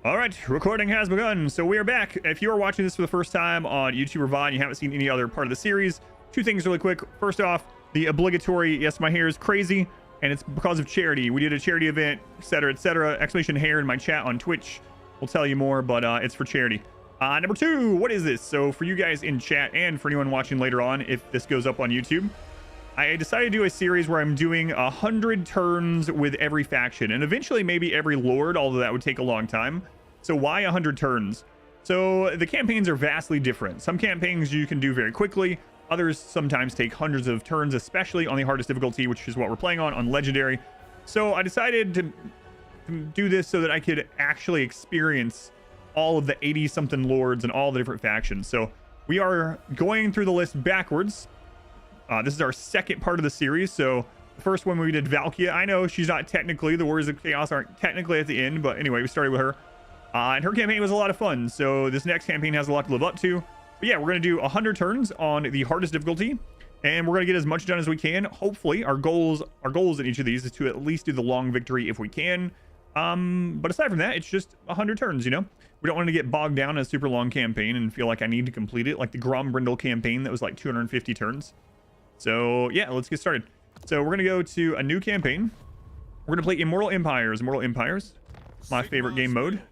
All right, recording has begun. So we are back. If you are watching this for the first time on YouTube or Vine, you haven't seen any other part of the series, two things really quick. First off, the obligatory, yes, my hair is crazy, and it's because of charity. We did a charity event, etc., etc. Exclamation hair in my chat on Twitch. We'll tell you more, but it's for charity. Number two, what is this? So for you guys in chat and for anyone watching later on, if this goes up on YouTube, I decided to do a series where I'm doing 100 turns with every faction and eventually maybe every lord, although that would take a long time. So why 100 turns? So the campaigns are vastly different. Some campaigns you can do very quickly. Others sometimes take hundreds of turns, especially on the hardest difficulty, which is what we're playing on Legendary. So I decided to do this so that I could actually experience all of the 80-something lords and all the different factions. So we are going through the list backwards. This is our second part of the series. So the first one we did Valkia. I know she's not technically, the Warriors of Chaos aren't technically at the end, but anyway, we started with her. And her campaign was a lot of fun. So this next campaign has a lot to live up to. But yeah, we're going to do 100 turns on the hardest difficulty. And we're going to get as much done as we can. Hopefully, our goals in each of these is to at least do the long victory if we can. But aside from that, it's just 100 turns, you know? We don't want to get bogged down in a super long campaign and feel like I need to complete it. Like the Grombrindle campaign that was like 250 turns. So yeah, let's get started. So we're going to go to a new campaign. We're going to play Immortal Empires. Immortal Empires, my favorite game mode.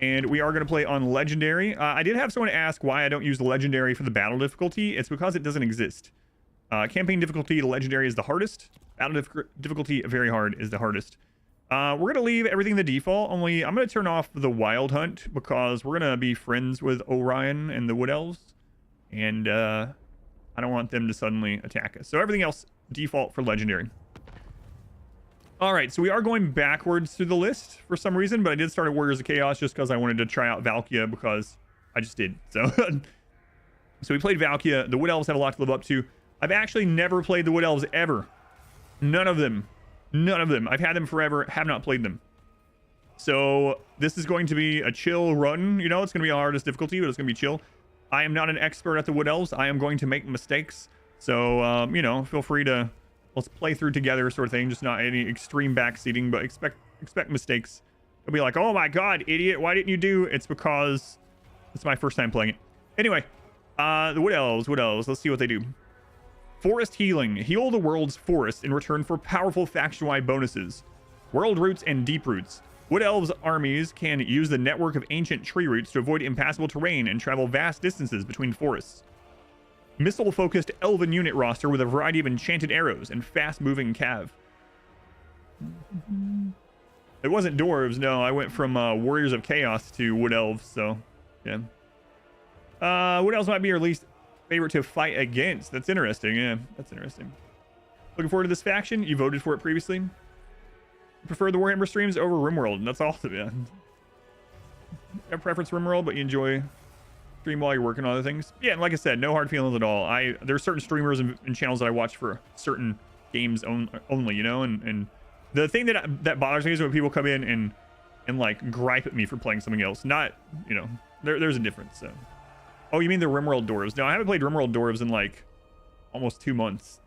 And we are going to play on Legendary. I did have someone ask why I don't use Legendary for the battle difficulty. It's because it doesn't exist. Campaign difficulty, Legendary is the hardest. Battle difficulty, very hard, is the hardest. We're going to leave everything the default, only I'm going to turn off the Wild Hunt because we're going to be friends with Orion and the Wood Elves. And I don't want them to suddenly attack us. So everything else, default for Legendary. All right, so we are going backwards through the list for some reason, but I did start at Warriors of Chaos just because I wanted to try out Valkia because I just did. So, so we played Valkia. The Wood Elves have a lot to live up to. I've actually never played the Wood Elves ever. None of them. None of them. I've had them forever, have not played them. So this is going to be a chill run. You know, it's going to be the hardest difficulty, but it's going to be chill. I am not an expert at the Wood Elves. I am going to make mistakes. So, you know, feel free to... let's play through together sort of thing. Just not any extreme backseating, but expect mistakes. It'll be like, oh my god, idiot, why didn't you do? It's because it's my first time playing it. Anyway, the Wood Elves, let's see what they do. Forest Healing. Heal the world's forest in return for powerful faction-wide bonuses. World Roots and Deep Roots. Wood Elves armies can use the network of ancient tree roots to avoid impassable terrain and travel vast distances between forests. Missile-focused elven unit roster with a variety of enchanted arrows and fast-moving cav. It wasn't dwarves, no. I went from Warriors of Chaos to Wood Elves, so yeah. Wood Elves might be your least favorite to fight against. That's interesting, yeah. That's interesting. Looking forward to this faction. You voted for it previously. You prefer the Warhammer streams over RimWorld. That's awesome, yeah. You have preference for RimWorld, but you enjoy... stream while you're working on other things. Yeah, and like I said, no hard feelings at all. There's certain streamers and channels that I watch for certain games only, you know, and the thing that bothers me is when people come in and like gripe at me for playing something else. Not, you know, there's a difference. So. Oh, you mean the RimWorld Dwarves? No, I haven't played RimWorld Dwarves in like almost 2 months.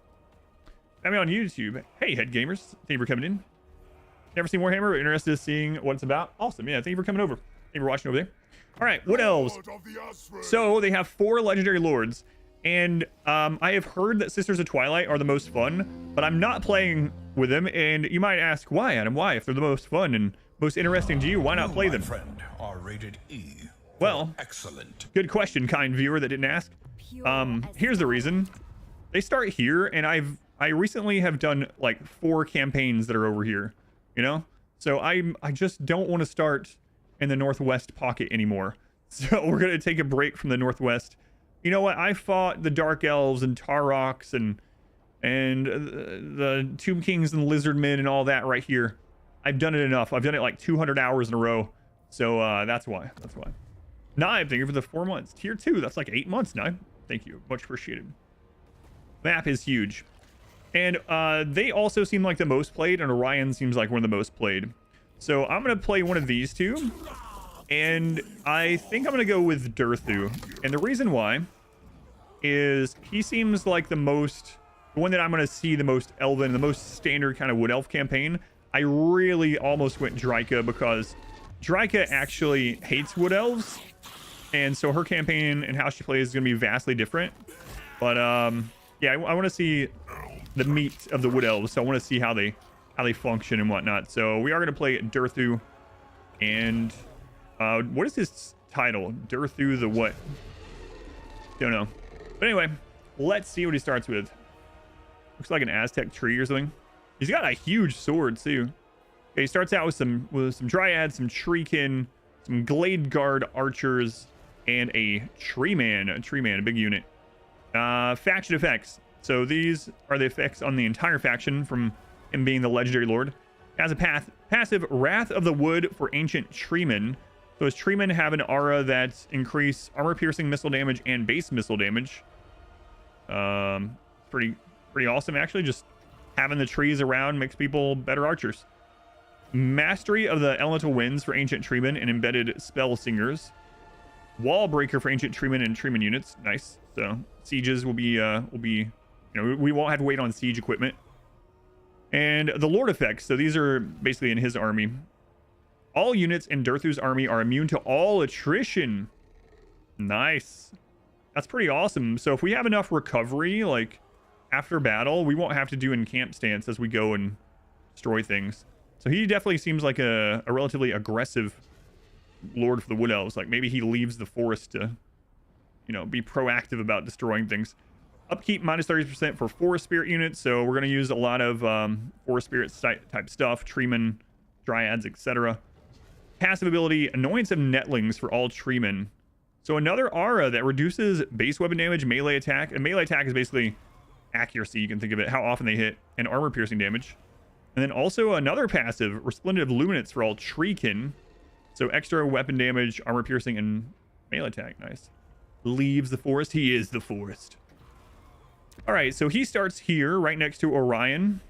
I mean on YouTube. Hey, Head Gamers, thank you for coming in. Never seen Warhammer, but interested in seeing what it's about. Awesome, yeah, thank you for coming over. Thank you for watching over there. All right, Wood Elves. So they have 4 legendary lords, and I have heard that Sisters of Twilight are the most fun, but I'm not playing with them. And you might ask, why, Adam? Why? If they're the most fun and most interesting to you, why not play them? Friend, are rated E. Well, excellent. Good question, kind viewer that didn't ask. Here's the reason. They start here, and I recently have done like 4 campaigns that are over here. You know, so I just don't want to start in the northwest pocket anymore. So we're gonna take a break from the northwest. You know what? I fought the Dark Elves and Taroks and the Tomb Kings and Lizardmen and all that right here. I've done it enough. I've done it like 200 hours in a row. So that's why. Knive, thank you for the 4 months. Tier 2, that's like 8 months, Knive. Thank you, much appreciated. Map is huge. And they also seem like the most played, and Orion seems like one of the most played. So I'm going to play one of these two, and I think I'm going to go with Durthu. And the reason why is he seems like the one that I'm going to see the most elven, the most standard kind of Wood Elf campaign. I really almost went Dryka because Dryka actually hates wood elves, and so her campaign and how she plays is going to be vastly different. But yeah, I want to see the meat of the wood elves, so I want to see how they function and whatnot. So we are going to play Durthu, and what is his title? Durthu the what? Don't know. But anyway, let's see what he starts with. Looks like an Aztec tree or something. He's got a huge sword too. Okay, he starts out with some dryads, some treekin, some glade guard archers, and a tree man, a big unit. Faction effects. So these are the effects on the entire faction from him being the legendary lord. Has a passive Wrath of the Wood for ancient treemen. So his treemen have an aura that increase armor piercing missile damage and base missile damage. Pretty awesome actually. Just having the trees around makes people better archers. Mastery of the elemental winds for ancient treemen and embedded spell singers. Wall breaker for ancient treemen and treemen units. Nice. So sieges will be you know, we won't have to wait on siege equipment. And the lord effects. So these are basically in his army. All units in Durthu's army are immune to all attrition. Nice. That's pretty awesome. So if we have enough recovery, like after battle, we won't have to do encamp stance as we go and destroy things. So he definitely seems like a relatively aggressive lord for the wood elves. Like maybe he leaves the forest to, you know, be proactive about destroying things. Upkeep minus 30% for forest spirit units. So we're going to use a lot of forest spirit type stuff, treemen, dryads, etc. Passive ability, Annoyance of Netlings for all treemen. So another aura that reduces base weapon damage, melee attack. And melee attack is basically accuracy, you can think of it, how often they hit, and armor piercing damage. And then also another passive, Resplendent Luminance for all treekin. So extra weapon damage, armor piercing, and melee attack. Nice. Leaves the forest. He is the forest. All right, so he starts here right next to Orion.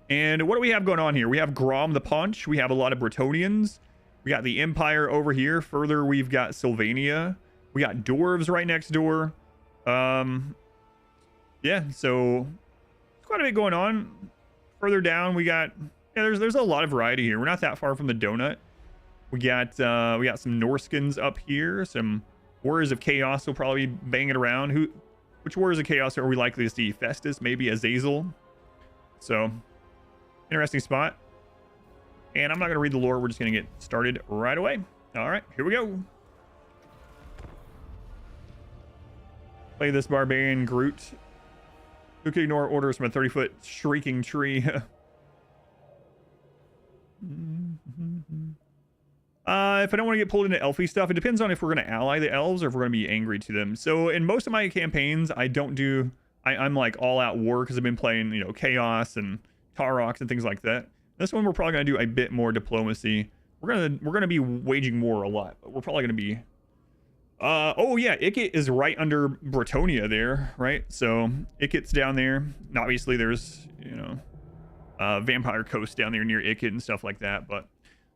And what do we have going on here? We have Grom the Punch. We have a lot of Bretonians. We got the Empire over here. Further, we've got Sylvania. We got Dwarves right next door. Yeah, so quite a bit going on. Further down, we got, yeah, there's a lot of variety here. We're not that far from the donut. We got some Norskins up here. Some Warriors of Chaos will probably be banging around. Which Warriors of Chaos are we likely to see? Festus, maybe Azazel. So, interesting spot. And I'm not going to read the lore. We're just going to get started right away. All right, here we go. Play this Barbarian Groot. Who can ignore orders from a 30-foot shrieking tree? If I don't want to get pulled into elfy stuff, it depends on if we're going to ally the elves or if we're going to be angry to them. So in most of my campaigns, I'm like all out war because I've been playing, you know, Chaos and Taroks and things like that. This one we're probably going to do a bit more diplomacy. We're gonna be waging war a lot, but we're probably going to be oh yeah, Ikit is right under Bretonia there, right? So Ikit's down there. And obviously there's, you know, Vampire Coast down there near Ikit and stuff like that, but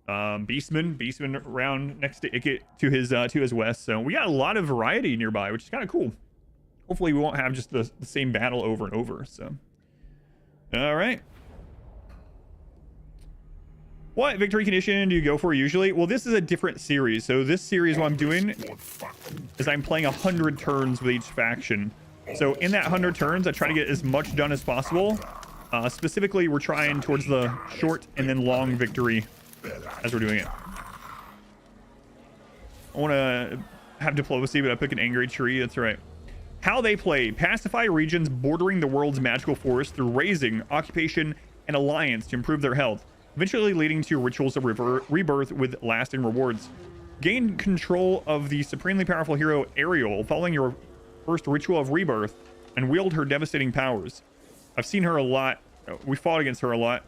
Beastman around next to Ikit to his west. So we got a lot of variety nearby, which is kind of cool. Hopefully we won't have just the same battle over and over. So all right, what victory condition do you go for usually? Well, this is a different series. So this series, what I'm doing is I'm playing 100 turns with each faction. So in that 100 turns, I try to get as much done as possible. Specifically, we're trying towards the short and then long victory as we're doing it. I want to have diplomacy, but I pick an angry tree. That's right. How they play: pacify regions bordering the world's magical forest through raising, occupation, and alliance to improve their health, eventually leading to rituals of rebirth with lasting rewards. Gain control of the supremely powerful hero Ariel following your first ritual of rebirth and wield her devastating powers. I've seen her a lot. We fought against her a lot.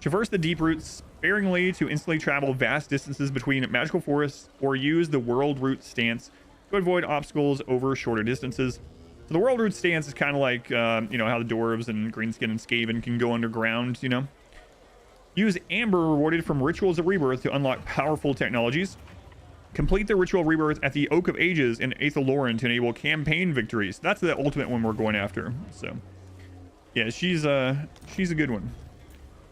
Traverse the deep roots sparingly to instantly travel vast distances between magical forests, or use the world route stance to avoid obstacles over shorter distances. So the world route stance is kind of like, you know, how the dwarves and greenskin and skaven can go underground, you know. Use amber rewarded from rituals of rebirth to unlock powerful technologies. Complete the ritual of rebirth at the Oak of Ages in Aethaloran to enable campaign victories. That's the ultimate one we're going after. So yeah, she's a good one.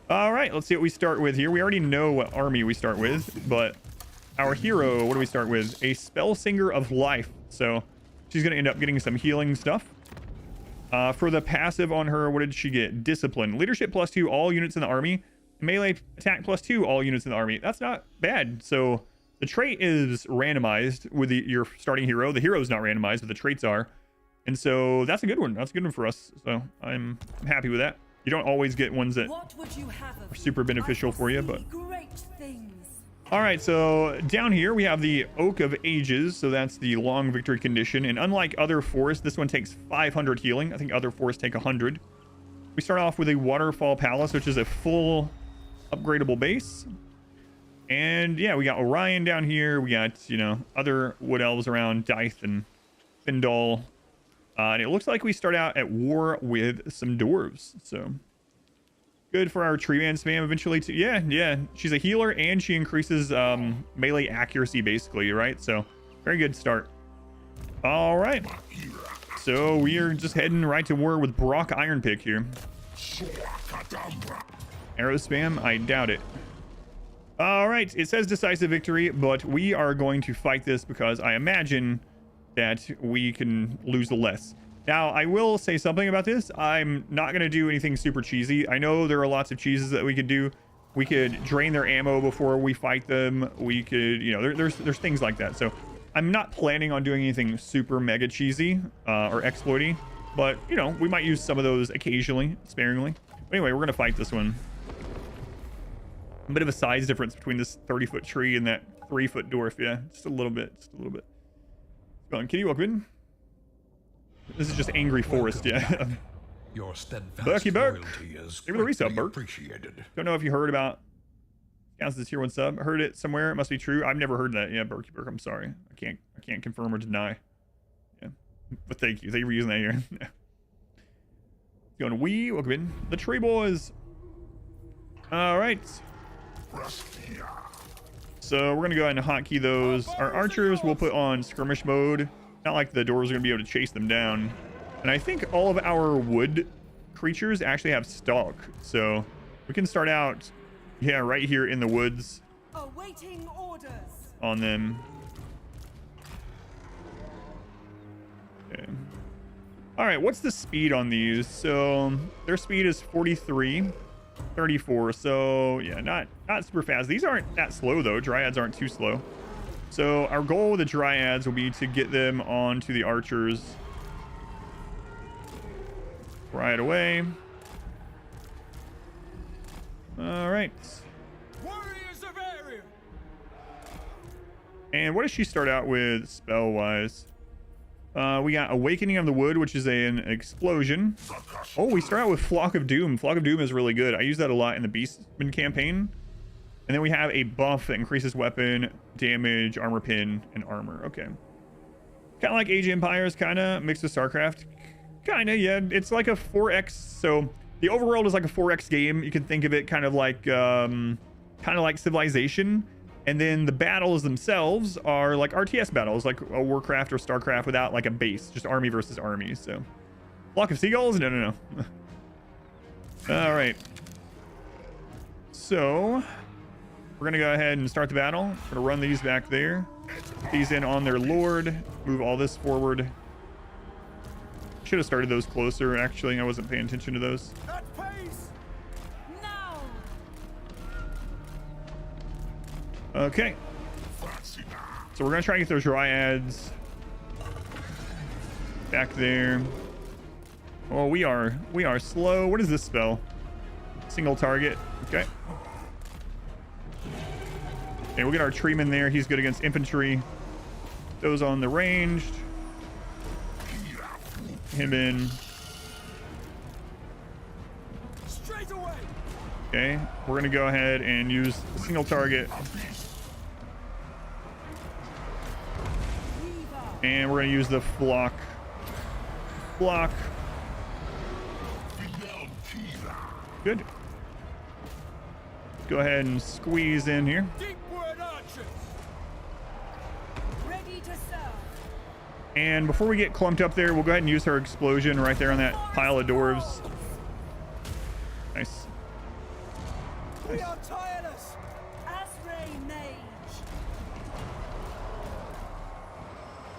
All right, let's see what we start with here. We already know what army we start with, but our hero, what do we start with? A spell singer of life. So she's going to end up getting some healing stuff. For the passive on her, what did she get? Discipline. Leadership +2, all units in the army. Melee attack +2, all units in the army. That's not bad. So the trait is randomized with your starting hero. The hero is not randomized, but the traits are. And so that's a good one. That's a good one for us. So I'm happy with that. You don't always get ones that are super beneficial for you, but... All right, so down here we have the Oak of Ages. So that's the long victory condition. And unlike other forests, this one takes 500 healing. I think other forests take 100. We start off with a Waterfall Palace, which is a full upgradable base. And yeah, we got Orion down here. We got, you know, other wood elves around, Dythe and Findal. And it looks like we start out at war with some dwarves. So good for our tree man spam eventually too. Yeah. She's a healer and she increases melee accuracy basically, right? So very good start. All right. So we are just heading right to war with Brock Ironpick here. Arrow spam? I doubt it. All right. It says decisive victory, but we are going to fight this because I imagine that we can lose less. Now, I will say something about this. I'm not going to do anything super cheesy. I know there are lots of cheeses that we could do. We could drain their ammo before we fight them. We could, you know, there's things like that. So I'm not planning on doing anything super mega cheesy or exploity, but you know, we might use some of those occasionally, sparingly. But anyway, we're going to fight this one. A bit of a size difference between this 30-foot tree and that 3-foot dwarf. Yeah, just a little bit, Go on, Kitty, welcome in. This is just angry forest, yeah. Your steadfast Berkey Burke. loyalty is Give me the resub, Burke. appreciated. Don't know if you heard about counts as tier 1 sub. Heard it somewhere. It must be true. I've never heard that. Yeah, Berkey Burke. I'm sorry. I can't confirm or deny. Yeah, but thank you. Thank you for using that here. Going we welcome in the tree boys. All right. So we're gonna go ahead and hotkey those. Our archers we'll put on skirmish mode. Not like the doors are gonna be able to chase them down. And I think all of our wood creatures actually have stalk, so we can start out, yeah, right here in the woods. Awaiting orders. On them. Okay. All right, what's the speed on these? So their speed is 43, 34. So yeah, not super fast. These aren't that slow though. Dryads aren't too slow. So our goal with the Dryads will be to get them onto the archers right away. All right. Warriors of area. And what does she start out with spell wise? We got Awakening of the Wood, which is an explosion. Oh, we start out with Flock of Doom. Flock of Doom is really good. I use that a lot in the Beastman campaign. And then we have a buff that increases weapon, damage, armor pin, and armor. Okay. Kind of like Age of Empires, kind of mixed with StarCraft. Kind of, yeah. It's like a 4X. So the overworld is like a 4X game. You can think of it kind of like Civilization. And then the battles themselves are like RTS battles, like a Warcraft or StarCraft without like a base, just army versus army. So, Flock of Seagulls? No. All right. So, we're gonna go ahead and start the battle. We're gonna run these back there. Put these in on their lord. Move all this forward. Should have started those closer. Actually, I wasn't paying attention to those. At pace. Now. Okay. So we're gonna try to get those Dryads back there. Oh, we are slow. What is this spell? Single target. Okay. Okay, we'll get our treeman there. He's good against infantry. Those on the ranged. Him in. Straight away. Okay, we're gonna go ahead and use single target. And we're gonna use the flock. Good. Go ahead and squeeze in here. Deepward archers. Ready to serve. And before we get clumped up there, we'll go ahead and use her explosion right there on that pile of dwarves. Nice. We are tireless. Asray mage.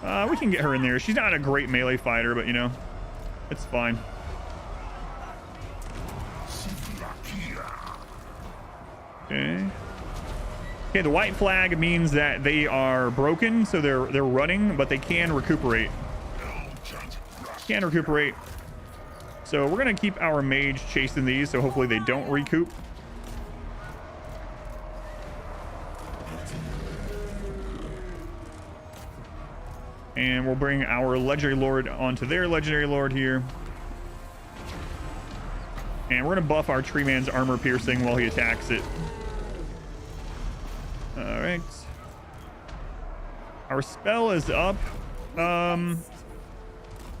We can get her in there. She's not a great melee fighter, but you know, it's fine. Okay. Okay, the white flag means that they are broken, so they're running, but they can recuperate. Can recuperate. So we're gonna keep our mage chasing these, so hopefully they don't recoup. And we'll bring our legendary lord onto their legendary lord here. And we're gonna buff our tree man's armor piercing while he attacks it. All right. Our spell is up.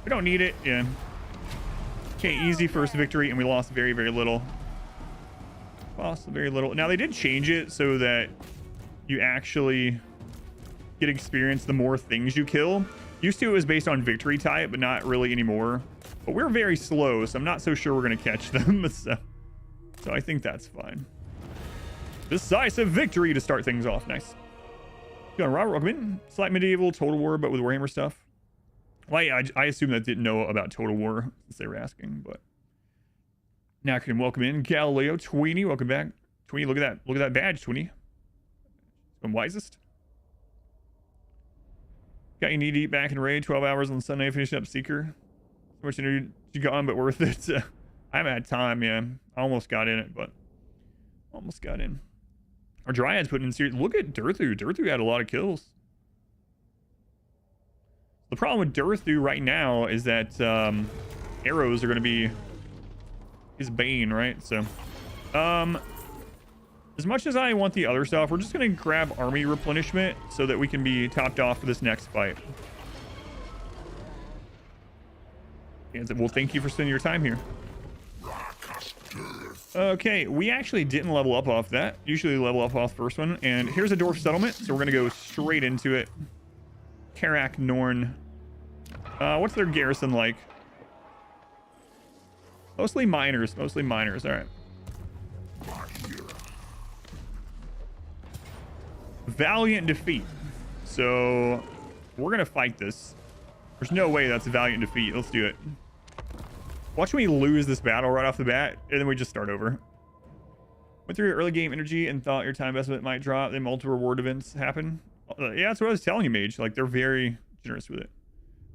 We don't need it. Yeah. Okay, easy first victory, and we lost very, very little. Lost very little. Now they did change it so that you actually get experience the more things you kill. Used to it was based on victory type, but not really anymore. But we're very slow, so I'm not so sure we're gonna catch them. so I think that's fine. Decisive victory to start things off. Nice. Going Robert, welcome in. Slight medieval Total War, but with Warhammer stuff. Well, yeah, I assume that didn't know about Total War since they were asking, but now I can welcome in Galileo, Tweenie, welcome back. Tweenie, look at that badge, Tweenie. I'm wisest. Got you need to eat back in raid, 12 hours on Sunday, finishing up Seeker. So much energy you got on, but worth it. I haven't had time, yeah. I almost got in it, but almost got in. Our Dryads putting in serious. Look at Durthu. Durthu had a lot of kills. The problem with Durthu right now is that arrows are going to be his bane, right? So, as much as I want the other stuff, we're just going to grab army replenishment so that we can be topped off for this next fight. And well, thank you for spending your time here. Okay, we actually didn't level up off that. Usually level up off the first one. And here's a dwarf settlement, so we're going to go straight into it. Karak Norn. What's their garrison like? Mostly miners. All right. Valiant defeat. So we're going to fight this. There's no way that's a valiant defeat. Let's do it. Watch me lose this battle right off the bat, and then we just start over. Went through your early game energy and thought your time investment might drop, then multiple reward events happen. Yeah, that's what I was telling you, Mage. Like, they're very generous with it.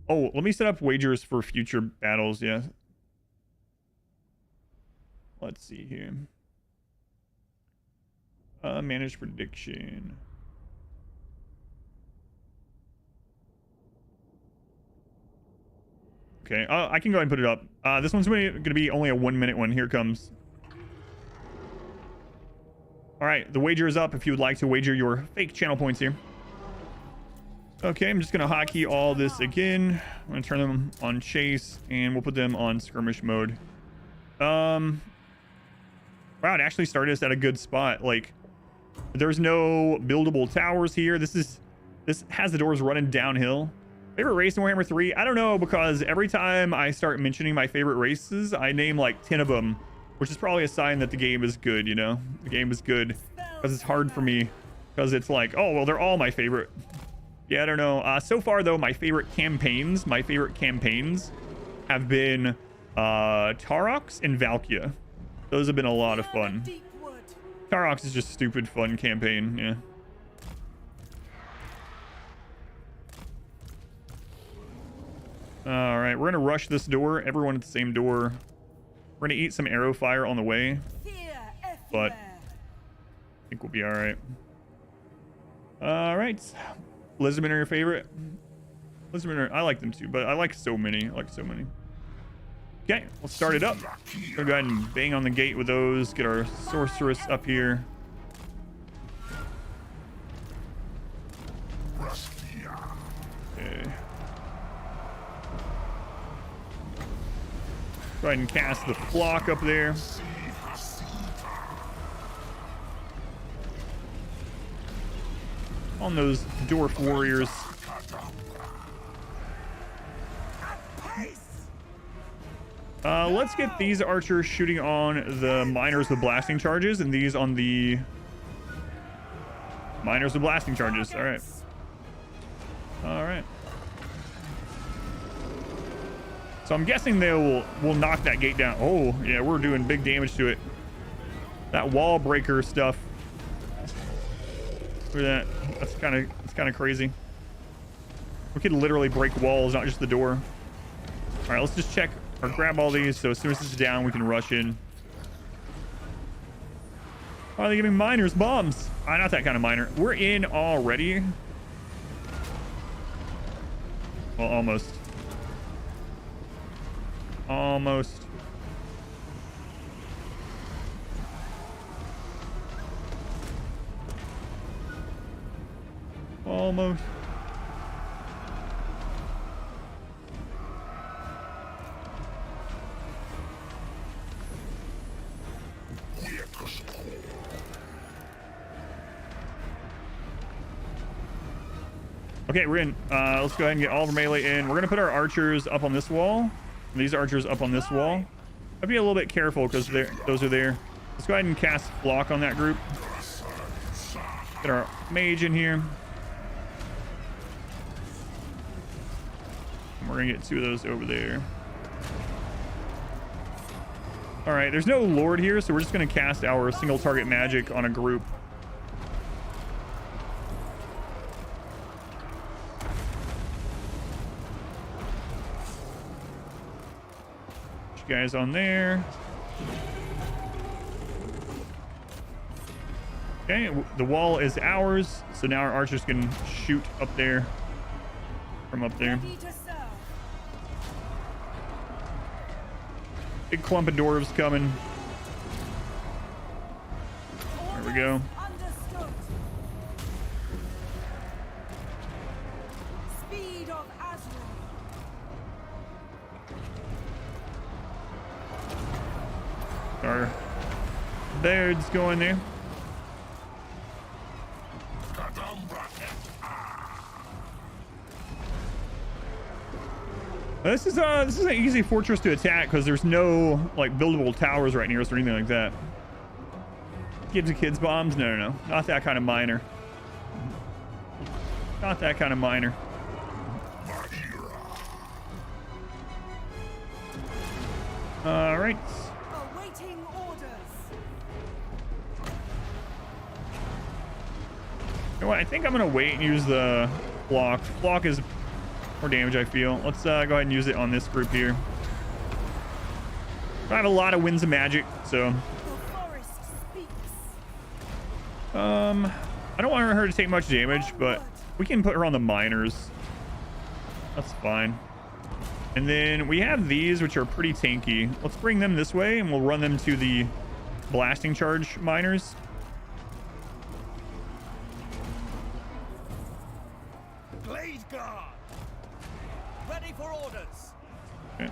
Oh, let me set up wagers for future battles, yeah. Let's see here. Manage prediction. Okay, I can go ahead and put it up. This one's going to be only a 1 minute one. Here it comes. All right, the wager is up if you would like to wager your fake channel points here. Okay, I'm just going to hotkey all this again. I'm going to turn them on chase, and we'll put them on skirmish mode. Wow, it actually started us at a good spot. Like, there's no buildable towers here. This has the doors running downhill. Favorite race in Warhammer 3? I don't know, because every time I start mentioning my favorite races, I name like 10 of them, which is probably a sign that the game is good, you know? The game is good, because it's hard for me, because it's like, oh, well, they're all my favorite. Yeah, I don't know. So far, though, my favorite campaigns have been Tarox and Valkia. Those have been a lot of fun. Tarox is just stupid fun campaign, yeah. All right, we're gonna rush this door. Everyone at the same door. We're gonna eat some arrow fire on the way, but I think we'll be all right. All right, Lisbon are your favorite? Lisbon are, I like them too, but I like so many. Okay, let's start it up. We'll go ahead and bang on the gate with those. Get our sorceress up here. Okay. Go ahead and cast the flock up there. On those dwarf warriors. Let's get these archers shooting on the miners with blasting charges, and these on the miners with blasting charges. All right. So I'm guessing they will knock that gate down. Oh, yeah, we're doing big damage to it. That wall breaker stuff. Look at that. That's kind of crazy. We could literally break walls, not just the door. All right, let's just check or grab all these. So as soon as this is down, we can rush in. Why are they giving miners bombs? Not that kind of miner. We're in already. Well, almost. Almost. Almost. Okay, we're in. Let's go ahead and get all of our melee in. We're gonna put our archers up on this wall. These archers up on this wall. I'd be a little bit careful because those are there. Let's go ahead and cast block on that group. Get our mage in here. And we're gonna get 2 of those over there. All right, there's no lord here, so we're just gonna cast our single target magic on a group. Guys on there. Okay, the wall is ours, so now our archers can shoot up there from up there. Big clump of dwarves coming. There we go. Our birds going there. This is an easy fortress to attack because there's no like buildable towers right near us or anything like that. Gives the kids bombs? No, not that kind of miner. Not that kind of miner. All right. You know what? I think I'm gonna wait and use the block. Block is more damage, I feel. Let's go ahead and use it on this group here. I have a lot of winds of magic, so I don't want her to take much damage, but we can put her on the miners. That's fine. And then we have these, which are pretty tanky. Let's bring them this way, and we'll run them to the blasting charge miners. Ready for orders. Okay.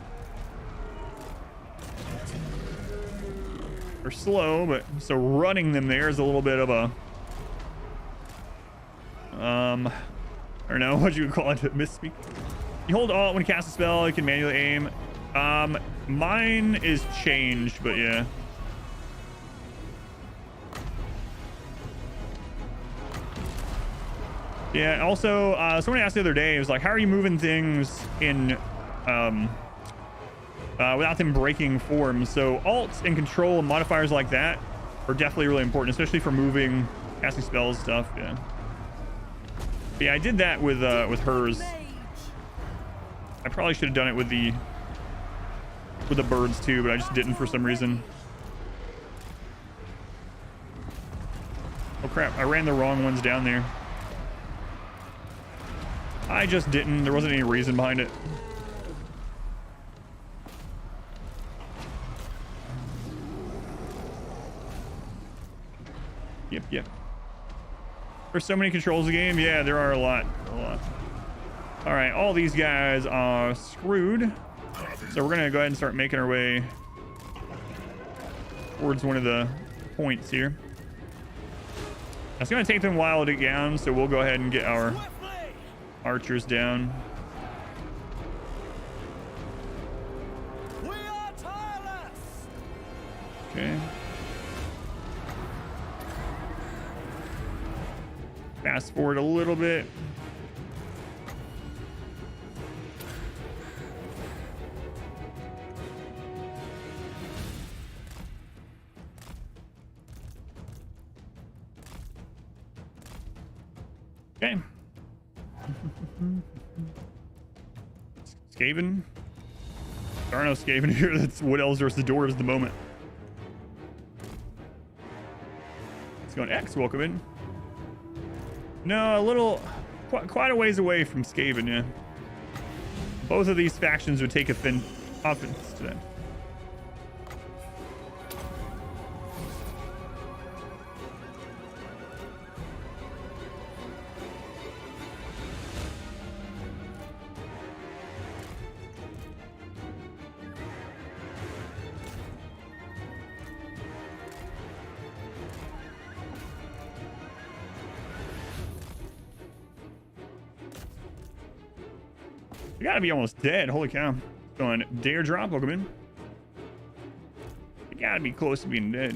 They're slow, but so running them there is a little bit of a I don't know what you would call it, misspeak. You hold Alt when you cast a spell, you can manually aim. Mine is changed, but yeah. Yeah, also, someone asked the other day, it was like, how are you moving things in, without them breaking forms? So Alt and Control and modifiers like that are definitely really important, especially for moving, casting spells, stuff, yeah. But yeah, I did that with hers. I probably should have done it with the birds too, but I just didn't for some reason. Oh crap, I ran the wrong ones down there. I just didn't. There wasn't any reason behind it. Yep. There's so many controls in the game. Yeah, there are a lot. All right, all these guys are screwed. So we're gonna go ahead and start making our way towards one of the points here. It's gonna take them a while to get down, so we'll go ahead and get our archers down. We are tireless. Okay. Fast forward a little bit. Okay. Skaven. There are no Skaven here. That's Wood Elves versus Dwarves at the moment. Let's go on X. Welcome in. No, a little, quite a ways away from Skaven, yeah. Both of these factions would take offense to them. You gotta be almost dead. Holy cow. Going dare drop. Welcome in. You gotta be close to being dead.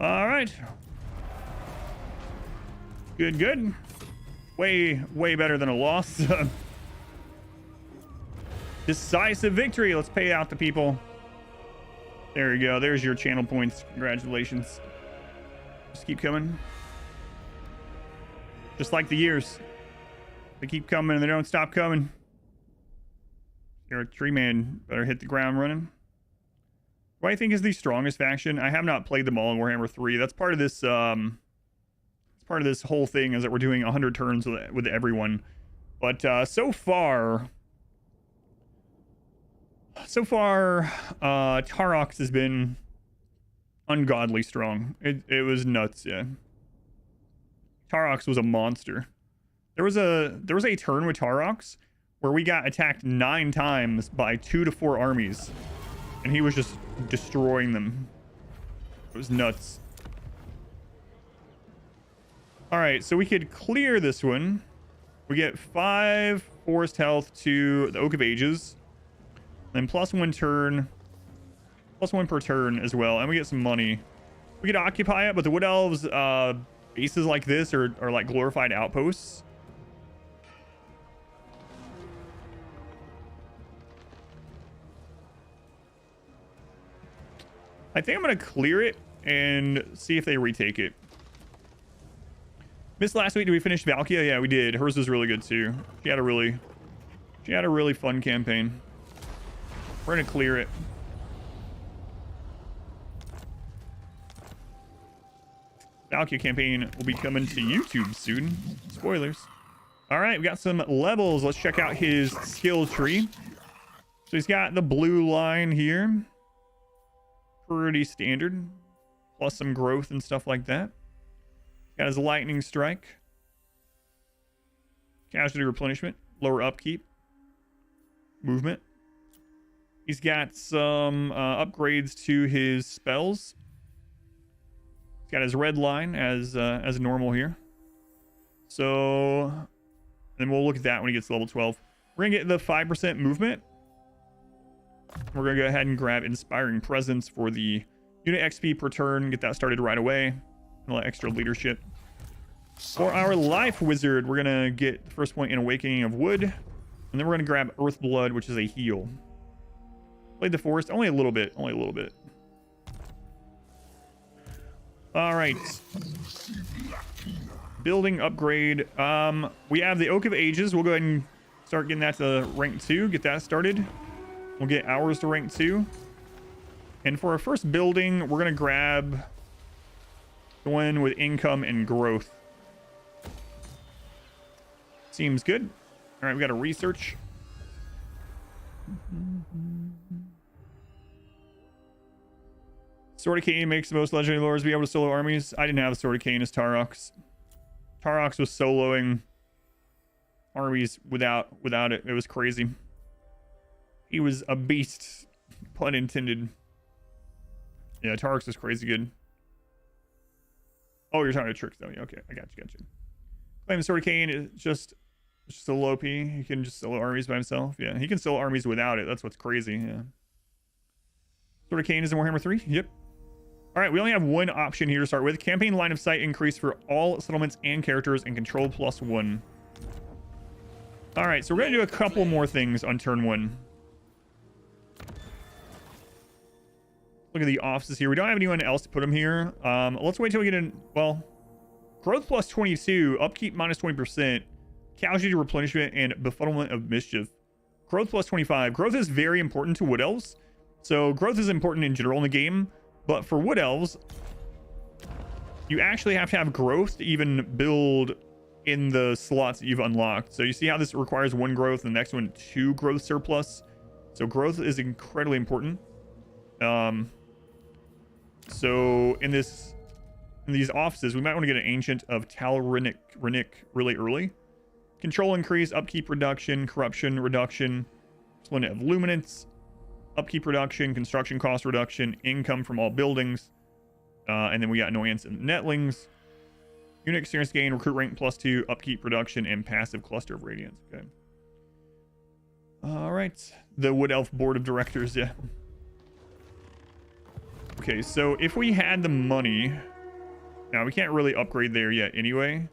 All right. Good, good. Way better than a loss. Decisive victory. Let's pay out the people. There you go. There's your channel points. Congratulations. Just keep coming. Just like the years. They keep coming and they don't stop coming. You're a tree man. Better hit the ground running. What I think is the strongest faction. I have not played them all in Warhammer 3. That's part of this part of this whole thing, is that we're doing 100 turns with everyone. But so far Tarox has been ungodly strong. It was nuts. Yeah, Tarox was a monster. There was a turn with Tarox where we got attacked 9 times by 2 to 4 armies and he was just destroying them. It was nuts. All right, so we could clear this one. We get 5 forest health to the Oak of Ages. Then +1 turn. +1 per turn as well. And we get some money. We could occupy it, but the Wood Elves bases like this are like glorified outposts. I think I'm going to clear it and see if they retake it. Missed last week. Did we finish Valkia? Yeah, we did. Hers was really good too. She had a really fun campaign. We're gonna clear it. Valkia campaign will be coming to YouTube soon. Spoilers. All right, we got some levels. Let's check out his skill tree. So he's got the blue line here. Pretty standard. Plus some growth and stuff like that. Got his lightning strike, casualty replenishment, lower upkeep, movement. He's got some upgrades to his spells. He's got his red line as normal here. So then we'll look at that when he gets to level 12. We're gonna get the 5% movement. We're gonna go ahead and grab Inspiring Presence for the unit XP per turn. Get that started right away. And a little extra leadership. For our Life Wizard, we're gonna get the first point in Awakening of Wood, and then we're gonna grab Earth Blood, which is a heal. Played the Forest only a little bit. All right. Building upgrade. We have the Oak of Ages. We'll go ahead and start getting that to rank 2. Get that started. We'll get ours to rank 2. And for our first building, we're gonna grab the one with income and growth. Seems good. All right, we got a research. Sword of Cain makes the most legendary lords be able to solo armies. I didn't have a Sword of Cain as Tarox. Tarox was soloing armies without it. It was crazy. He was a beast, pun intended. Yeah, Tarox is crazy good. Oh, you're talking to tricks though. Yeah, okay, I got you. Claim the Sword of Cain is just solo OP. He can just solo armies by himself. Yeah, he can solo armies without it. That's what's crazy. Yeah. Sword of Cain is in Warhammer 3. Yep. All right, we only have one option here to start with. Campaign line of sight increase for all settlements and characters, and control +1. All right, so we're going to do a couple more things on turn 1. Look at the offices here. We don't have anyone else to put them here. Let's wait till we get in. Well, growth +22, upkeep -20%, casualty replenishment, and befuddlement of mischief. Growth +25. Growth is very important to Wood Elves. So growth is important in general in the game. But for Wood Elves, you actually have to have growth to even build in the slots that you've unlocked. So you see how this requires 1 growth, and the next one 2 growth surplus. So growth is incredibly important. So in these offices, we might want to get an Ancient of Talrinic really early. Control increase, upkeep reduction, corruption reduction, Splendid of Luminance, upkeep reduction, construction cost reduction, income from all buildings, and then we got annoyance and netlings, unit experience gain, recruit rank +2, upkeep reduction, and passive cluster of radiance. Okay. All right, the Wood Elf board of directors. Yeah. Okay, so if we had the money, now we can't really upgrade there yet anyway,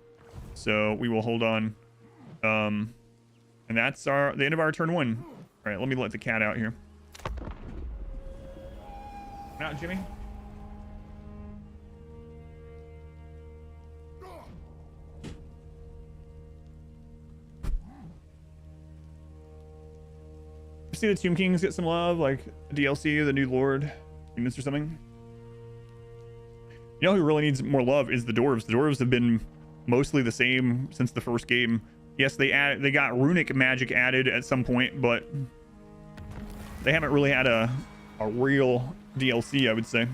so we will hold on. And that's the end of our turn 1. All right, let me let the cat out here. Out, Jimmy. See the Tomb Kings get some love, like DLC, the new Lord, Demons or something. You know who really needs more love is the Dwarves. The Dwarves have been mostly the same since the first game. Yes, they got runic magic added at some point, but they haven't really had a real DLC, I would say.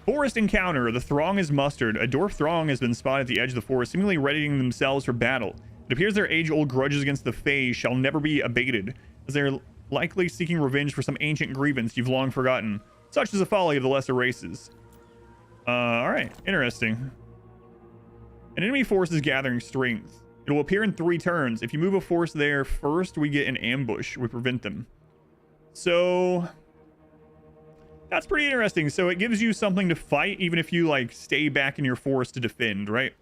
Forest encounter. The throng is mustered. A dwarf throng has been spotted at the edge of the forest, seemingly readying themselves for battle. It appears their age-old grudges against the Fae shall never be abated, as they're likely seeking revenge for some ancient grievance you've long forgotten. Such is the folly of the lesser races. All right, interesting. An enemy force is gathering strength. It will appear in 3 turns. If you move a force there first, we get an ambush. We prevent them. So that's pretty interesting. So it gives you something to fight, even if you like stay back in your forest to defend, right?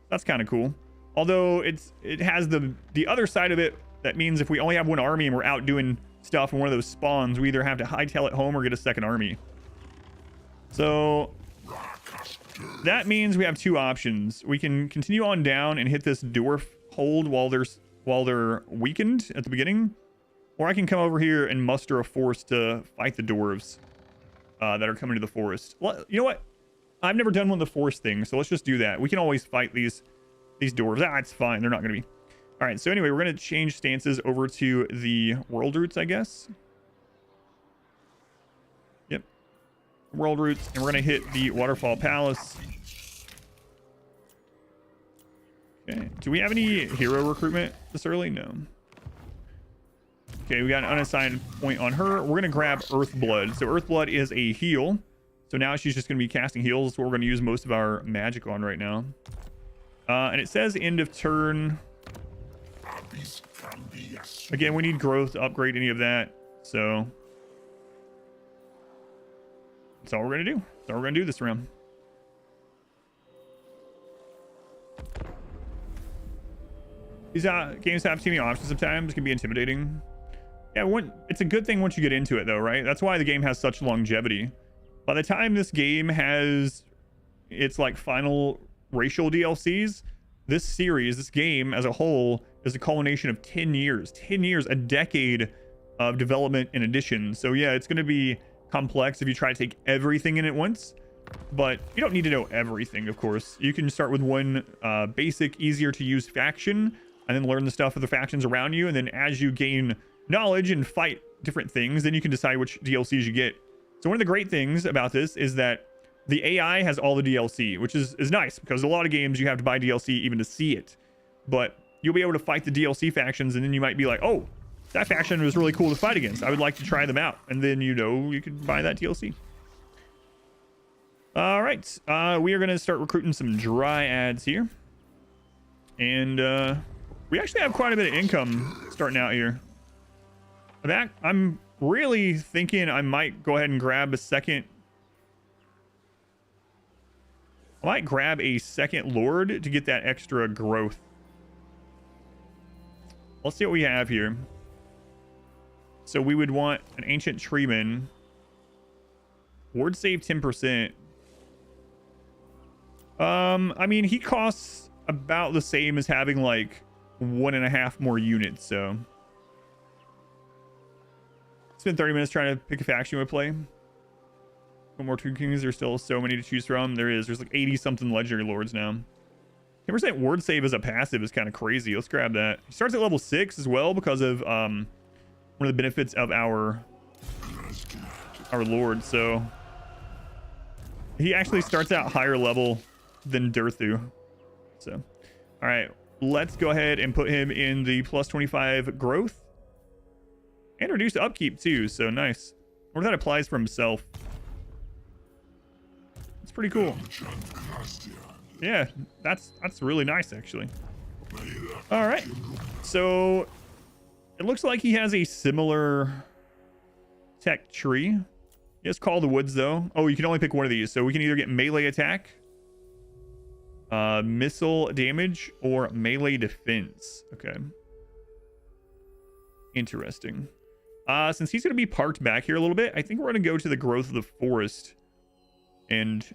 That's kind of cool. Although it has the other side of it. That means if we only have 1 army and we're out doing stuff in one of those spawns, we either have to hightail it home or get a second army. So that means we have 2 options. We can continue on down and hit this dwarf hold while they're weakened at the beginning, or I can come over here and muster a force to fight the dwarves that are coming to the forest. Well, you know what? I've never done one of the force things, so let's just do that. We can always fight these dwarves. It's fine. They're not going to be. All right, so anyway, we're going to change stances over to the world routes, I guess. Yep. World routes, and we're going to hit the Waterfall Palace. Okay. Do we have any hero recruitment this early? No. Okay, we got an unassigned point on her. We're going to grab Earthblood. So Earthblood is a heal. So now she's just going to be casting heals. That's what we're going to use most of our magic on right now. And it says end of turn. Again, we need growth to upgrade any of that. So that's all we're going to do. That's all we're going to do this round. These games have too many options sometimes. It can be intimidating. Yeah, it's a good thing once you get into it, though, right? That's why the game has such longevity. By the time this game has its like final racial DLCs, this game as a whole is a culmination of 10 years, a decade of development and addition. So yeah, it's going to be complex if you try to take everything in at once, but you don't need to know everything, of course. You can start with one basic, easier to use faction, and then learn the stuff of the factions around you. And then as you gain knowledge and fight different things, then you can decide which DLCs you get. So one of the great things about this is that the AI has all the DLC, which is nice, because a lot of games you have to buy DLC even to see it. But you'll be able to fight the DLC factions, and then you might be like, oh, that faction was really cool to fight against. I would like to try them out. And then, you know, you can buy that DLC. All right. We are going to start recruiting some dryads here. And we actually have quite a bit of income starting out here. I'm really thinking I might go ahead and grab a second might grab a second lord to get that extra growth. Let's see what we have here. So we would want an ancient treeman. Ward save 10%. I mean, he costs about the same as having like 1.5 more units, so spend 30 minutes trying to pick a faction we would play. One more Two Kings. There's still so many to choose from. There's like 80 something legendary lords now. 10% ward save as a passive is kind of crazy. Let's grab that. He starts at level 6 as well because of one of the benefits of our lord. So he actually starts out higher level than Durthu. So all right, let's go ahead and put him in the plus 25 growth and reduce upkeep too. So nice. Or that applies for himself. It's pretty cool. Yeah, that's really nice actually. All right, so it looks like he has a similar tech tree. He has Call of the Woods though. Oh, you can only pick one of these, so we can either get melee attack, missile damage, or melee defense. Okay, interesting. Since he's going to be parked back here a little bit, I think we're going to go to the growth of the forest and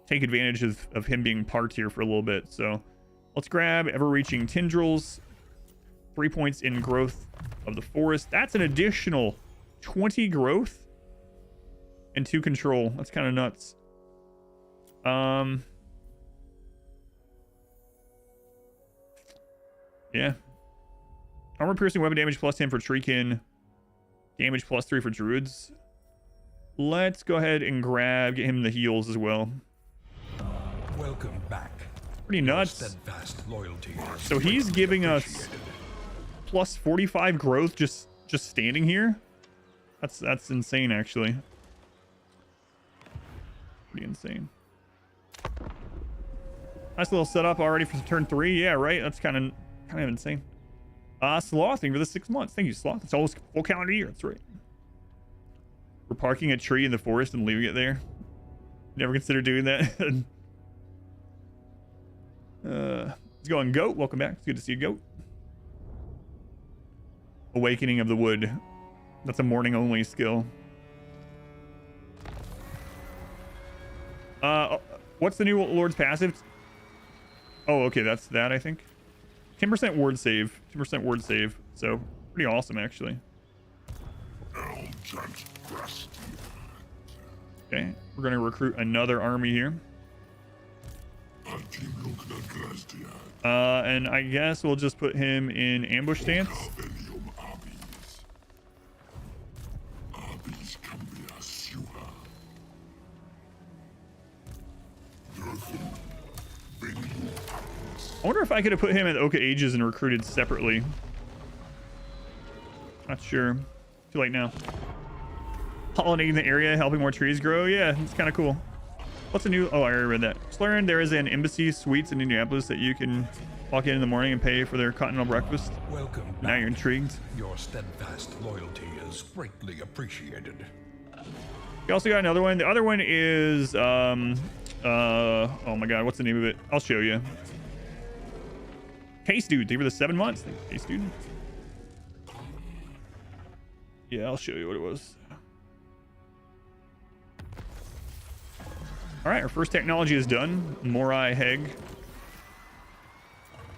take advantage of him being parked here for a little bit. So let's grab ever-reaching tendrils, 3 points in growth of the forest. That's an additional 20 growth and 2 control. That's kind of nuts. Yeah, armor piercing weapon damage plus 10 for Treekin, damage plus 3 for druids. Let's go ahead and get him the heals as well. Welcome back. Pretty nuts. Steadfast loyalty. So he's giving us plus 45 growth just standing here. That's insane actually. Pretty insane. Nice little setup already for turn 3. Yeah, right. That's kind of insane. Sloth, thank you for the 6 months. Thank you, Sloth. It's always full calendar year. That's right. We're parking a tree in the forest and leaving it there. Never considered doing that. Let's go on Goat. Welcome back. It's good to see you, Goat. Awakening of the Wood. That's a morning only skill. What's the new Lord's passive? Oh, okay, that's that, I think. 10% ward save. 10% ward save. So pretty awesome actually. Okay, we're going to recruit another army here. And I guess we'll just put him in ambush stance. I wonder if I could have put him at Oka Ages and recruited separately. Not sure. Too late now. Pollinating the area, helping more trees grow. Yeah, it's kind of cool. What's a new... Oh, I already read that. Just learned there is an embassy suites in Indianapolis that you can walk in the morning and pay for their continental breakfast. Welcome. Now you're intrigued. Your steadfast loyalty is greatly appreciated. You also got another one. The other one is... oh my god, what's the name of it? I'll show you. Case Dude, thank you for the 7 months. Thank you, Case Dude. Yeah, I'll show you what it was. All right, our first technology is done. Morai Heg.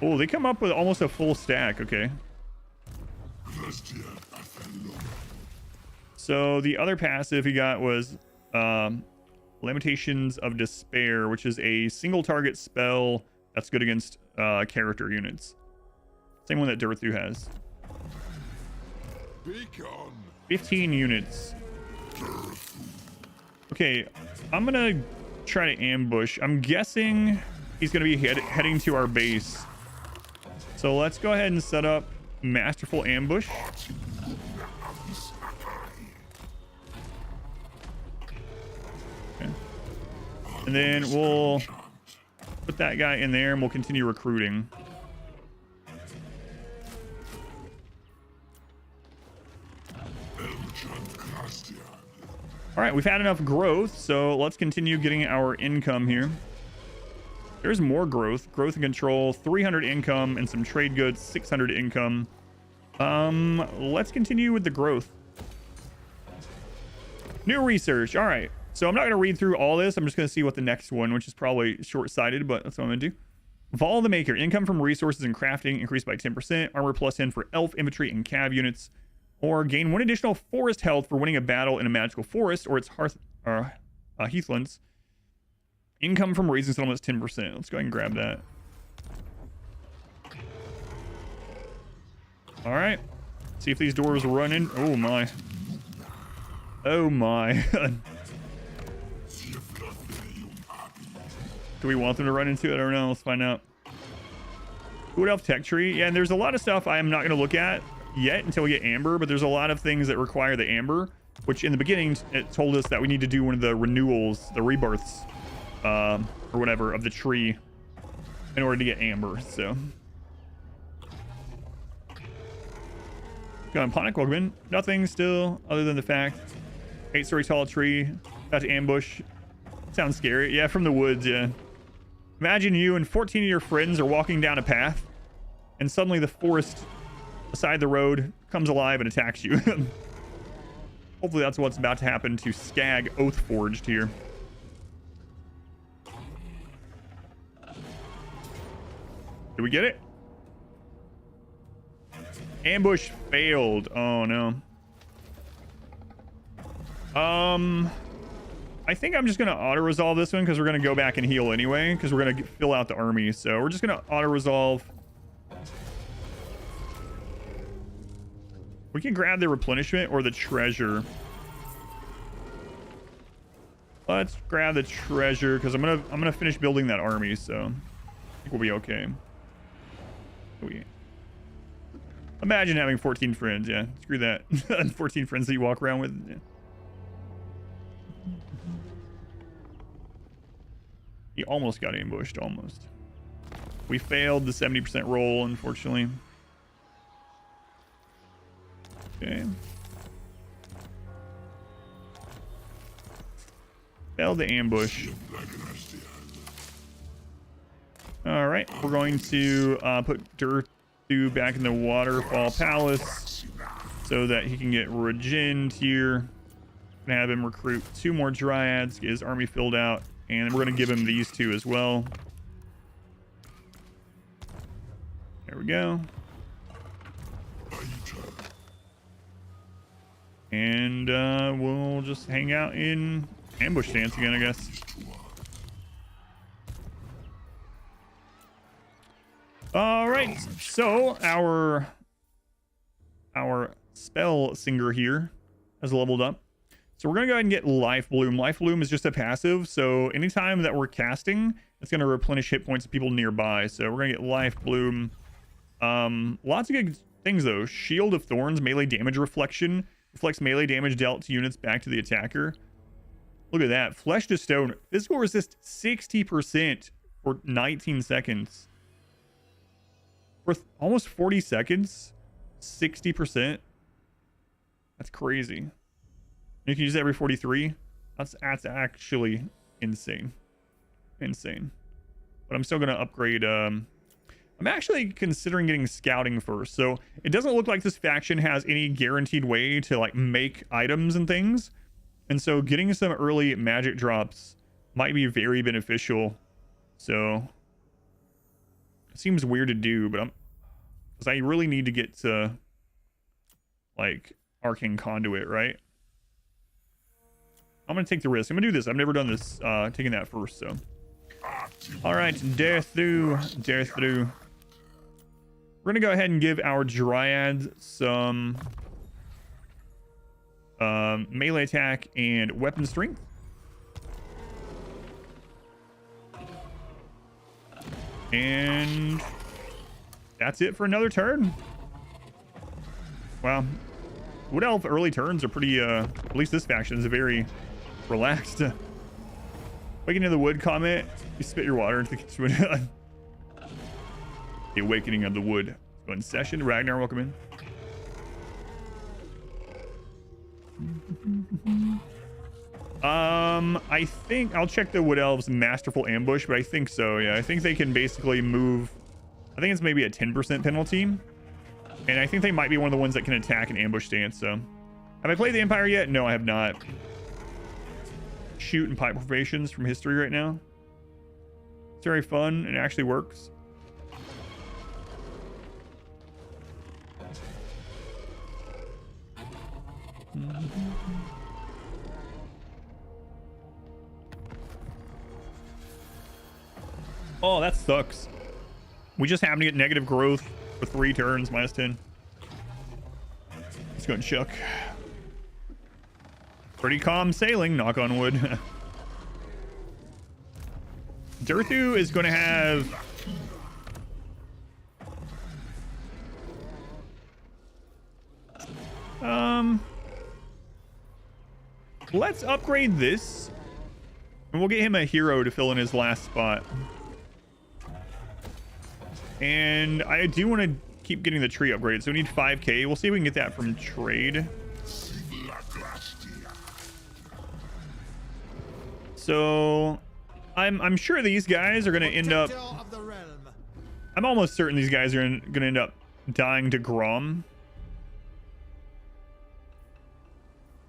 Oh, they come up with almost a full stack. Okay. So the other passive he got was Lamentations of Despair, which is a single target spell that's good against character units. Same one that Durthu has. 15 units. Okay, I'm gonna try to ambush. I'm guessing he's gonna be heading to our base. So let's go ahead and set up Masterful Ambush. Okay. And then we'll put that guy in there and we'll continue recruiting. All right, we've had enough growth, so let's continue getting our income here. There's more growth. Growth and control, 300 income and some trade goods, 600 income. Let's continue with the growth. New research. All right. So I'm not going to read through all this. I'm just going to see what the next one, which is probably short-sighted, but that's what I'm going to do. Vol the Maker. Income from resources and crafting increased by 10%. Armor plus 10 for elf, infantry, and cav units. Or gain 1 additional forest health for winning a battle in a magical forest or its heathlands. Income from raising settlements 10%. Let's go ahead and grab that. All right. See if these doors are running. Oh my. Oh my. Do we want them to run into it? I don't know. Let's find out. Wood Elf Tech Tree. Yeah, and there's a lot of stuff I'm not going to look at yet until we get Amber, but there's a lot of things that require the Amber, which in the beginning it told us that we need to do one of the renewals, the rebirths, or whatever, of the tree in order to get Amber. So, got Ponic, welcome in. Nothing still other than the fact 8-story tall tree, about to ambush. Sounds scary. Yeah, from the woods, yeah. Imagine you and 14 of your friends are walking down a path, and suddenly the forest beside the road comes alive and attacks you. Hopefully that's what's about to happen to Skag Oathforged here. Did we get it? Ambush failed. Oh no. I think I'm just going to auto-resolve this one because we're going to go back and heal anyway because we're going to fill out the army. So we're just going to auto-resolve. We can grab the replenishment or the treasure. Let's grab the treasure because I'm gonna finish building that army. So I think we'll be okay. Imagine having 14 friends. Yeah, screw that. 14 friends that you walk around with. Yeah. He almost got ambushed, almost. We failed the 70% roll, unfortunately. Okay. Failed the ambush. All right, we're going to put Durthu back in the Waterfall Palace so that he can get regened here. Gonna have him recruit 2 more Dryads, get his army filled out. And we're going to give him these 2 as well. There we go. And we'll just hang out in ambush stance again, I guess. All right. So our spell singer here has leveled up. So we're going to go ahead and get Life Bloom. Life Bloom is just a passive. So anytime that we're casting, it's going to replenish hit points of people nearby. So we're going to get Life Bloom. Lots of good things, though. Shield of Thorns, melee damage reflection. Reflects melee damage dealt to units back to the attacker. Look at that. Flesh to Stone. Physical resist 60% for 19 seconds. For almost 40 seconds. 60%. That's crazy. You can use it every 43. That's actually insane. Insane. But I'm still going to upgrade. I'm actually considering getting scouting first. So it doesn't look like this faction has any guaranteed way to like make items and things. And so getting some early magic drops might be very beneficial. So it seems weird to do, but because I really need to get to like Arcane Conduit, right? I'm going to take the risk. I'm going to do this. I've never done this, taking that first, so. All right, Durthu. We're going to go ahead and give our Dryads some melee attack and weapon strength. And that's it for another turn. Wow. Wood Elf early turns are pretty, at least this faction is very relaxed. Waking to the Wood comment. You spit your water into the kitchen. The Awakening of the Wood. Go in session. Ragnar, welcome in. I think I'll check the Wood Elves Masterful Ambush, but I think so. Yeah, I think they can basically move. I think it's maybe a 10% penalty, and I think they might be one of the ones that can attack an ambush stance. So, have I played the Empire yet? No, I have not. Shoot and pipe formations from history right now. It's very fun and it actually works. Oh, that sucks. We just happen to get negative growth for 3 turns, -10. Let's go and chuck. Pretty calm sailing, knock on wood. Durthu is going to have... Let's upgrade this. And we'll get him a hero to fill in his last spot. And I do want to keep getting the tree upgrade, so we need 5k. We'll see if we can get that from trade. So I'm sure these guys are going to end up... I'm almost certain these guys are going to end up dying to Grom.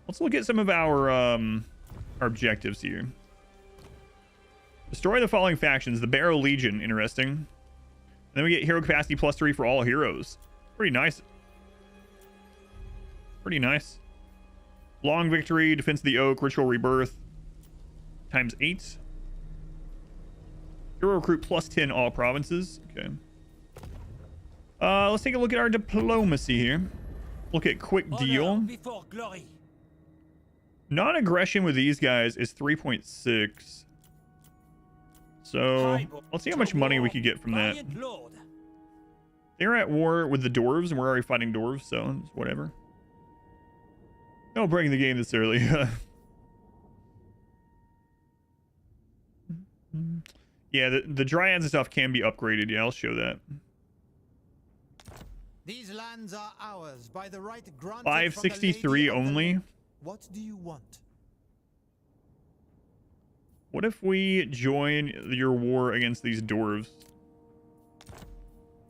Let's look at some of our objectives here. Destroy the following factions. The Barrow Legion, interesting. And then we get hero capacity +3 for all heroes. Pretty nice. Pretty nice. Long victory, defense of the oak, ritual rebirth. ×8. Hero recruit +10 all provinces. Okay. Let's take a look at our diplomacy here. Look at quick deal. Non-aggression with these guys is 3.6. So let's see how much money we could get from that. They're at war with the dwarves, and we're already fighting dwarves, so it's whatever. No breaking the game this early. Yeah, the dryads and stuff can be upgraded. Yeah, I'll show that. These lands are ours by the right granted 563 only. What do you want? What if we join your war against these dwarves?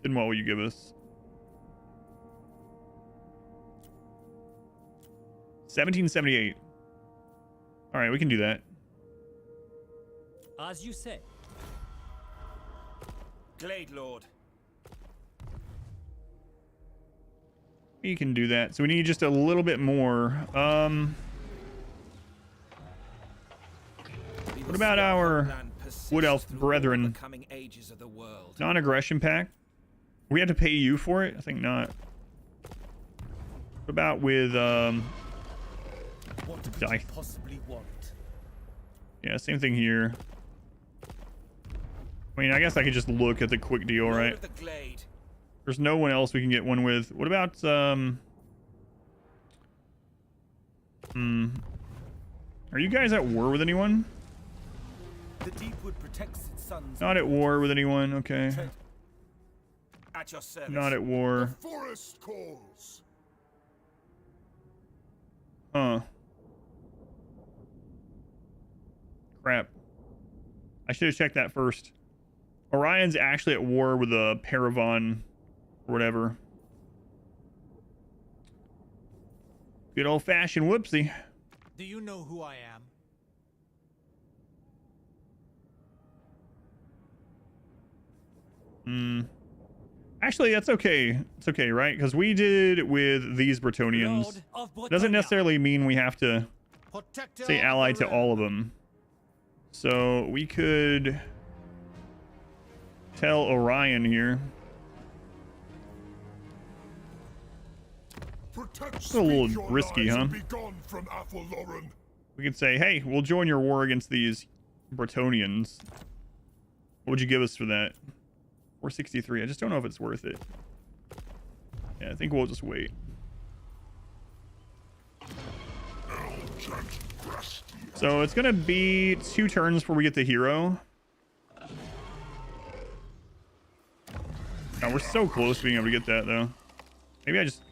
Then what will you give us? 1778. All right, we can do that. As you say. Glade Lord. We can do that. So we need just a little bit more. What about our Wood Elf brethren? Non-aggression pact? We have to pay you for it? I think not. What about with what could you possibly want? Yeah, same thing here. I mean, I guess I could just look at the quick deal, right? There's no one else we can get one with. What about are you guys at war with anyone? The Deepwood protects its sons. Not at war with anyone. Okay. At your service. Not at war. The forest calls. Huh. Crap. I should have checked that first. Orion's actually at war with a Paravan or whatever. Good old-fashioned whoopsie. Do you know who I am? Actually, that's okay. It's okay, right? Because we did it with these Bretonians. Doesn't necessarily mean we have to say allied to all of them. So we could tell Orion here. It's a little risky, huh? We could say, hey, we'll join your war against these Bretonians. What would you give us for that? 463. I just don't know if it's worth it. Yeah, I think we'll just wait. So it's gonna be 2 turns before we get the hero. Oh, we're so close to being able to get that, though. Maybe I just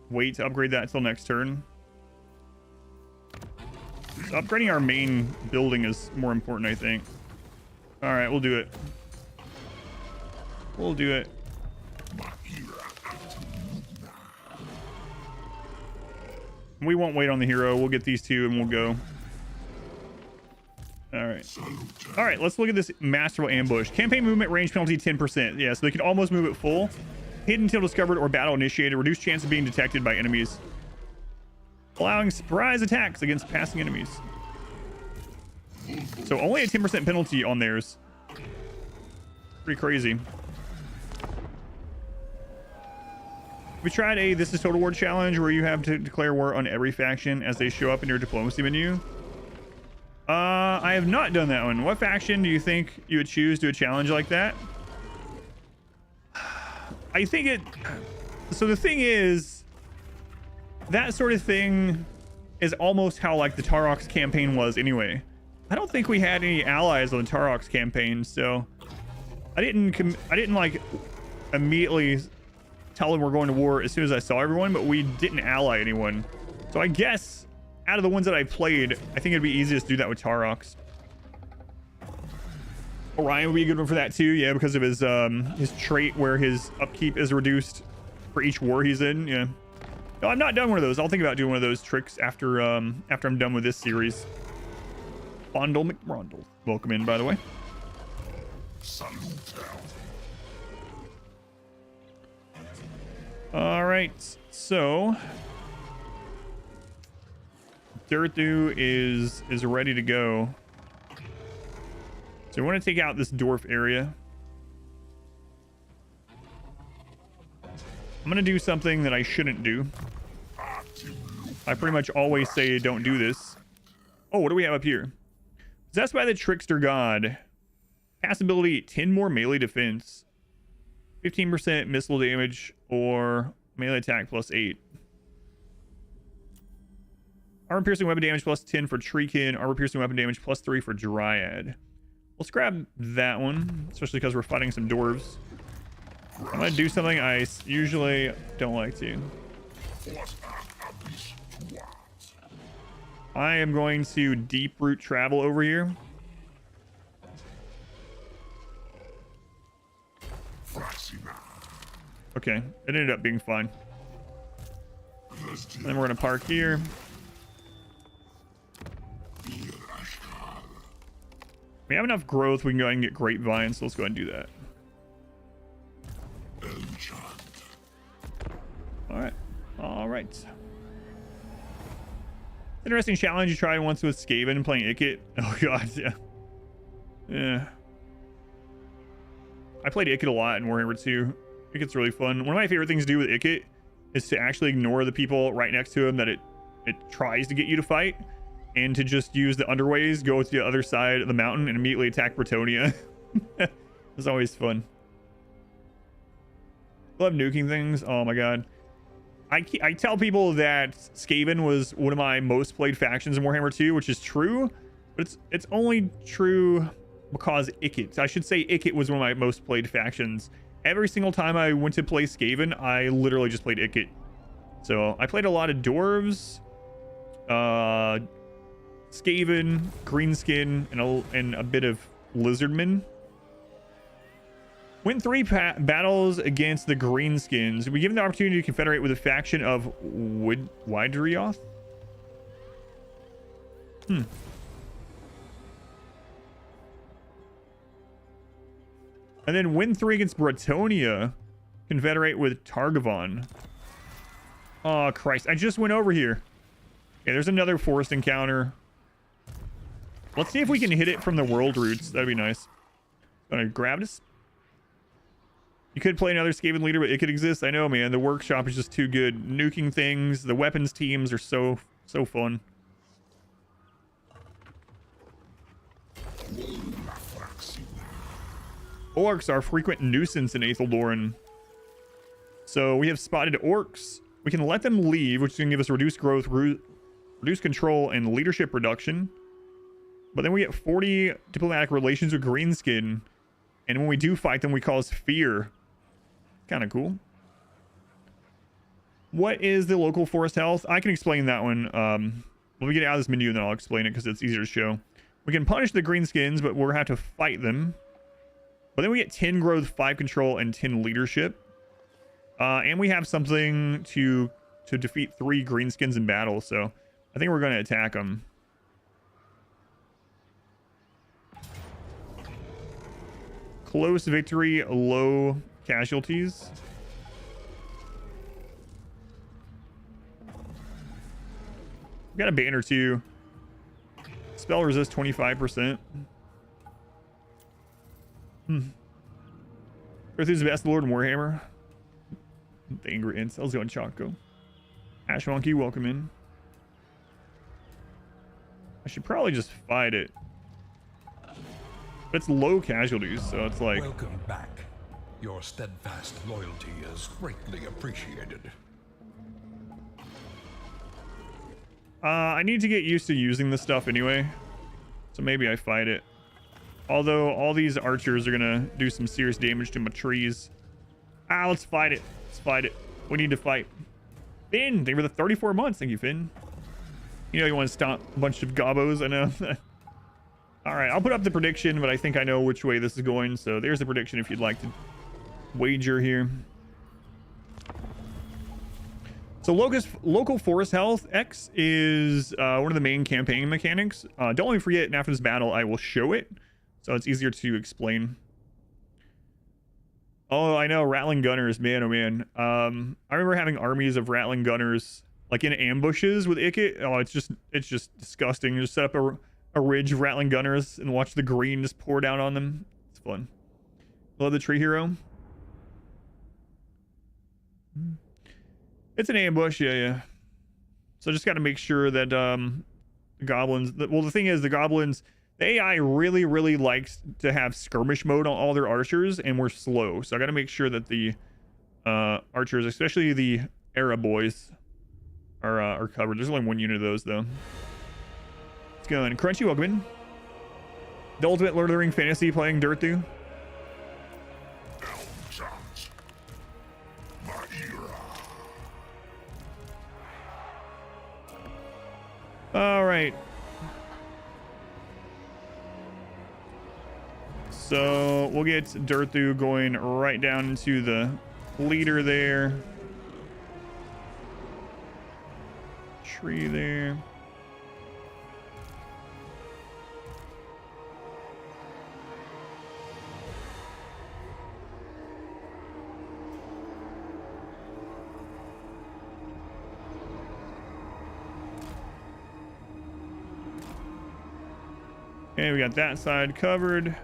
wait to upgrade that until next turn. So upgrading our main building is more important, I think. All right, we'll do it. We'll do it. We won't wait on the hero. We'll get these two and we'll go. All right. All right, let's look at this masterful ambush. Campaign movement range penalty 10%. Yeah, so they can almost move it full. Hidden until discovered or battle initiated. Reduced chance of being detected by enemies. Allowing surprise attacks against passing enemies. So only a 10% penalty on theirs. Pretty crazy. We tried a This is Total War challenge where you have to declare war on every faction as they show up in your diplomacy menu. I have not done that one. What faction do you think you would choose to do a challenge like that? I think it... So the thing is, that sort of thing is almost how like the Tarox campaign was anyway. I don't think we had any allies on the Tarox campaign, so I didn't like immediately tell them we're going to war as soon as I saw everyone, but we didn't ally anyone. So I guess out of the ones that I played, I think it'd be easiest to do that with Tarox. Orion would be a good one for that too, yeah, because of his trait where his upkeep is reduced for each war he's in. Yeah. No, I've not done one of those. I'll think about doing one of those tricks after I'm done with this series. Fondle McRondle. Welcome in, by the way. All right, so Durthu is ready to go. So we want to take out this dwarf area. I'm going to do something that I shouldn't do. I pretty much always say don't do this. Oh, what do we have up here? Possessed by the Trickster God. Pass ability, 10 more melee defense. 15% missile damage or melee attack plus 8. Armor piercing weapon damage plus 10 for Treekin. Armor piercing weapon damage plus 3 for Dryad. Let's grab that one, especially because we're fighting some dwarves. I'm going to do something I usually don't like to. I am going to deep root travel over here. Okay, it ended up being fine. And then we're going to park here. We have enough growth. We can go ahead and get grapevines, so let's go ahead and do that. All right. Interesting challenge you tried once with Skaven playing Ikit. Oh god, yeah. Yeah. I played Ikit a lot in Warhammer 2. Ikit's really fun. One of my favorite things to do with Ikit is to actually ignore the people right next to him that it tries to get you to fight, and to just use the underways, go to the other side of the mountain, and immediately attack Bretonia. It's always fun. Love nuking things. Oh my god. I tell people that Skaven was one of my most played factions in Warhammer 2, which is true, but it's only true because Ikit. I should say Ikit was one of my most played factions. Every single time I went to play Skaven, I literally just played Ikit. So I played a lot of dwarves, Skaven, Greenskin, and a bit of Lizardmen. Win 3 battles against the Greenskins. We given the opportunity to confederate with a faction of Widrioth. And then win 3 against Bretonia. Confederate with Targavon. Oh, Christ. I just went over here. Okay, there's another forest encounter. Let's see if we can hit it from the world routes. That'd be nice. Gonna grab this. You could play another Skaven leader, but it could exist. I know, man. The workshop is just too good. Nuking things. The weapons teams are so fun. Orcs are a frequent nuisance in Aetheldoran. So we have spotted orcs. We can let them leave, which is going to give us reduced growth, reduced control, and leadership reduction. But then we get 40 diplomatic relations with Greenskin. And when we do fight them, we cause fear. Kind of cool. What is the local forest health? I can explain that one Let me get out of this menu and then I'll explain it because it's easier to show. We can punish the greenskins, but we're gonna have to fight them. But then we get 10 growth, 5 control, and 10 leadership. And we have something to defeat 3 greenskins in battle. So I think we're gonna attack them. Close victory, low casualties. We got a banner too. Spell resist 25%. Durthu's the best Lord in Warhammer. The angry incels going Chonko. Ash Monkey, welcome in. I should probably just fight it. But it's low casualties, so it's like... Welcome back. Your steadfast loyalty is greatly appreciated. I need to get used to using this stuff anyway. So maybe I fight it. Although all these archers are gonna do some serious damage to my trees. Let's fight it. Let's fight it. We need to fight. Finn, they were the 34 months. Thank you, Finn. You know you want to stomp a bunch of gobos, I know. Alright, I'll put up the prediction, but I think I know which way this is going. So there's the prediction if you'd like to wager here. So local forest health X is one of the main campaign mechanics. Don't let me forget, and after this battle, I will show it. So it's easier to explain. Oh, I know, rattling gunners, man, oh man. I remember having armies of rattling gunners like in ambushes with Ikit. Oh, it's just disgusting. Just set up a ridge of rattling gunners and watch the green just pour down on them. It's fun. Love the tree hero. It's an ambush, yeah. So just got to make sure that the goblins... Well, the thing is, the goblins... The AI really likes to have skirmish mode on all their archers, and we're slow. So I got to make sure that the archers, especially the Era boys, are covered. There's only one unit of those, though. Let's go. And Crunchy, welcome in. The Ultimate Lord of the Ring Fantasy playing Durthu. All right. So we'll get Durthu going right down into the leader there. Tree there. Okay, we got that side covered.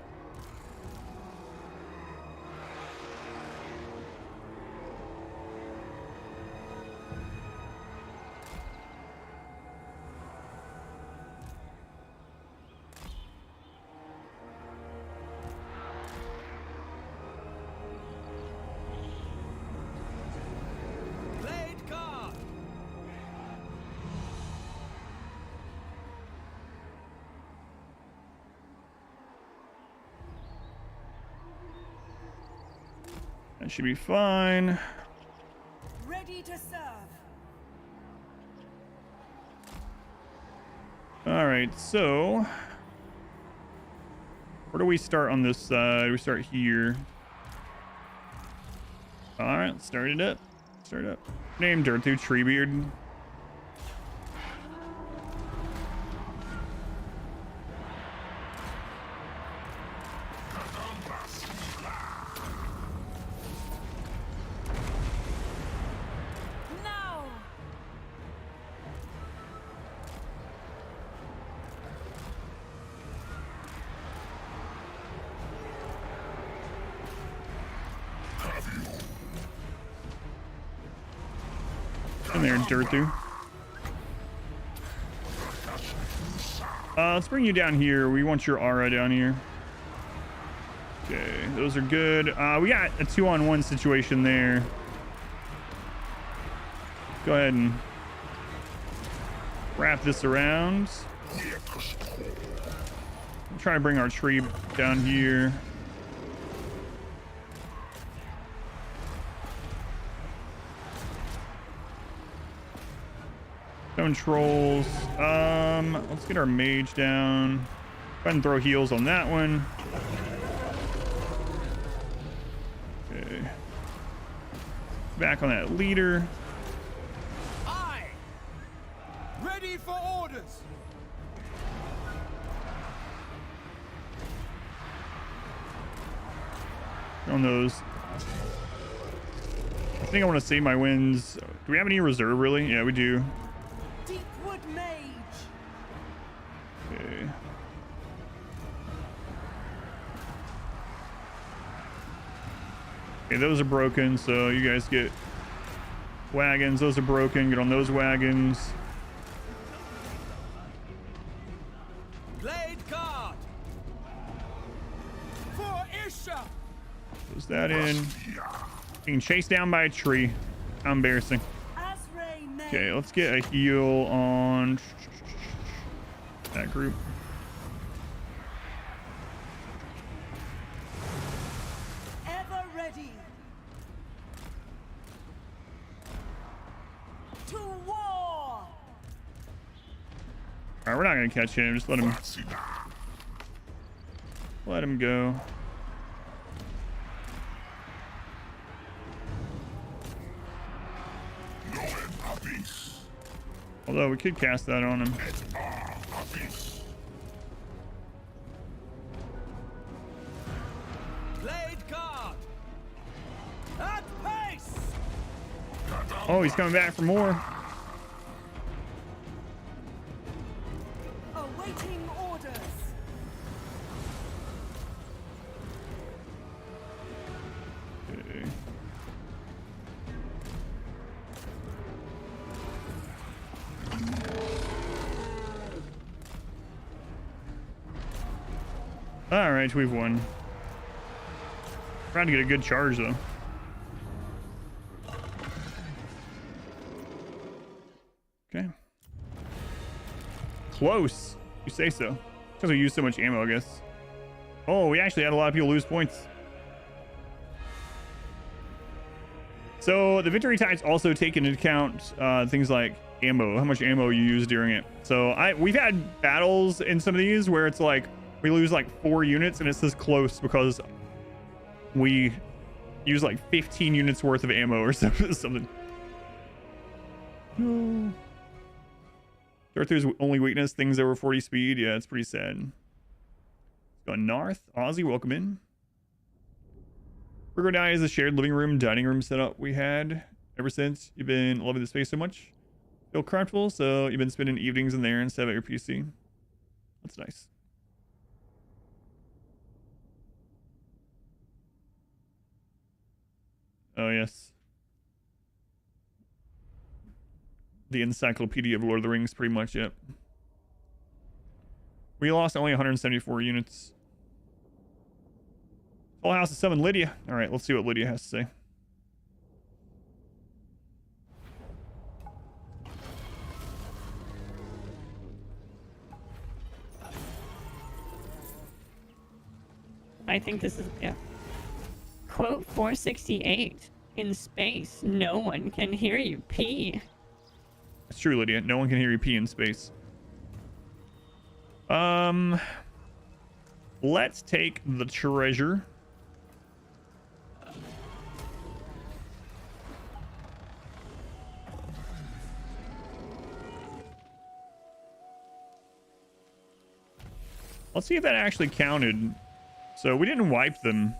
That should be fine. Ready to serve. All right, so where do we start on this side? We start here. All right, start it up. Start it up. Name Durthu Treebeard. In there, Durthu. Let's bring you down here. We want your aura down here. Okay, those are good. We got a 2-on-1 situation there. Go ahead and wrap this around. I'm trying to bring our tree down here. Stone trolls. Let's get our mage down. Go ahead and throw heals on that one. Okay. Back on that leader. Aye! Ready for orders! On those. I think I want to save my wins. Do we have any reserve, really? Yeah, we do. Deepwood Mage. Okay. Okay, those are broken, so you guys get wagons. Those are broken. Get on those wagons. Blade guard! For Isha! Close that in. Being chased down by a tree. How embarrassing. Asray Mage. Okay, let's get a heal on that group. Ever ready. To war. All right, we're not gonna catch him. Just let him go. Although we could cast that on him. Blade guard! At pace! Oh, he's coming back for more. Awaiting orders. Okay. All right, we've won. Trying to get a good charge though. Okay. Close. You say so. Because we used so much ammo, I guess. Oh, we actually had a lot of people lose points. So the victory types also take into account things like ammo, how much ammo you use during it. So we've had battles in some of these where it's like we lose like 4 units and it says close because we use like 15 units worth of ammo or something. No. Durthu's only weakness, things over 40 speed. Yeah, it's pretty sad. Going north. Aussie, welcome in. We're going down is a shared living room, dining room setup we had ever since. You've been loving the space so much. Feel comfortable, so you've been spending evenings in there instead of at your PC. That's nice. Oh, yes. The encyclopedia of Lord of the Rings, pretty much, yep. We lost only 174 units. Full house to summon Lydia. All right, let's see what Lydia has to say. I think this is, yeah. Quote 468. In space, no one can hear you pee. It's true, Lydia. No one can hear you pee in space. Let's take the treasure. Let's see if that actually counted. So we didn't wipe them.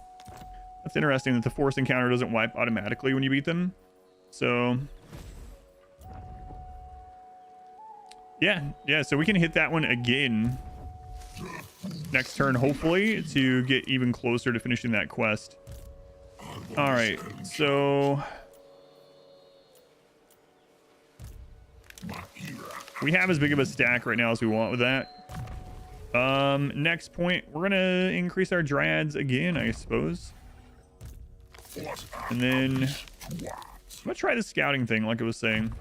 That's interesting that the force encounter doesn't wipe automatically when you beat them. So yeah, so we can hit that one again next turn, hopefully, to get even closer to finishing that quest. All right, so we have as big of a stack right now as we want with that. Next point, we're gonna increase our dryads again, I suppose. And then I'm gonna try the scouting thing, like I was saying.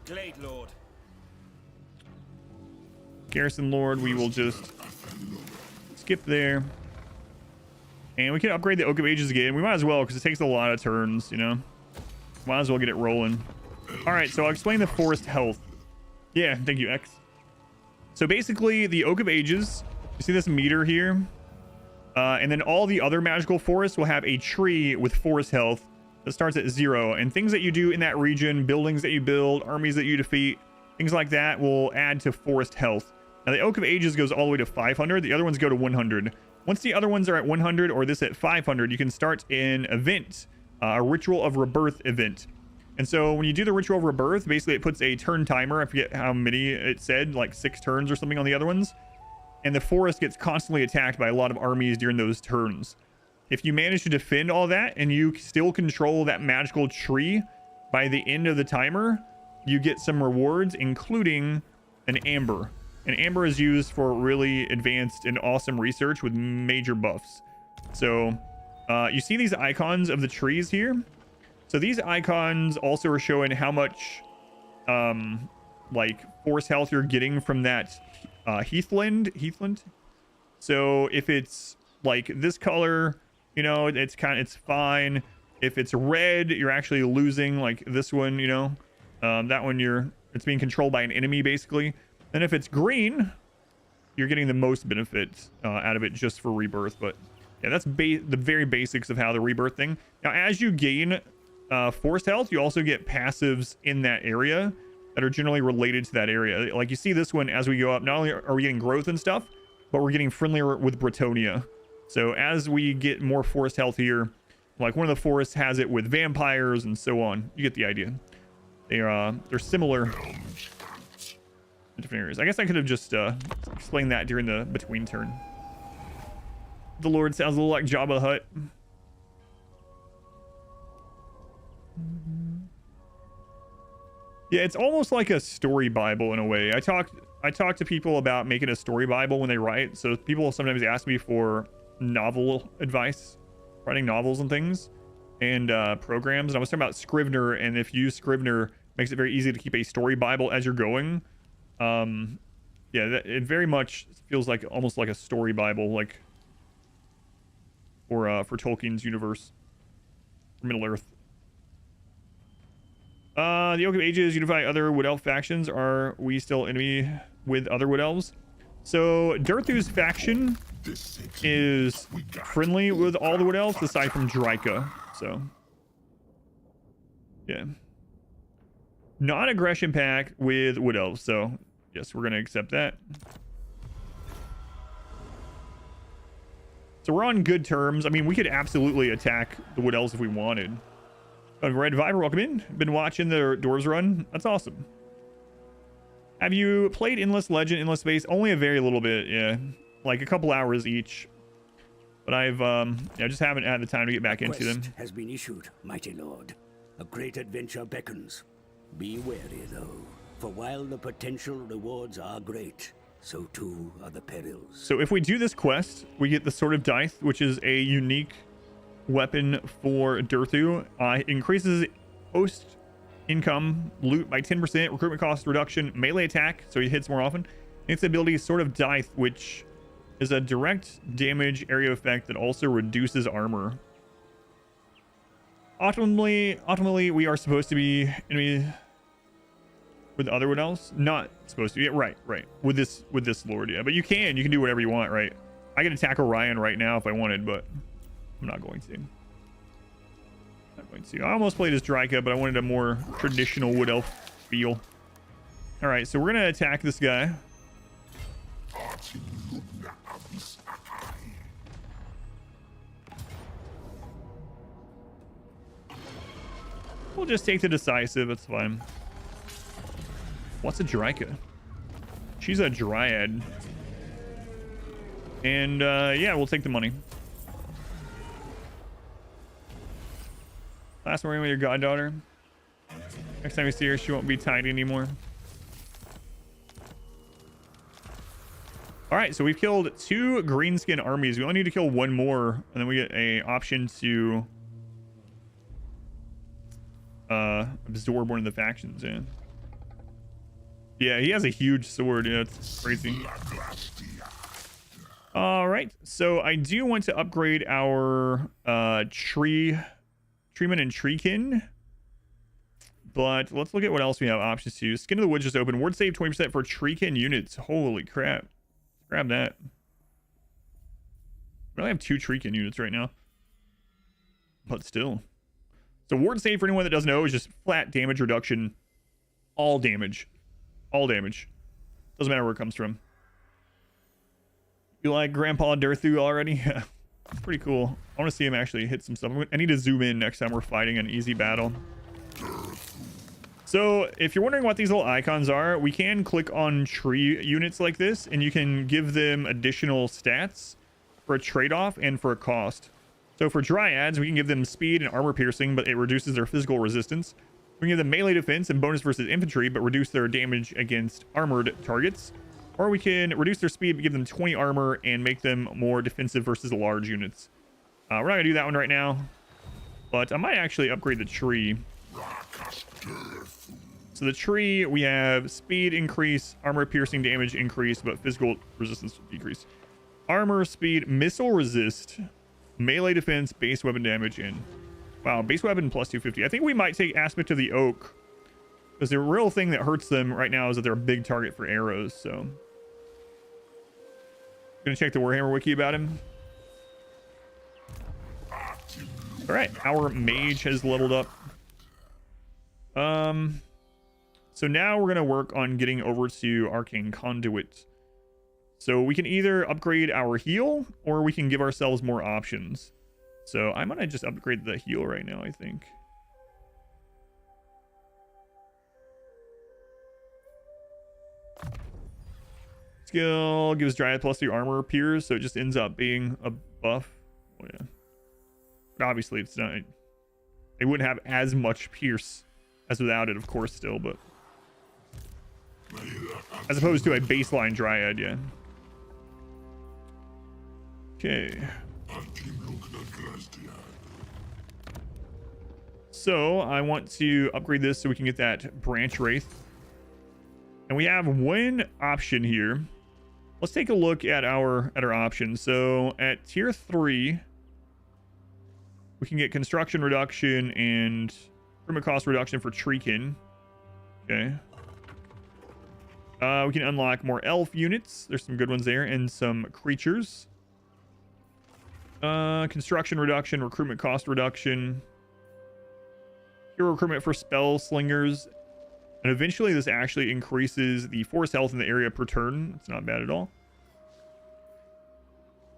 Glade Lord. Garrison Lord, we will just skip there. And we can upgrade the Oak of Ages again. We might as well, because it takes a lot of turns, you know? Might as well get it rolling. All right, so I'll explain the forest health. Yeah, thank you, X. So basically, the Oak of Ages, you see this meter here? And then all the other magical forests will have a tree with forest health that starts at 0. And things that you do in that region, buildings that you build, armies that you defeat, things like that will add to forest health. Now, the Oak of Ages goes all the way to 500. The other ones go to 100. Once the other ones are at 100 or this at 500, you can start an event, a Ritual of Rebirth event. And so when you do the Ritual of Rebirth, basically it puts a turn timer. I forget how many it said, like 6 turns or something on the other ones. And the forest gets constantly attacked by a lot of armies during those turns. If you manage to defend all that and you still control that magical tree by the end of the timer, you get some rewards, including an amber. And amber is used for really advanced and awesome research with major buffs. So you see these icons of the trees here? So these icons also are showing how much like force health you're getting from that heathland. So if it's like this color, you know, it's fine. If it's red, you're actually losing, like this one, you know. That one it's being controlled by an enemy basically. And if it's green, you're getting the most benefit out of it just for rebirth. But yeah, that's the very basics of how the rebirth thing. Now, as you gain force health, you also get passives in that area that are generally related to that area. Like you see this one, as we go up, not only are we getting growth and stuff, but we're getting friendlier with Bretonia. So as we get more forest health here, like one of the forests has it with vampires and so on. You get the idea. They're similar in different areas. I guess I could have just explained that during the between turn. The Lord sounds a little like Jabba the Hutt. Yeah, it's almost like a story Bible in a way. I talk to people about making a story Bible when they write. So people sometimes ask me for novel advice, writing novels and things, and programs. And I was talking about Scrivener, and if you use Scrivener, makes it very easy to keep a story Bible as you're going. Yeah, it very much feels like almost like a story Bible, like for Tolkien's universe, for Middle Earth. The Oak of Ages unify other Wood Elf factions. Are we still enemy with other Wood Elves? So Durthu's faction is friendly with all the Wood Elves aside from Dryka. So yeah, non-aggression pact with Wood Elves. So yes, we're gonna accept that. So we're on good terms. I mean, we could absolutely attack the Wood Elves if we wanted. Red Viper, welcome in. Been watching the doors run. That's awesome. Have you played Endless Legend, Endless Space? Only a very little bit, yeah. Like a couple hours each. But I just haven't had the time to get back into them. Has been issued, mighty lord. A great adventure beckons. Be wary though, for while the potential rewards are great, so too are the perils. So if we do this quest, we get the Sword of Dyth, which is a unique weapon for Durthu. Increases host income loot by 10%, recruitment cost reduction, melee attack, so he hits more often. Its ability is Sword of Dyth, which is a direct damage area effect that also reduces armor. Ultimately, we are supposed to be enemy with other one else. Not supposed to be. Yeah, right. With this lord, yeah. But you can do whatever you want, right? I can attack Orion right now if I wanted, but I'm not going to. I almost played as Dryka, but I wanted a more traditional Wood Elf feel. All right, so we're gonna attack this guy. We'll just take the decisive. It's fine. What's a Dryka? She's a dryad. And yeah, we'll take the money. Last morning with your goddaughter. Next time you see her, she won't be tidy anymore. All right, so we've killed 2 greenskin armies. We only need to kill 1 more, and then we get a option to absorb one of the factions. Yeah, he has a huge sword. Yeah, it's crazy. All right, so I do want to upgrade our treeman and treekin, But let's look at what else we have options to use. Skin of the Woods just open. Ward save 20% for Treekin units. Holy crap. Grab that. We only have 2 Treekin units right now. But still. So ward save, for anyone that doesn't know, is just flat damage reduction. All damage. All damage. Doesn't matter where it comes from. You like Grandpa Durthu already? Yeah. It's pretty cool. I want to see him actually hit some stuff. I need to zoom in next time we're fighting an easy battle. So if you're wondering what these little icons are, we can click on tree units like this, and you can give them additional stats for a trade-off and for a cost. So for Dryads, we can give them speed and armor piercing, but it reduces their physical resistance. We can give them melee defense and bonus versus infantry, but reduce their damage against armored targets. Or we can reduce their speed, but give them 20 armor and make them more defensive versus large units. We're not going to do that one right now, but I might actually upgrade the tree. So the tree, we have speed increase, armor piercing damage increase, but physical resistance decrease. Armor, speed, missile resist, melee defense, base weapon damage, and wow, base weapon plus 250. I think we might take Aspect of the Oak, because the real thing that hurts them right now is that they're a big target for arrows. So gonna check the Warhammer wiki about him. All right, our mage has leveled up. So now we're gonna work on getting over to Arcane Conduit. So we can either upgrade our heal, or we can give ourselves more options. So I'm gonna just upgrade the heal right now, I think. Skill gives Dryad plus 3 armor appears, so it just ends up being a buff. Oh, yeah. But obviously it's not, it wouldn't have as much pierce as without it, of course, still, but as opposed to a baseline Dryad, yeah. Okay. So I want to upgrade this so we can get that Branch Wraith. And we have one option here. Let's take a look at our options. So at tier 3, we can get construction reduction and recruitment cost reduction for Treekin. Okay. We can unlock more elf units. There's some good ones there, and some creatures. Construction reduction, recruitment cost reduction, hero recruitment for spell slingers, and eventually this actually increases the force health in the area per turn. It's not bad at all.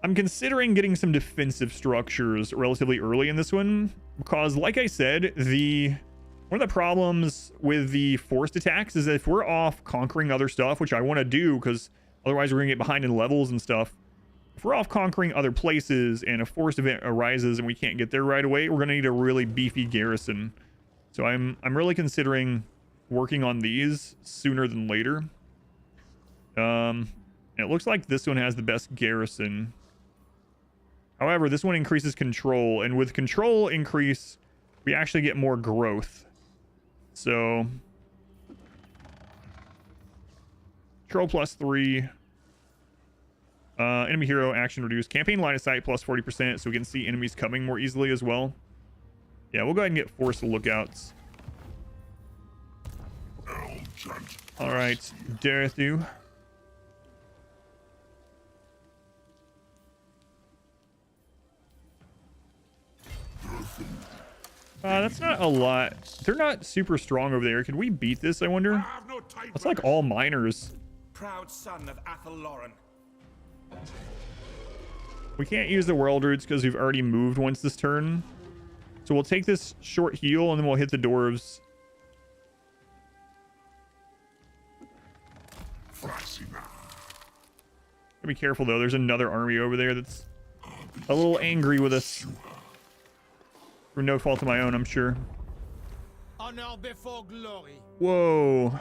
I'm considering getting some defensive structures relatively early in this one, because like I said, one of the problems with the forced attacks is that if we're off conquering other stuff, which I want to do because otherwise we're gonna get behind in levels and stuff. If we're off conquering other places and a forced event arises and we can't get there right away, we're gonna need a really beefy garrison. So I'm really considering working on these sooner than later. It looks like this one has the best garrison. However, this one increases control, and with control increase, we actually get more growth. So control plus 3. Enemy hero action reduced. Campaign line of sight plus 40%, so we can see enemies coming more easily as well. Yeah, we'll go ahead and get force lookouts. All right, Durthu. That's not a lot. They're not super strong over there. Can we beat this, I wonder? That's like all miners. Proud son of Athel Lauren. We can't use the world roots because we've already moved once this turn. So we'll take this short heal and then we'll hit the dwarves. Be careful though, there's another army over there that's a little angry with us. For no fault of my own, I'm sure. Honor before glory. Whoa.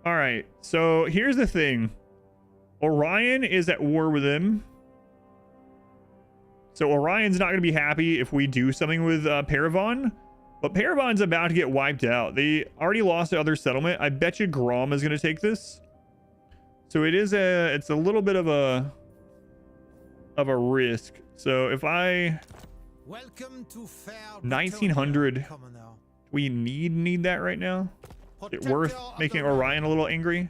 All right, so here's the thing. Orion is at war with him. So Orion's not going to be happy if we do something with Paravon. But Paravon's about to get wiped out. They already lost the other settlement. I bet you Grom is going to take this. So it's a little bit of a risk. So if I Welcome to fair 1900. Britannia, commoner. We need that right now. Is it worth Protector of making the realm. Orion a little angry?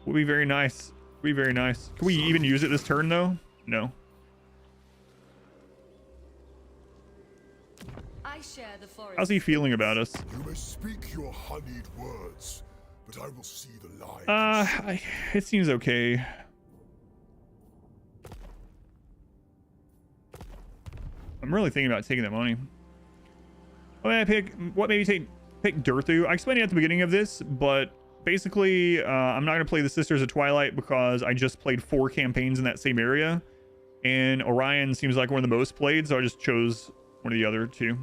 Would be very nice. Would be very nice. Can we even use it this turn though? No. I share the forest. How's he feeling about us? You may speak your honeyed words, but I will see the lie. It seems okay. I'm really thinking about taking that money. What made me pick Durthu? I explained it at the beginning of this, but basically, I'm not going to play the Sisters of Twilight because I just played 4 campaigns in that same area. And Orion seems like one of the most played, so I just chose one of the other 2.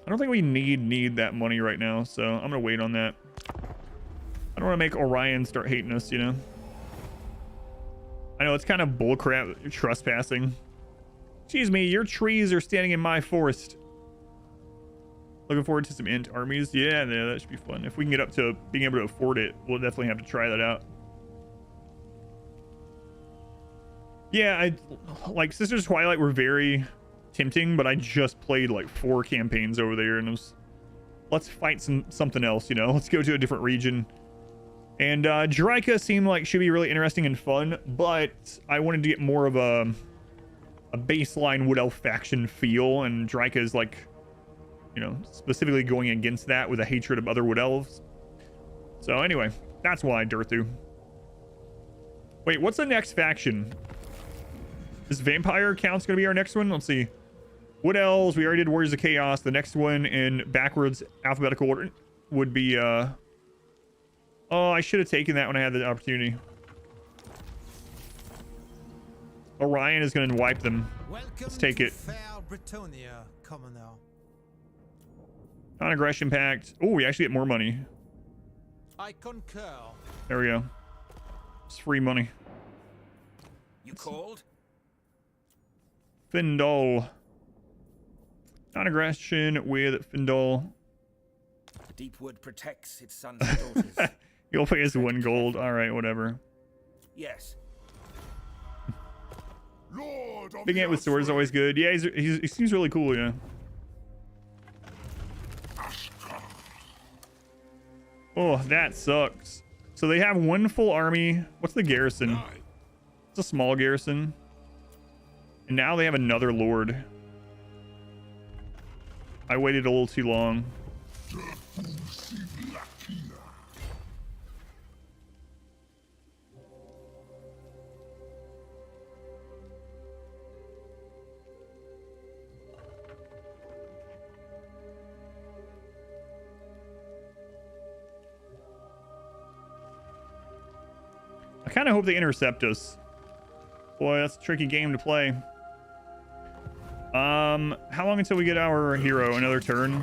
I don't think we need that money right now, so I'm going to wait on that. I don't want to make Orion start hating us, you know? I know it's kind of bullcrap trespassing. Excuse me, your trees are standing in my forest. Looking forward to some int armies. Yeah, that should be fun. If we can get up to being able to afford it, we'll definitely have to try that out. Yeah, like Sisters of Twilight were very tempting, but I just played like 4 campaigns over there, and it was, let's fight something else, you know? Let's go to a different region. And Drika seemed like should be really interesting and fun, but I wanted to get more of a baseline Wood Elf faction feel, and Drika is like, you know, specifically going against that with a hatred of other Wood Elves. So anyway, that's why Durthu. Wait, what's the next faction? Is Vampire Count's gonna be our next one? Let's see. Wood Elves, we already did Warriors of Chaos. The next one in backwards alphabetical order would be oh, I should have taken that when I had the opportunity. Orion is going to wipe them. Welcome Let's take to it. fair Britannia, commoner. Non-aggression pact. Oh, we actually get more money. I concur. There we go. It's free money. You called? Findle. Non-aggression with Findle. Deepwood protects its sons and daughters. You'll pay us 1 gold. All right, whatever. Yes. Lord of Big the Ant with sword is Ashray. always good. Yeah, he seems really cool, yeah. Oh, that sucks. So they have 1 full army. What's the garrison? It's a small garrison. And now they have another lord. I waited a little too long. I kind of hope they intercept us. Boy, that's a tricky game to play. How long until we get our hero? Another turn?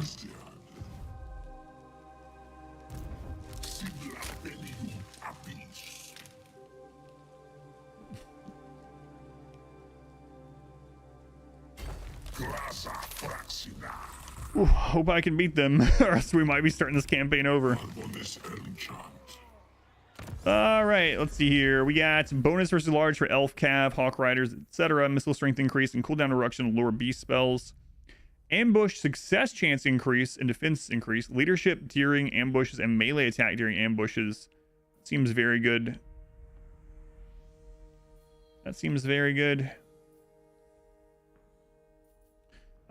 Ooh, hope I can beat them, or else we might be starting this campaign over. All right, let's see here. We got bonus versus large for elf cav, hawk riders, etc. Missile strength increase and cooldown reduction of lower beast spells. Ambush success chance increase and defense increase. Leadership during ambushes and melee attack during ambushes. Seems very good. That seems very good.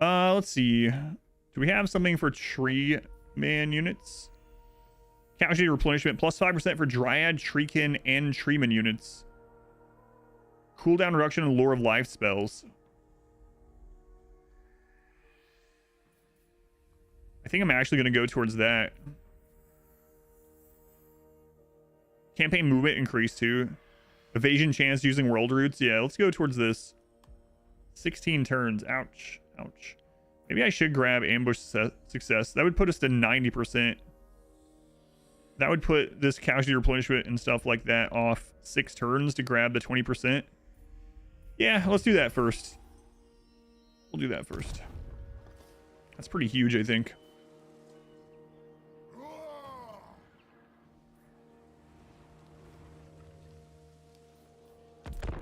Let's see. Do we have something for tree man units? Casualty replenishment plus 5% for Dryad, Treekin, and Treeman units. Cooldown reduction and Lore of Life spells. I think I'm actually going to go towards that. Campaign movement increase too. Evasion chance using world roots. Yeah, let's go towards this. 16 turns. Ouch. Ouch. Maybe I should grab ambush success. That would put us to 90%. That would put this casualty replenishment and stuff like that off 6 turns to grab the 20%. Yeah, let's do that first. We'll do that first. That's pretty huge, I think. All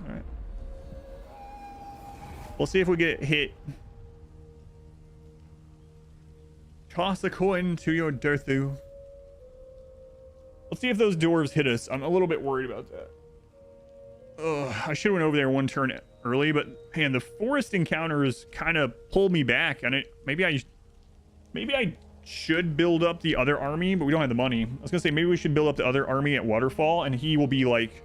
right. We'll see if we get hit. Toss a coin to your Durthu. Let's see if those dwarves hit us. I'm a little bit worried about that. Ugh, I should have went over there one turn early, but man, the forest encounters kind of pulled me back. And maybe I should build up the other army, but we don't have the money. I was gonna say maybe we should build up the other army at Waterfall, and he will be like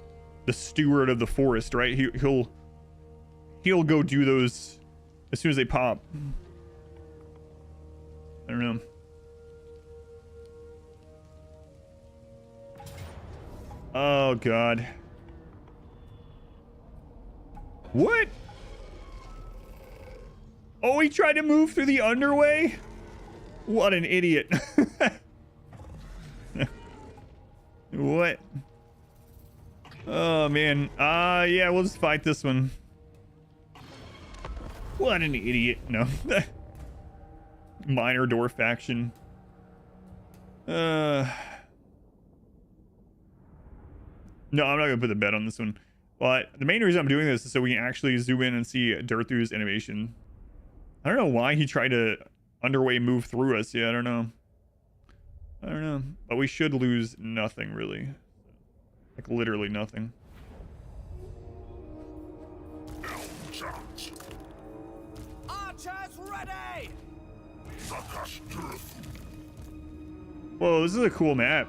the steward of the forest, right? He'll go do those as soon as they pop. I don't know. Oh god. What? Oh, he tried to move through the underway? What an idiot. What? Oh man. Yeah, we'll just fight this one. What an idiot. No. Minor dwarf faction. No, I'm not gonna put the bet on this one. But the main reason I'm doing this is so we can actually zoom in and see Durthu's innovation. I don't know why he tried to underway move through us. Yeah, I don't know. But we should lose nothing, really. Like, literally nothing. Archers ready! Whoa, this is a cool map.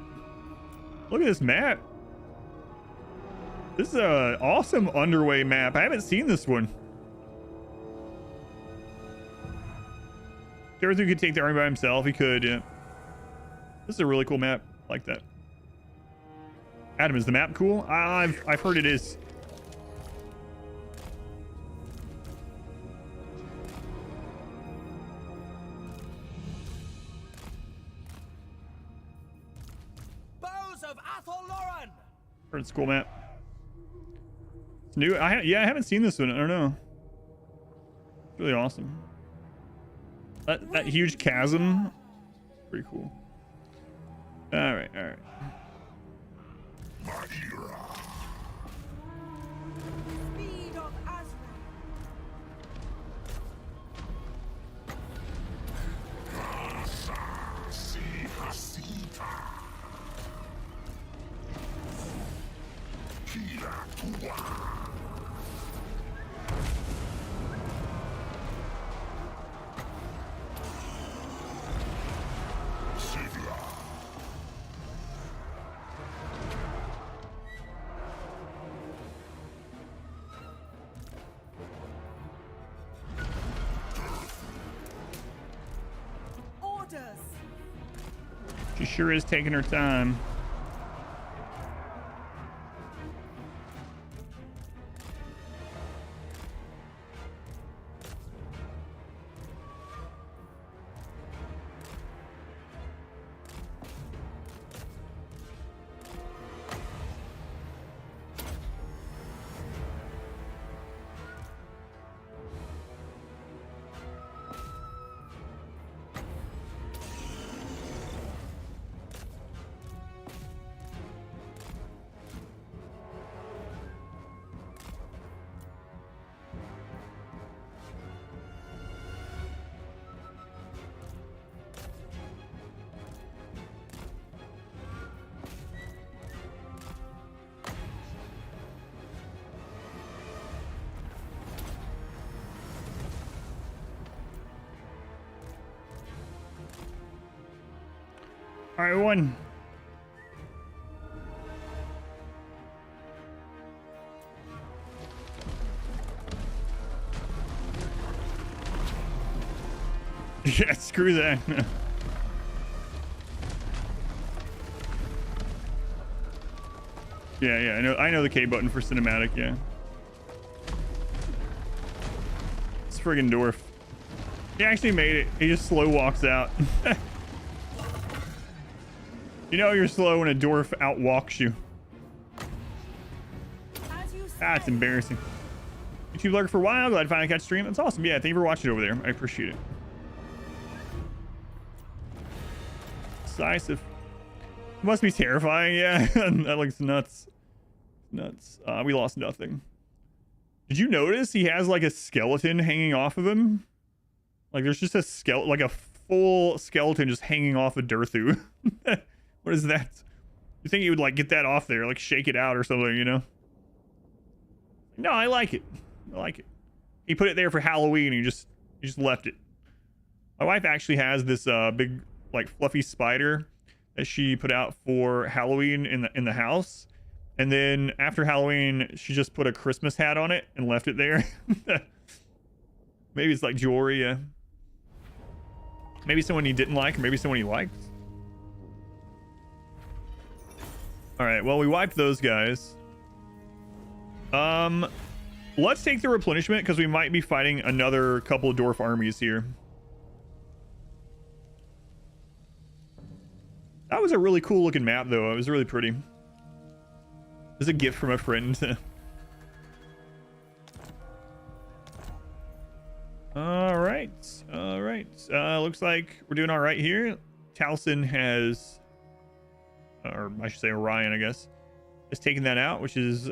Look at this map. This is an awesome underway map. I haven't seen this one. Durthu could take the army by himself. He could, yeah. This is a really cool map. I like that. Adam, is the map cool? I've heard it is. Bows of Athol Lauren! Heard it's a cool map. It's new. I haven't seen this one. I don't know. It's really awesome. That huge chasm. Pretty cool. All right. Speed of Azra. Orders. She sure is taking her time. All right, one. Yeah, screw that. Yeah, I know the K button for cinematic, yeah. It's friggin' dwarf. He actually made it. He just slow walks out. You know you're slow when a dwarf outwalks you. As you That's say. embarrassing. YouTube lurking for a while. Glad to finally catch stream. That's awesome. Yeah, thank you for watching over there. I appreciate it. Decisive. It must be terrifying. Yeah, that looks nuts. Nuts. We lost nothing. Did you notice he has like a skeleton hanging off of him? Like there's just a skeleton, like a full skeleton just hanging off of Durthu. What is that? You think he would like get that off there, like shake it out or something, you know? No, I like it. I like it. He put it there for Halloween. He just left it. My wife actually has this big like fluffy spider that she put out for Halloween in the house. And then after Halloween, she just put a Christmas hat on it and left it there. Maybe it's like jewelry, yeah. Maybe someone he didn't like, or maybe someone he liked. All right, well, we wiped those guys. Let's take the replenishment because we might be fighting another couple of dwarf armies here. That was a really cool looking map, though. It was really pretty. It's a gift from a friend. All right. Looks like we're doing all right here. Taliesin has, or I should say Orion, I guess, has taken that out, which is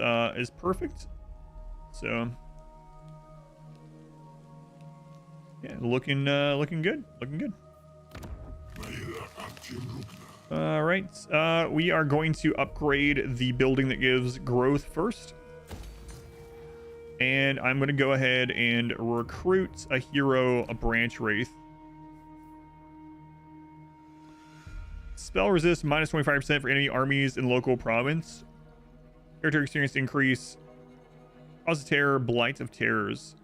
perfect. So yeah, looking good. All right, we are going to upgrade the building that gives growth first. And I'm going to go ahead and recruit a hero, a branch wraith. Spell resist minus 25% for enemy armies in local province. Character experience increase. Cause of terror, blight of terrors.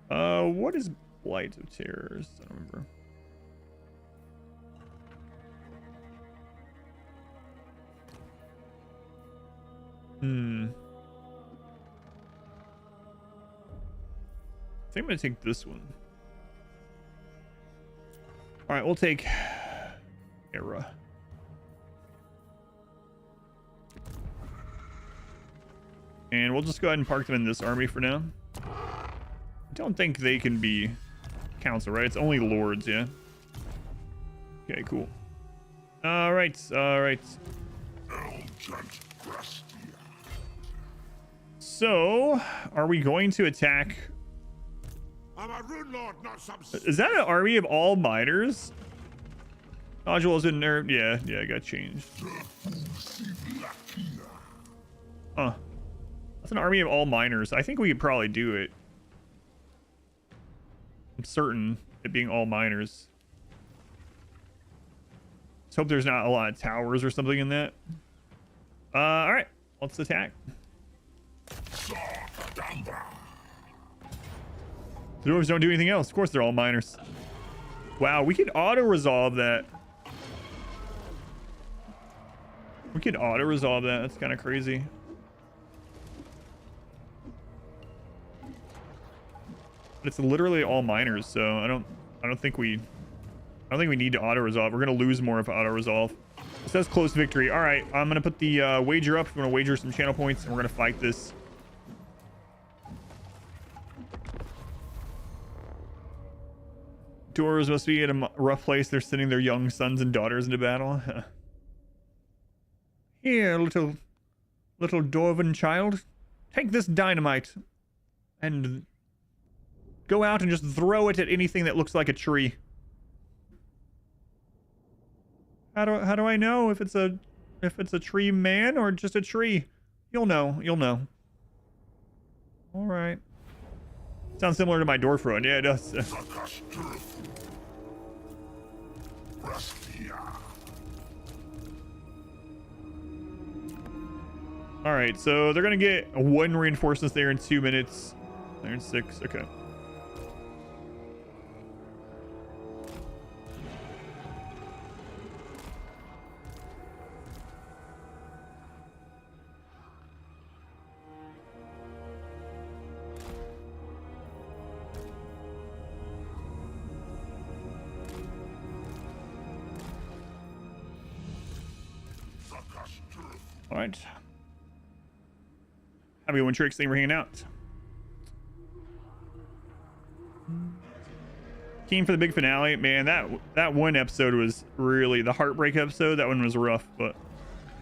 What is blight of terrors? I don't remember. I think I'm gonna take this one. All right, we'll take Era. And we'll just go ahead and park them in this army for now. I don't think they can be council, right? It's only lords, yeah. Okay, cool. All right. So, are we going to attack? I'm a rune lord, not some. Is that an army of all miners? Module is in nerfed. Yeah, it got changed. Huh. That's an army of all miners. I think we could probably do it. I'm certain it being all miners. Let's hope there's not a lot of towers or something in that. All right, let's attack. The dwarves don't do anything else. Of course, they're all miners. Wow, we could auto-resolve that. That's kind of crazy. But it's literally all miners, so I don't think we need to auto-resolve. We're gonna lose more if auto-resolve. It says close victory. All right, I'm gonna put the wager up. We're gonna wager some channel points, and we're gonna fight this. Dwarves must be in a rough place. They're sending their young sons and daughters into battle. Here, little dwarven child, take this dynamite and go out and just throw it at anything that looks like a tree. How do I know if it's a tree man or just a tree? You'll know. All right. Sounds similar to my dwarf run. Yeah, it does. All right, so they're gonna get one reinforcements there in 2 minutes. They're in 6. Okay. All right. Have a good one, Tricks. Thank you for hanging out. Keen for the big finale. Man, that one episode was really the heartbreak episode. That one was rough, but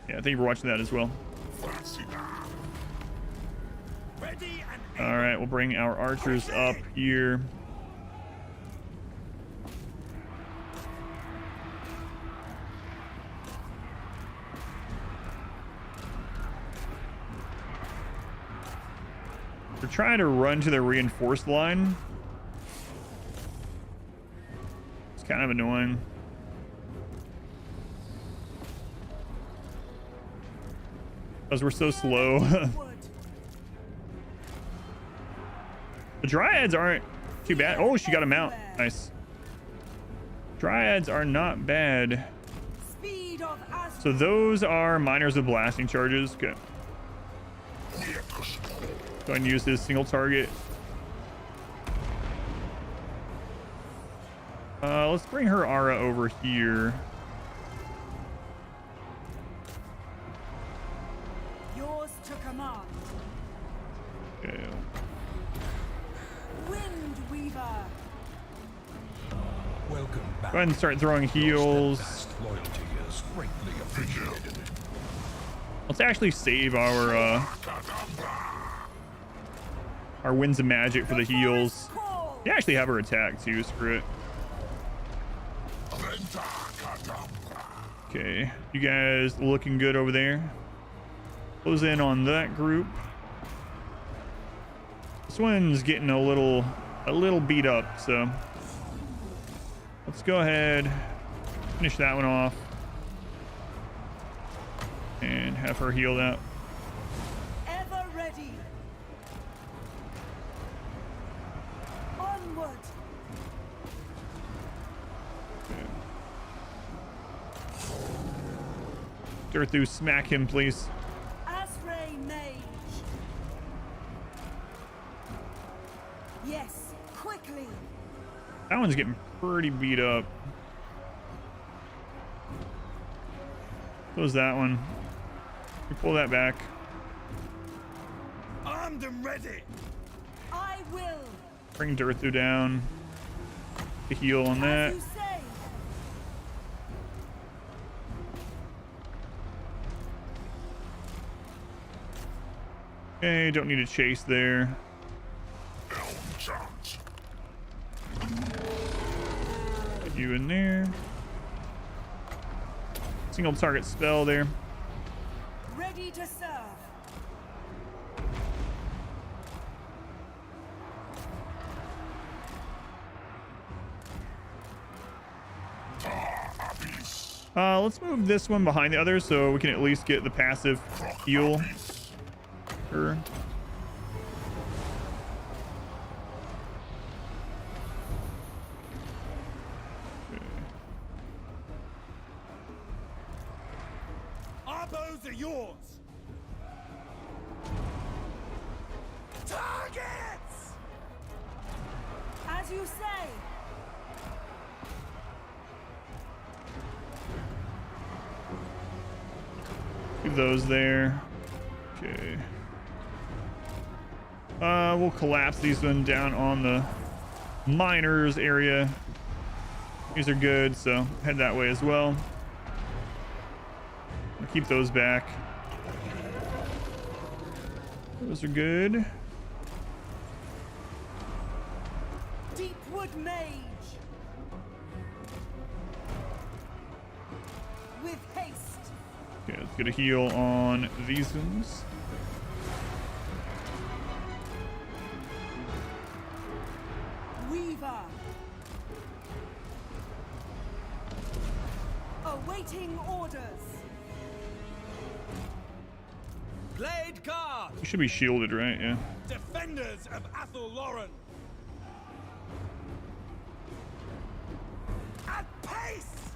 yeah, thank you for watching that as well. Ready All right, we'll bring our archers up here. They're trying to run to their reinforced line. It's kind of annoying. Because we're so slow. The Dryads aren't too bad. Oh, she got a mount. Nice. Dryads are not bad. Speed of Azrael. So those are miners with blasting charges. Okay. Go ahead and use his single target. Let's bring her Aura over here. Yours to command. Okay. Wind Weaver. Welcome back. Go ahead and start throwing heals. Steadfast loyalty is greatly appreciated. Let's actually save our Winds of Magic for the heals. Call. You actually have her attack too. Screw it. Okay, you guys looking good over there. Close in on that group. This one's getting a little beat up, so let's go ahead, finish that one off, and have her healed out. Ever ready. Onward. Durthu, smack him, please. Azrael Mage. Yes, quickly. That one's getting pretty beat up. Close that one. We pull that back. Armed and ready. I will. Bring Durthu down. To heal on that. As you say. Okay, don't need to chase there. Put you in there. Single target spell there. Ready to serve. Let's move this one behind the others so we can at least get the passive heal. Sure. Our bows are yours. Targets! As you say. Leave those there. Okay. We'll collapse these one down on the miners area. These are good, so head that way as well. I'll keep those back. Those are good. Deepwood Mage. With haste. Okay, let's get a heal on these ones. Weaver. Awaiting orders. Blade guard. We should be shielded, right? Yeah. Defenders of Athel Lauren. At pace.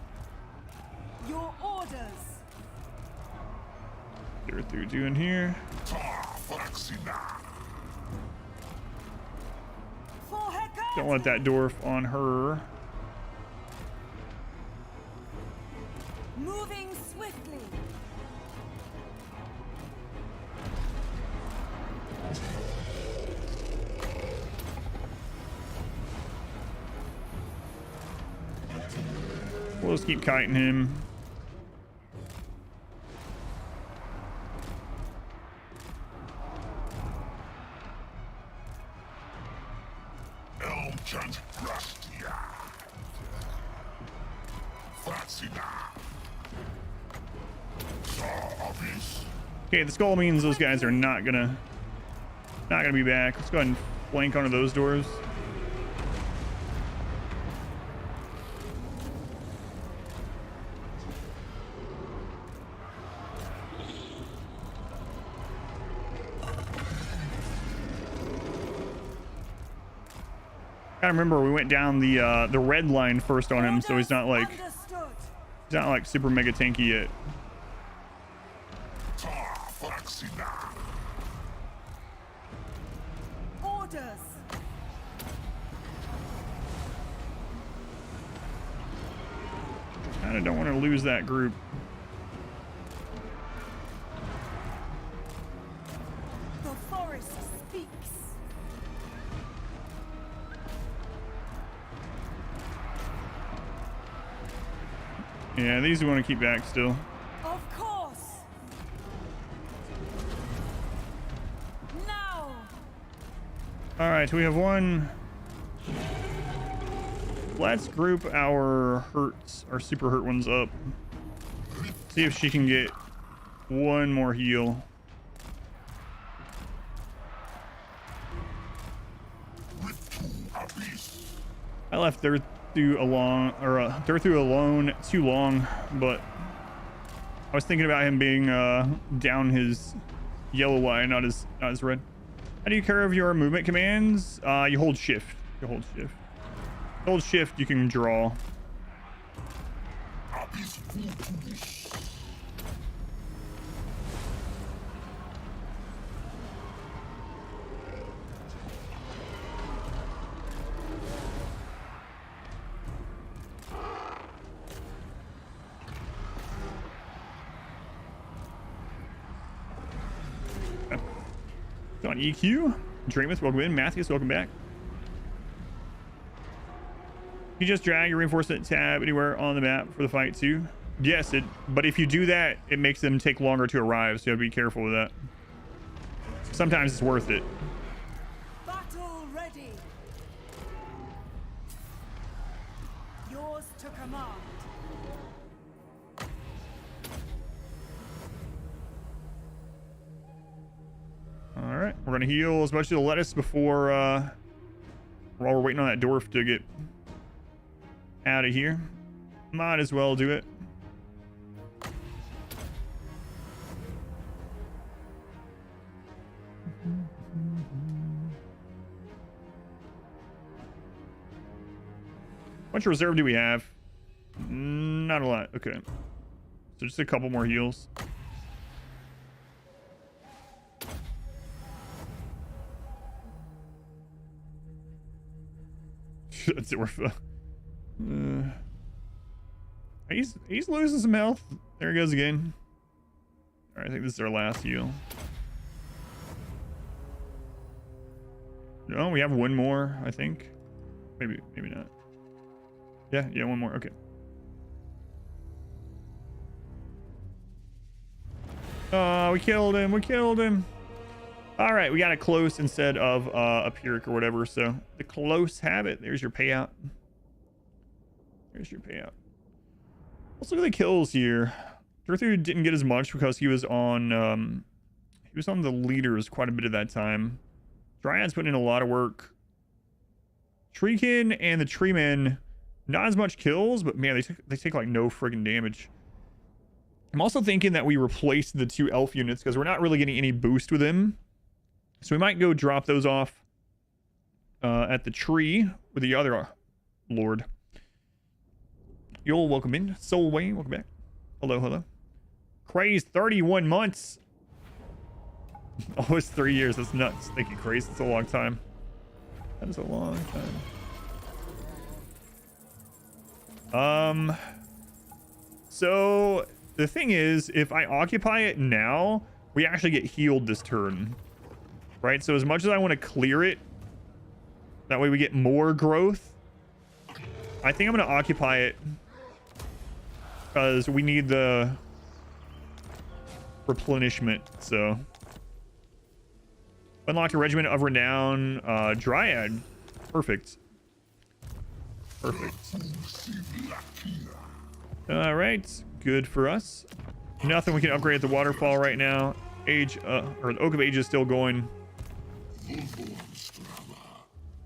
Your orders. Get her through doing here. For her Don't let that dwarf on her. Moving swiftly. We'll just keep kiting him. Okay, the skull means those guys are not gonna be back. Let's go ahead and flank onto those doors. I remember we went down the red line first on him, so he's not like super mega tanky yet. Orders. Kinda don't want to lose that group. The forest speaks. Yeah, these we want to keep back still. Of course. Now. All right, we have one. Let's group our super hurt ones up. See if she can get one more heal. I left Durthu alone too long, but I was thinking about him being down his yellow line, not his red. How do you care of your movement commands? You hold shift. Hold shift, you can draw. On EQ, Dreameth, welcome in. Matthews, welcome back. You just drag your reinforcement tab anywhere on the map for the fight too. Yes, but if you do that, it makes them take longer to arrive, so you have to be careful with that. Sometimes it's worth it. Battle ready. Yours to command. All right, we're gonna heal as much as it'll let us before while we're waiting on that dwarf to get out of here. Might as well do it. How much reserve do we have? Not a lot. Okay, so just a couple more heals. That's it. He's losing some health. There he goes again. All right, I think this is our last heal. No, we have one more, I think. Maybe not. Yeah, one more. Okay. We killed him. All right, we got a close instead of a Pyrrhic or whatever, so the close have it. There's your payout. Let's look at the kills here. Durthu didn't get as much because he was on the leaders quite a bit of that time. Dryad's putting in a lot of work. Treekin and the Treemen, not as much kills, but man, they take like no friggin' damage. I'm also thinking that we replaced the 2 elf units because we're not really getting any boost with them. So we might go drop those off at the tree with the other lord. You'll welcome in. Soulway, welcome back. Hello. Crazed 31 months. Almost 3 years. That's nuts. Thank you, Crazed. That's a long time. That is a long time. So the thing is, if I occupy it now, we actually get healed this turn. Right, so as much as I want to clear it, that way we get more growth, I think I'm going to occupy it because we need the replenishment. So unlock a regiment of renown. Dryad, perfect. All right, good for us. Nothing we can upgrade at the waterfall right now. Age, or the Oak of Age is still going.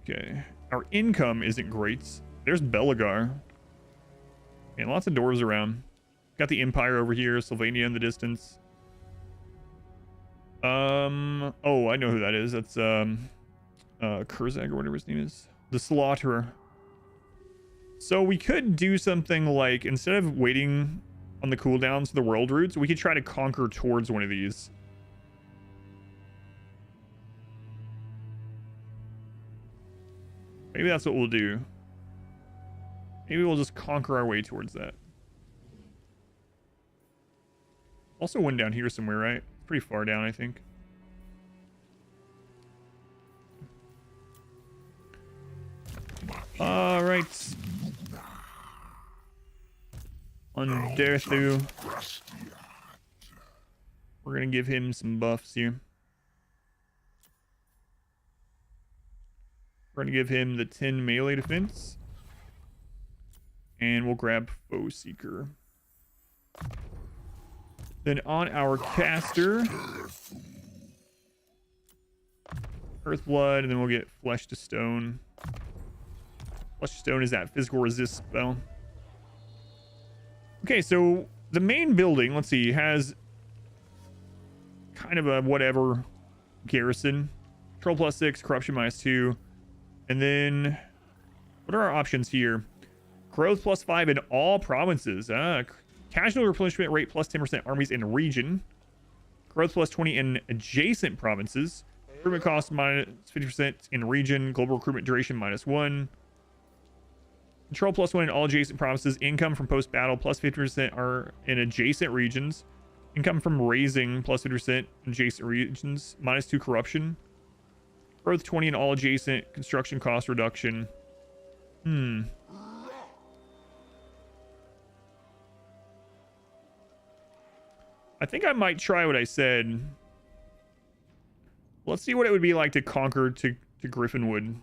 Okay, our income isn't great. There's Belagar. And lots of doors around. Got the Empire over here, Sylvania in the distance. Oh, I know who that is. That's Kurzag or whatever his name is. The Slaughterer. So we could do something like, instead of waiting on the cooldowns of the world routes, we could try to conquer towards one of these. Maybe that's what we'll do. Maybe we'll just conquer our way towards that. Also one down here somewhere, right? Pretty far down, I think. All right. On Durthu. We're going to give him some buffs here. We're going to give him the 10 melee defense. And we'll grab Foe Seeker. Then on our caster, Earthblood, and then we'll get Flesh to Stone. Flesh to Stone is that physical resist spell. Okay, so the main building, let's see, has kind of a whatever garrison. Control +6, Corruption -2. And then, what are our options here? Growth +5 in all provinces. Casual replenishment rate +10% armies in region. Growth +20 in adjacent provinces. Recruitment cost -50% in region. Global recruitment duration -1. Control +1 in all adjacent provinces. Income from post-battle +50% are in adjacent regions. Income from raising +50% in adjacent regions. -2 corruption. Growth 20 in all adjacent. Construction cost reduction. I think I might try what I said. Let's see what it would be like to conquer to Griffinwood.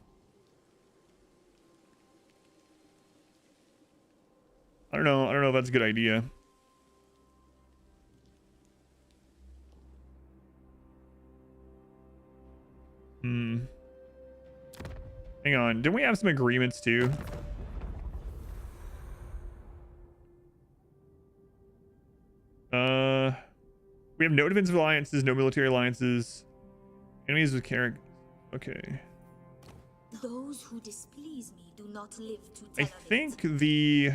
I don't know if that's a good idea. Hang on. Didn't we have some agreements too? We have no defensive alliances, no military alliances. Enemies with character. Okay. Those who displease me do not live to I tell of it. think the...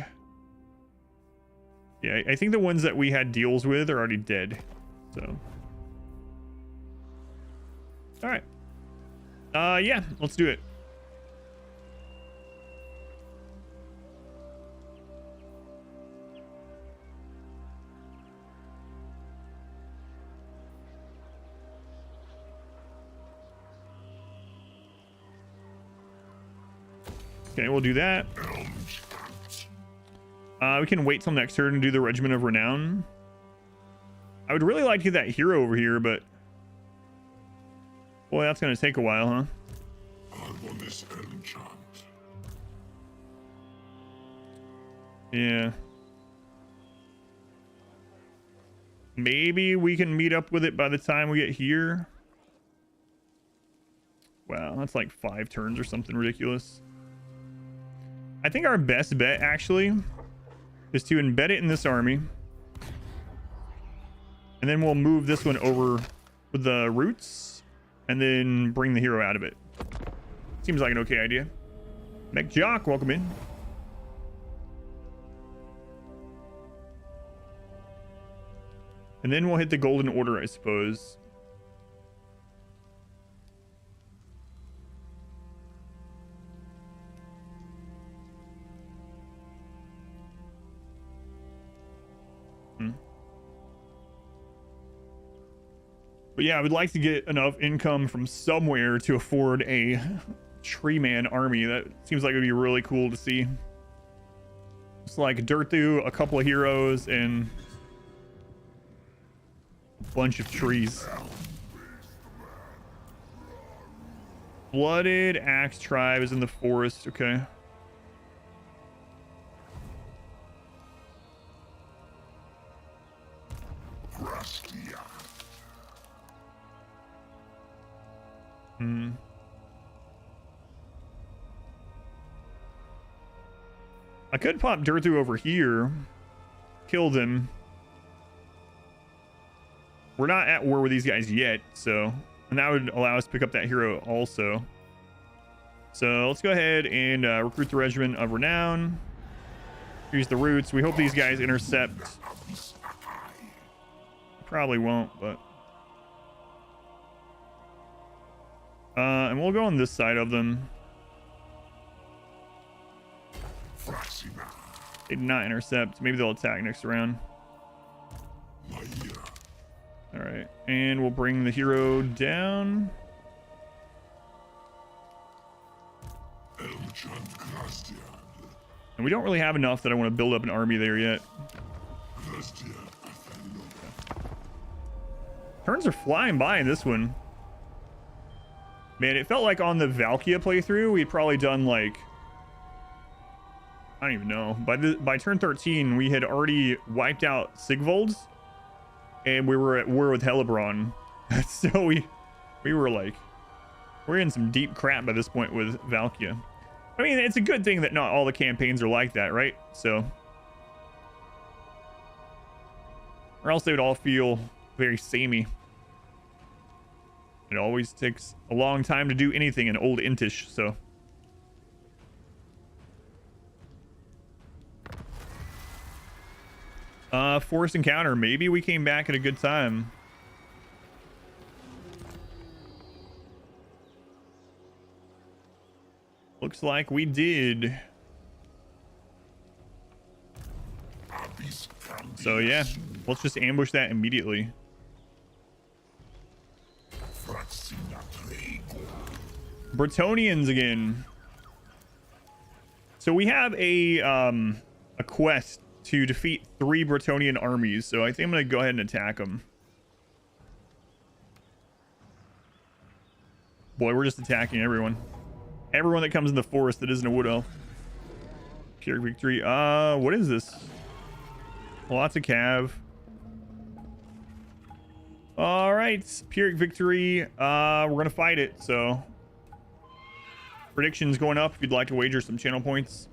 Yeah, I think the ones that we had deals with are already dead. So. Alright. Yeah, let's do it. Okay, we'll do that. We can wait till next turn and do the Regiment of Renown. I would really like to get that hero over here, but... Boy, that's going to take a while, huh? I'm on this enchant. Yeah. Maybe we can meet up with it by the time we get here. Wow, that's like 5 turns or something ridiculous. I think our best bet, actually, is to embed it in this army. And then we'll move this one over with the roots. And then bring the hero out of it. Seems like an okay idea. Mech Jock, welcome in. And then we'll hit the Golden Order, I suppose. But yeah, I would like to get enough income from somewhere to afford a tree man army. That seems like it would be really cool to see. It's like Durthu, a couple of heroes, and a bunch of trees. Blooded Axe Tribe is in the forest. Okay. I could pop Durthu over here, killed him. We're not at war with these guys yet, so, and that would allow us to pick up that hero also. So let's go ahead and recruit the Regiment of Renown. Use the roots. We hope these guys intercept. Probably won't, but and we'll go on this side of them. They did not intercept. Maybe they'll attack next round. All right, and we'll bring the hero down. And we don't really have enough that I want to build up an army there yet. Turns are flying by in this one. Man, it felt like on the Valkia playthrough, we'd probably done like, I don't even know. By turn 13, we had already wiped out Sigvold's, and we were at war with Hellebron. So we were like, we're in some deep crap by this point with Valkia. I mean, it's a good thing that not all the campaigns are like that, right? So, or else they would all feel very samey. It always takes a long time to do anything in old Intish, so. Forced encounter. Maybe we came back at a good time. Looks like we did. So yeah, let's just ambush that immediately. Bretonnians again. So we have a quest to defeat 3 Bretonnian armies. So I think I'm gonna go ahead and attack them. Boy, we're just attacking everyone. Everyone that comes in the forest that isn't a wood elf. Pure victory. What is this? Lots of cav. All right, Pyrrhic victory. We're gonna fight it. So predictions going up. If you'd like to wager some channel points.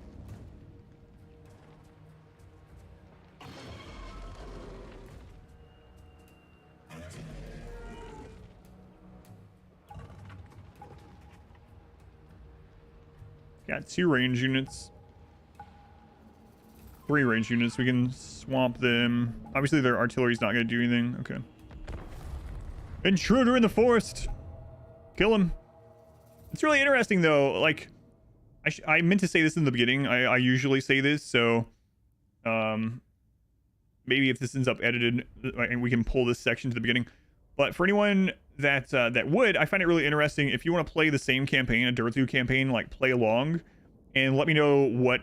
Got 2 range units. 3 range units. We can swamp them. Obviously, their artillery's not going to do anything. Okay. Intruder in the forest. Kill him. It's really interesting, though. Like, I meant to say this in the beginning. I usually say this, so maybe if this ends up edited, and we can pull this section to the beginning. But for anyone that would, I find it really interesting. If you want to play the same campaign, a Durthu campaign, like play along, and let me know what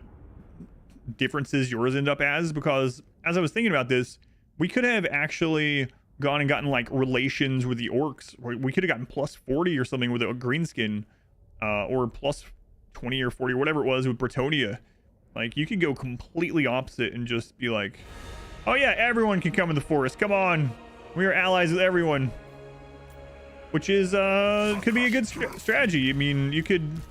differences yours end up as, because as I was thinking about this, we could have actually gone and gotten like relations with the orcs. We could have gotten plus 40 or something with a greenskin, or plus 20 or 40 or whatever it was with Bretonnia. Like, you could go completely opposite and just be like, oh yeah, everyone can come in the forest. Come on. We are allies with everyone. Which is, could be a good strategy. I mean, you could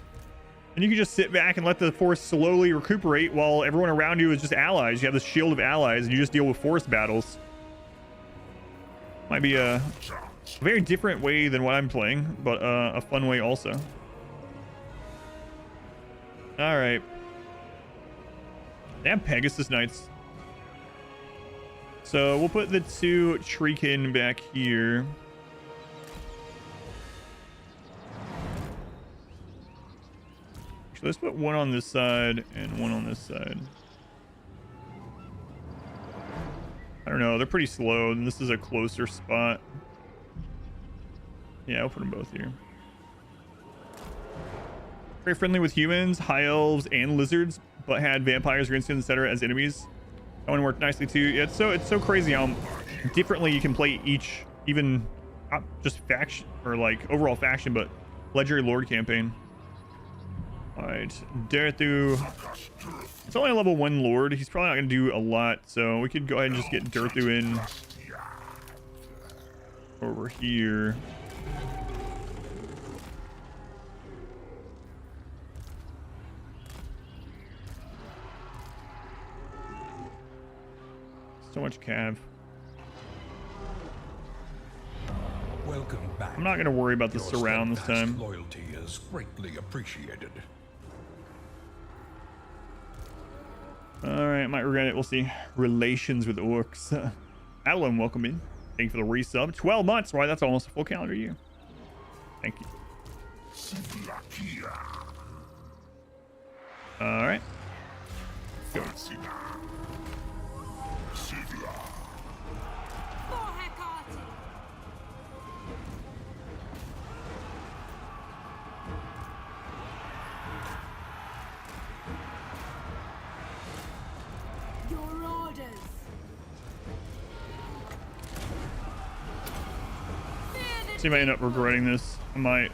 just sit back and let the forest slowly recuperate while everyone around you is just allies. You have this shield of allies and you just deal with forest battles. Might be a very different way than what I'm playing, but a fun way also. All right. They have Pegasus Knights. So we'll put the 2 Treekin back here. Actually, let's put 1 on this side and 1 on this side. I don't know, they're pretty slow, and this is a closer spot. Yeah, I'll put them both here. Very friendly with humans, high elves, and lizards, but had vampires, greenskins, etc. as enemies. That one worked nicely too. Yeah, it's so crazy how differently you can play each, even not just faction or like overall faction, but Legendary Lord campaign. All right, Durthu. It's only a level 1 Lord. He's probably not going to do a lot, so we could go ahead and just get Durthu in. over here. So much cav. Welcome back. I'm not gonna worry about the Your surround this steadfast time. Loyalty is greatly appreciated. All right, might regret it. We'll see. Relations with orcs. Alan, welcome in. Thank you for the resub. 12 months. Right, that's almost a full calendar year. Thank you. All right. Go. Your orders. See if I end up regretting this. I might.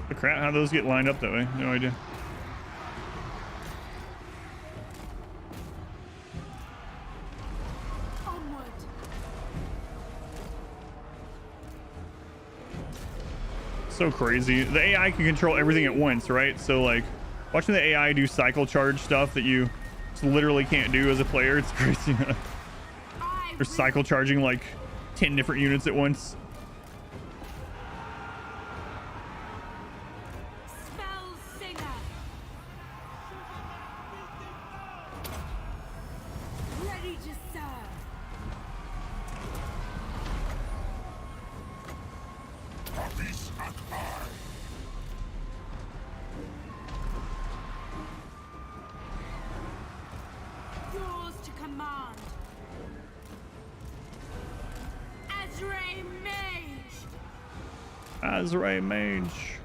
The crap, how those get lined up that way? No idea. Onward. So crazy. The AI can control everything at once, right? So like watching the AI do cycle charge stuff that you just literally can't do as a player, it's crazy. They're cycle charging like 10 different units at once. Spell singer. Ready to serve. Puppies and I. Yours to command. Azray Mage. Azray Mage.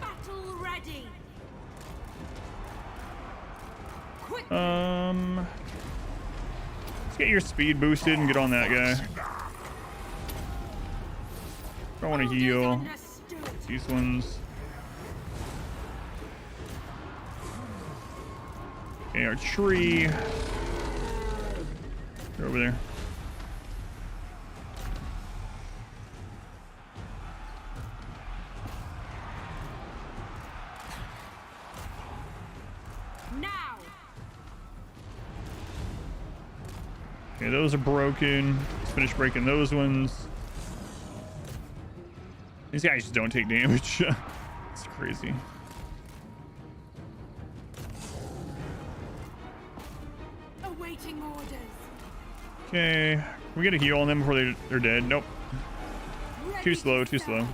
Battle ready. Quick. Let's get your speed boosted and get on that guy. I want to heal Understood. these ones. Okay, our tree. They're over there. Now. Okay, those are broken. Let's finish breaking those ones. These guys just don't take damage. It's crazy. Awaiting orders. Okay, we get a heal on them before they're dead. Nope. Ready Too to slow, too serve. slow.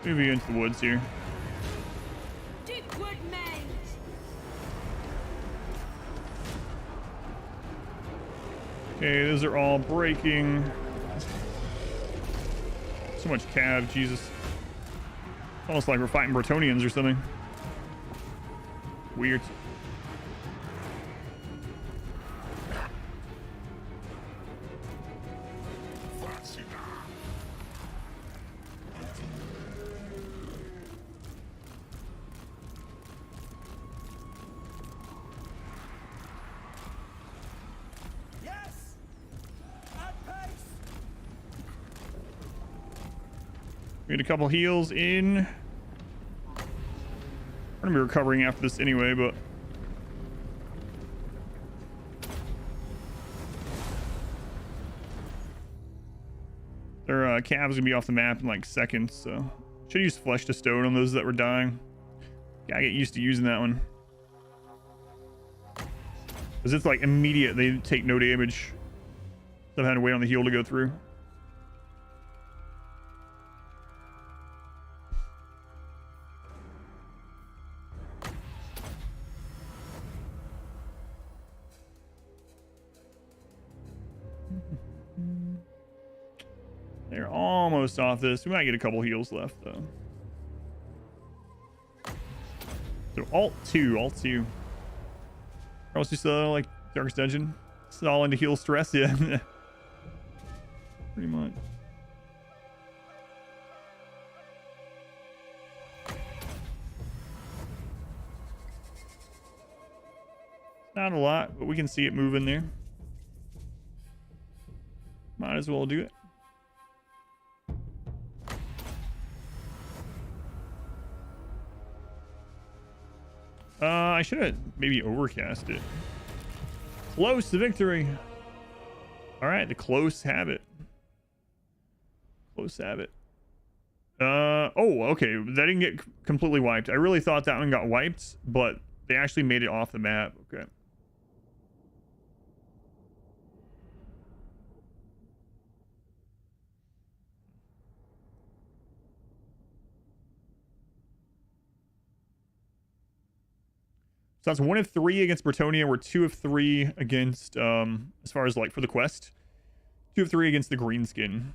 Move you into the woods here. Deepwood Mage. Okay, those are all breaking. So much cav, Jesus. Almost like we're fighting Bretonians or something. Weird. Yes! At pace! We had a couple heals in. We're gonna be recovering after this anyway, but their calves gonna be off the map in like seconds, so should use flesh to stone on those that were dying. Gotta get used to using that one, because it's like immediate. They take no damage. So I've had to wait on the heal to go through. They're almost off this. We might get a couple heals left, though. So alt 2. Also just like Darkest Dungeon. It's all into heal stress, yeah. Pretty much. Not a lot, but we can see it moving there. Might as well do it. I should have maybe overcast it. Close to victory. All right, the close have it. Close have it. Oh, okay. That didn't get completely wiped. I really thought that one got wiped, but they actually made it off the map. Okay. So that's 1 of 3 against Bretonia. We're 2 of 3 against, as far as like for the quest, 2 of 3 against the Greenskin.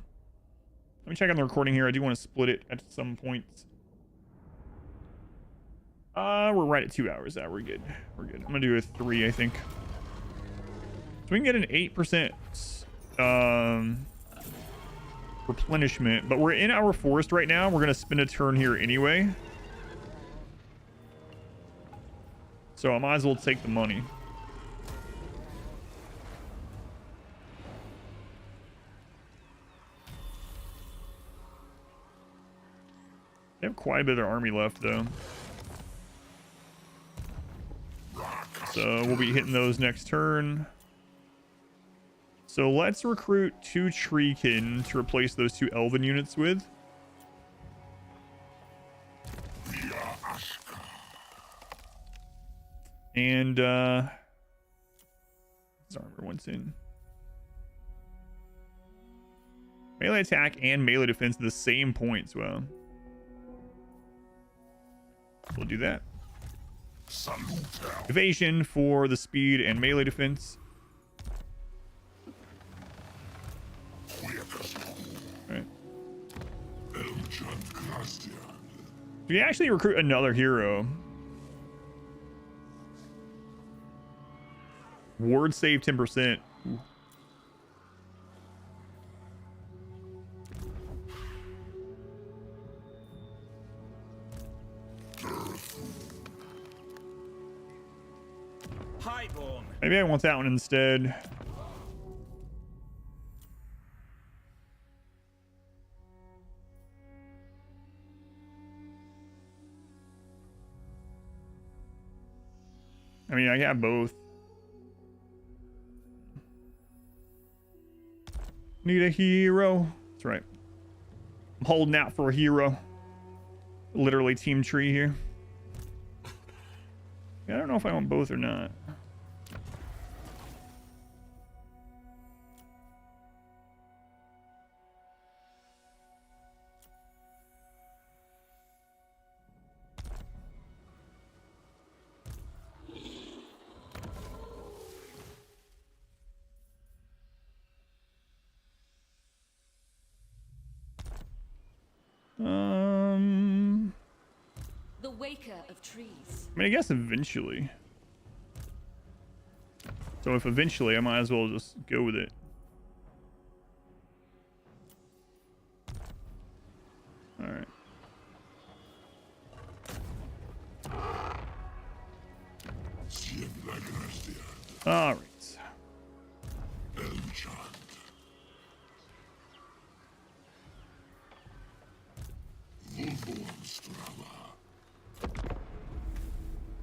Let me check on the recording here. I do want to split it at some points. We're right at 2 hours. We're good. We're good. I'm gonna do a 3, I think. So we can get an 8% replenishment, but we're in our forest right now. We're gonna spend a turn here anyway. So I might as well take the money. They have quite a bit of their army left, though. So we'll be hitting those next turn. So let's recruit 2 Treekin to replace those 2 Elven units with. And this armor once in. Melee attack and melee defense at the same points. Well, we'll do that. Evasion for the speed and melee defense. Alright. We actually recruit another hero. Ward save 10%. Ooh. Highborn. Maybe I want that one instead. I mean, I have both. Need a hero. That's right. I'm holding out for a hero. Literally team tree here. Yeah, I don't know if I want both or not. The waker of trees. I mean, I guess eventually. So if eventually, I might as well just go with it. All right. All right.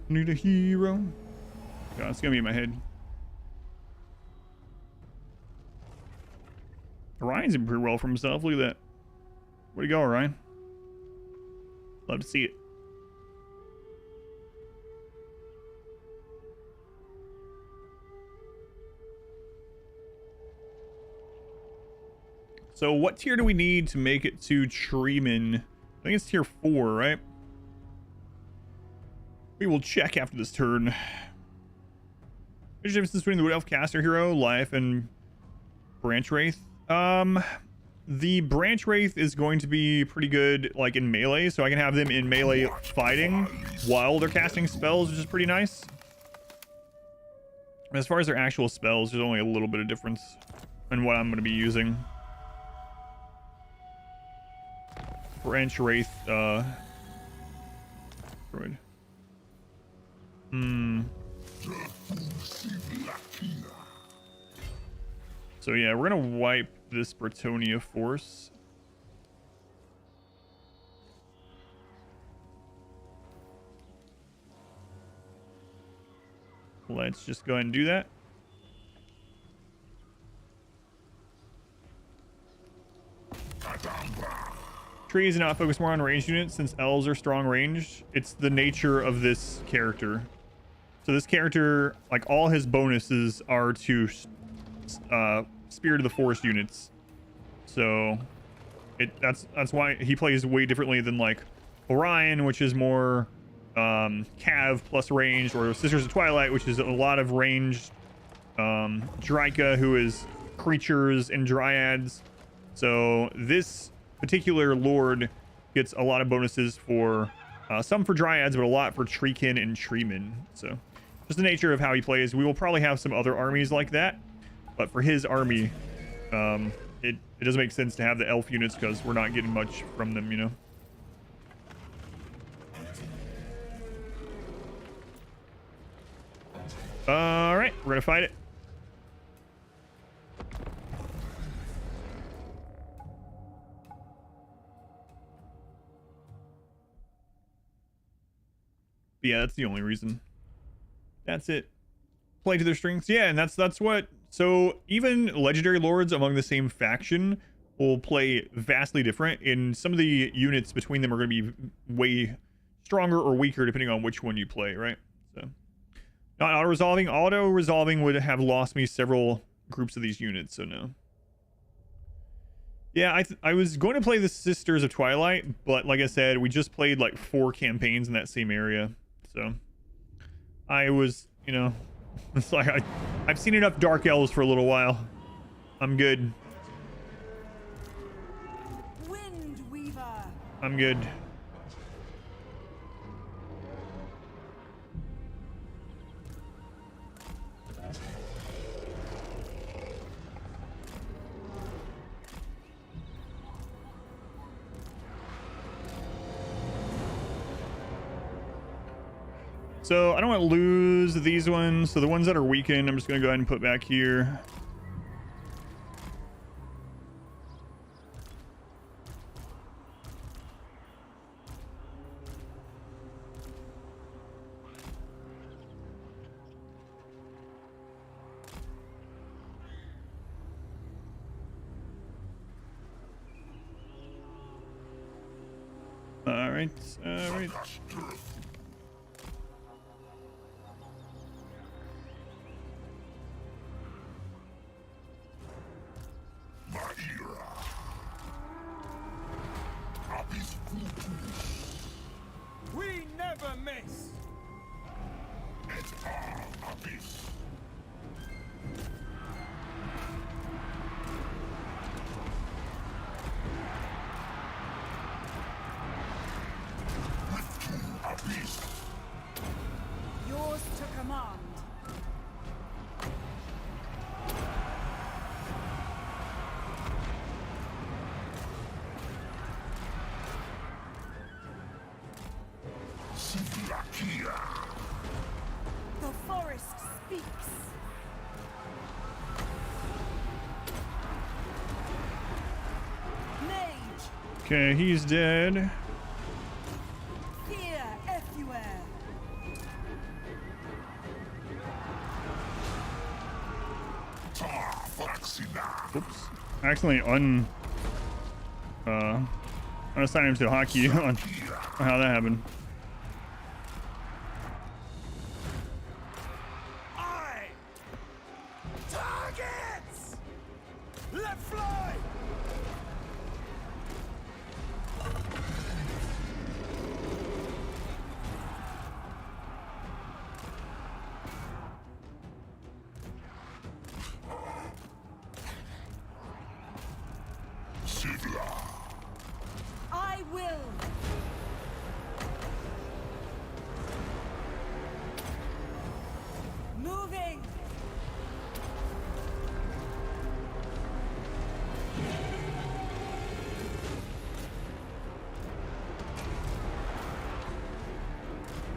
Need a hero. God, it's gonna be in my head. Orion's in pretty well for himself. Look at that. Where'd he go, Orion? Love to see it. So what tier do we need to make it to Treeman? I think it's tier 4, right? We will check after this turn. There's a difference between the Wood Elf Caster hero, Life, and Branch Wraith. the Branch Wraith is going to be pretty good, like in melee, so I can have them in melee fighting while they're casting spells, which is pretty nice. As far as their actual spells, there's only a little bit of difference in what I'm going to be using. Branch Wraith, droid. So yeah, we're gonna wipe this Bretonia force. Let's just go ahead and do that. Trees do not focus more on ranged units since elves are strong ranged. It's the nature of this character. So this character, like all his bonuses are to Spirit of the Forest units. So that's why he plays way differently than like Orion, which is more Cav plus range, or Sisters of Twilight, which is a lot of ranged. Drika, who is creatures and dryads. So this particular lord gets a lot of bonuses for some for dryads, but a lot for treekin and treemen. So just the nature of how he plays. We will probably have some other armies like that, but for his army, it doesn't make sense to have the elf units because we're not getting much from them, you know. All right, we're gonna fight it. Yeah, that's the only reason. That's it. Play to their strengths. Yeah, and that's what. So even legendary lords among the same faction will play vastly different, and some of the units between them are going to be way stronger or weaker depending on which one you play, right? So not auto-resolving. Auto-resolving would have lost me several groups of these units, so no. Yeah, I was going to play the Sisters of Twilight, but like I said, we just played like 4 campaigns in that same area. So I was, you know, it's like I've seen enough Dark Elves for a little while. I'm good. Wind Weaver. I'm good. So I don't want to lose these ones. So the ones that are weakened, I'm just going to go ahead and put back here. All right. All right. We never miss. Yours to command. The forest speaks. Mage, Okay, he's dead. fear everywhere. Oops. I accidentally unassigned him to hockey on how that happened. I targets. Let fly.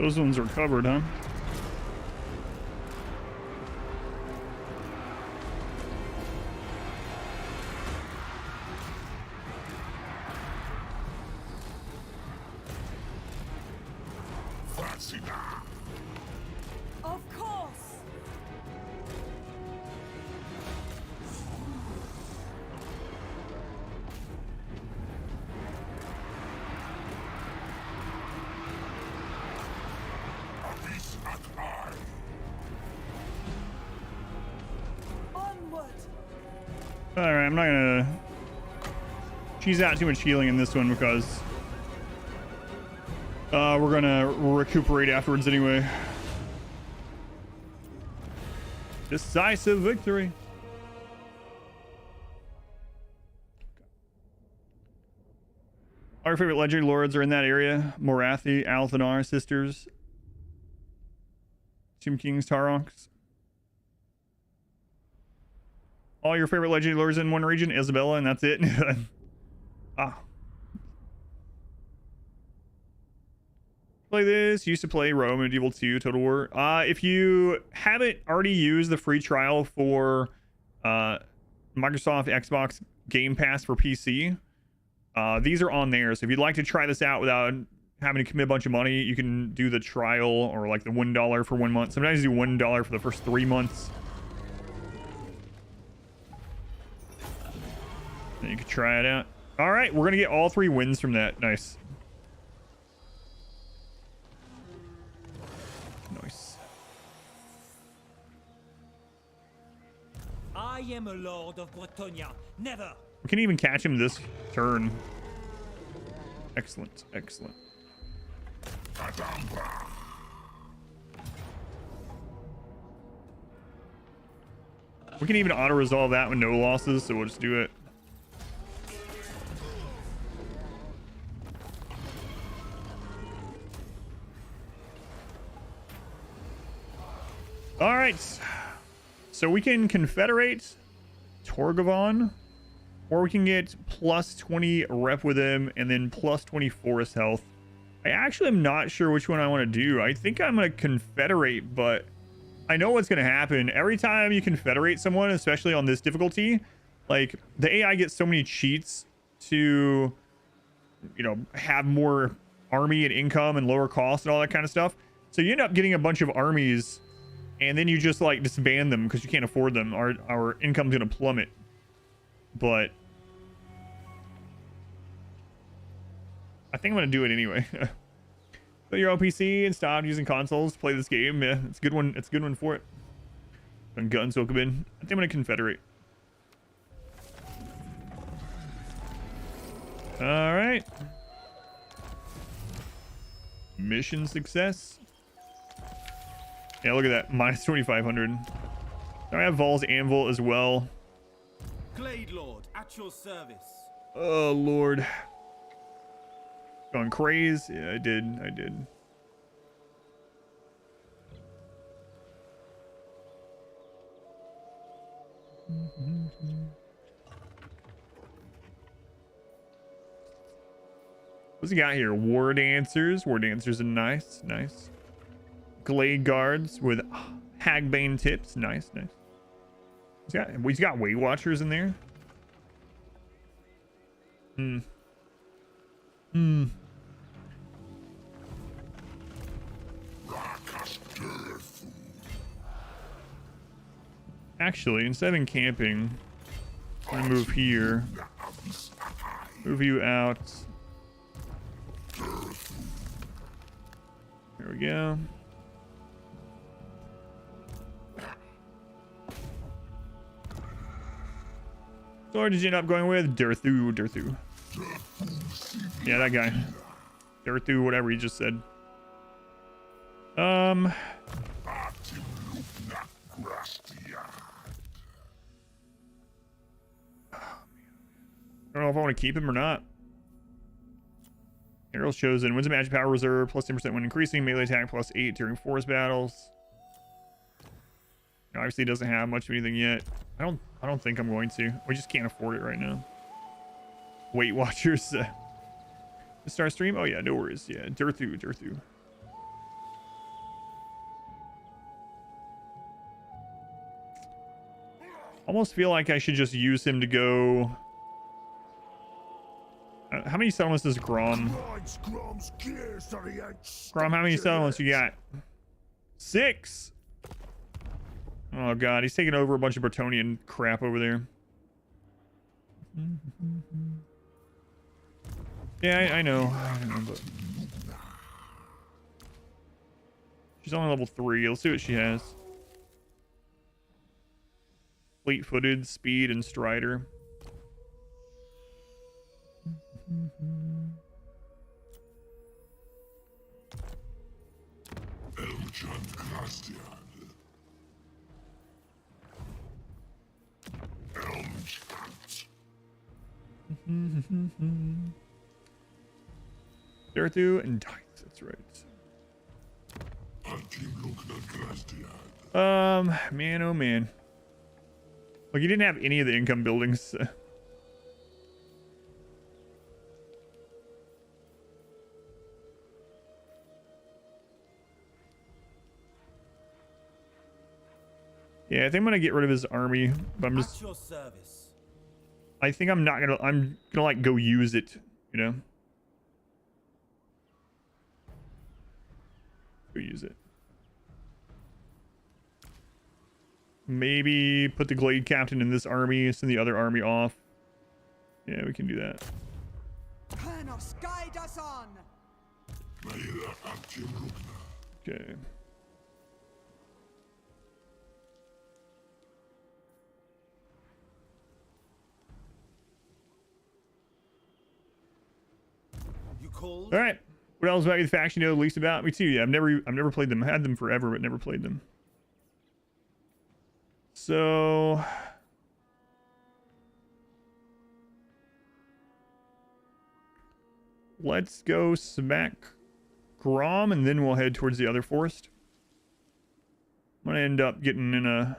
Those ones are covered, huh? Of course. Onward. All right, I'm not gonna cheese out too much healing in this one because we're gonna recuperate afterwards anyway. Decisive victory. Our favorite legendary lords are in that area. Morathi, Althanar sisters. Tomb Kings, Taronks. All your favorite legendary lords in one region, Isabella, and that's it. Ah. Play this. Used to play Rome, Medieval 2, Total War. If you haven't already used the free trial for Microsoft Xbox Game Pass for PC, these are on there. So if you'd like to try this out without having to commit a bunch of money, you can do the trial or like the $1 for 1 month. Sometimes you do $1 for the first 3 months. And you can try it out. All right, we're gonna get all 3 wins from that. Nice. Nice. I am a lord of Bretonia. Never. We can even catch him this turn. Excellent, excellent. We can even auto-resolve that with no losses, so we'll just do it. All right. So we can confederate Torgavon, or we can get plus 20 rep with him and then plus 20 forest health. I actually am not sure which one I want to do. I think I'm going to confederate, but I know what's going to happen. Every time you confederate someone, especially on this difficulty, like the AI gets so many cheats to, you know, have more army and income and lower cost and all that kind of stuff. So you end up getting a bunch of armies and then you just like disband them because you can't afford them. Our income's going to plummet. But I think I'm going to do it anyway. So your OPC and stop using consoles to play this game. Yeah, it's a good one. It's a good one for it. And guns will come in. I think I'm going to confederate. All right. Mission success. Yeah, look at that. Minus 2,500. I have Vol's Anvil as well. Glade Lord, at your service. Oh, Lord. Going craze? Yeah, I did. What's he got here? War Dancers. War Dancers are nice. Glade Guards with Hagbane tips. Nice. He's got Weight Watchers in there. Actually, instead of encamping, I'm gonna move here. Move you out. There we go. So what did you end up going with? Durthu. Yeah, that guy. Durthu, whatever he just said. I don't know if I want to keep him or not. Herald's chosen. Wins a magic power reserve. Plus 10% when increasing. Melee attack plus 8 during forest battles. Obviously doesn't have much of anything yet. I don't think I'm going to. We just can't afford it right now. Weight Watchers. Star stream? Oh yeah, no worries. Yeah, Durthu. Almost feel like I should just use him to go. How many settlements does Grom? Grom, how many settlements you got? 6. Oh god, he's taking over a bunch of Bretonian crap over there. Yeah, I know. But she's only level 3. Let's see what she has. Fleet-footed, speed, and strider. Durthu and Dice, that's right. Man, oh man. Like, you didn't have any of the income buildings. Yeah, I think I'm gonna get rid of his army, but I'm just. At your service. I think I'm not gonna. I'm gonna like go use it, you know. Go use it. Maybe put the Glade Captain in this army, send the other army off. Yeah, we can do that. Panos, guide us on. Okay. You called? All right. What else about the faction you know the least about? Me too. Yeah, I've never played them. I had them forever, but never played them. So let's go smack Grom, and then we'll head towards the other forest. I'm gonna end up getting in a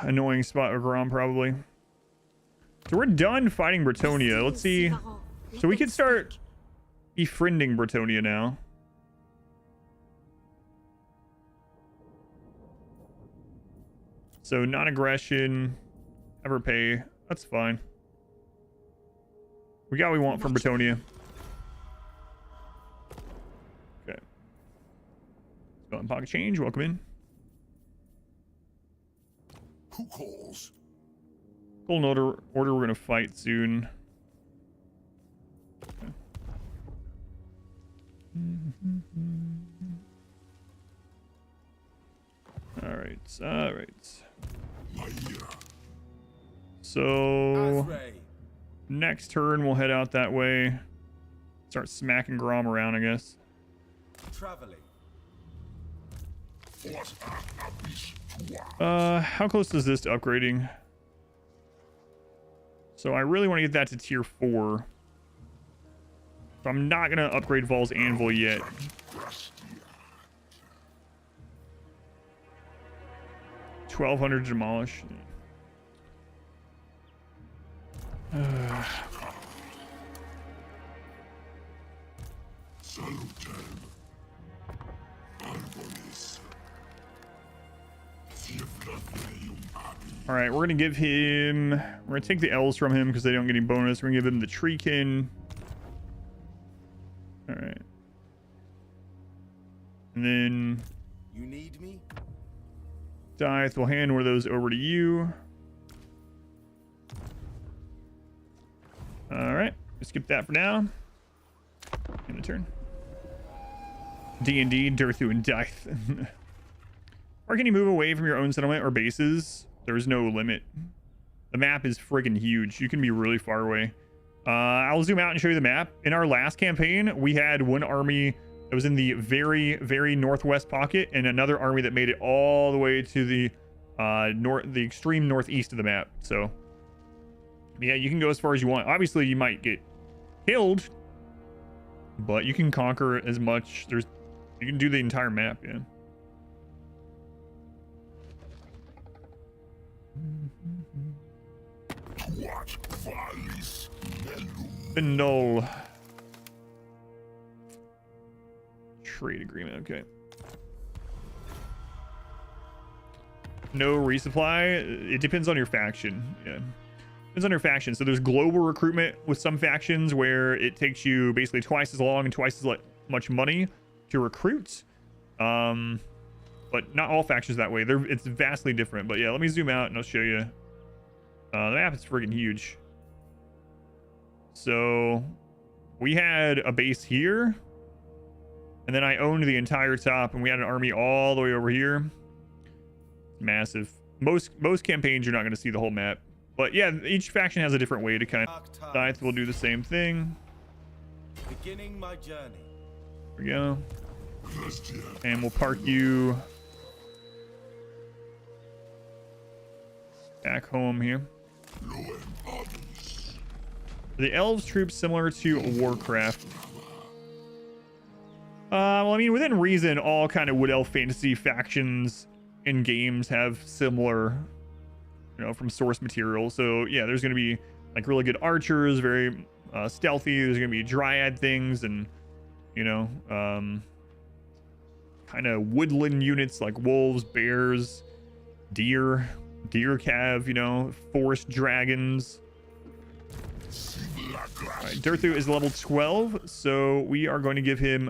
annoying spot with Grom probably. So we're done fighting Bretonia. Let's see. So we can start befriending Bretonia now. So non-aggression, ever pay. That's fine. We got what we want from Bretonia. Okay. Let's go on pocket change. Welcome in. Who calls? Golden order we're gonna fight soon. Okay. All right. So next turn we'll head out that way. Start smacking Grom around, I guess. Traveling. How close is this to upgrading? So I really want to get that to tier 4. So I'm not gonna upgrade Vol's Anvil yet. $1,200 to demolish. All right, we're gonna give him. We're gonna take the Elves from him because they don't get any bonus. We're gonna give him the Treekin. All right, and then You need me? Dieth will hand one of those over to you. All right, skip that for now. End the turn. D&D, Durthu, and Dieth. Or can you move away from your own settlement or bases? There's no limit. The map is friggin' huge. You can be really far away. I'll zoom out and show you the map. In our last campaign, we had one army that was in the very, very northwest pocket, and another army that made it all the way to the the extreme northeast of the map. So yeah, you can go as far as you want. Obviously, you might get killed, but you can conquer as much. You can do the entire map, yeah. Bindle. Trade agreement, okay. no resupply. It depends on your faction. Yeah. Depends on your faction. So there's global recruitment with some factions where it takes you basically twice as long and twice as much money to recruit. But not all factions that way. It's vastly different. But yeah, let me zoom out and I'll show you. The map is friggin' huge. So we had a base here, and then I owned the entire top, and we had an army all the way over here. Massive. Most campaigns you're not going to see the whole map, but yeah, each faction has a different way to kind of. Scythe will do the same thing. Beginning my journey. There we go. And we'll park you back home here. The Elves troops similar to Warcraft. Well, I mean, within reason, all kind of Wood Elf fantasy factions in games have similar, you know, from source material. So yeah, there's going to be like really good archers, very stealthy. There's going to be dryad things, and you know, kind of woodland units like wolves, bears, deer cav, you know, forest dragons. All right, Durthu is level 12, so we are going to give him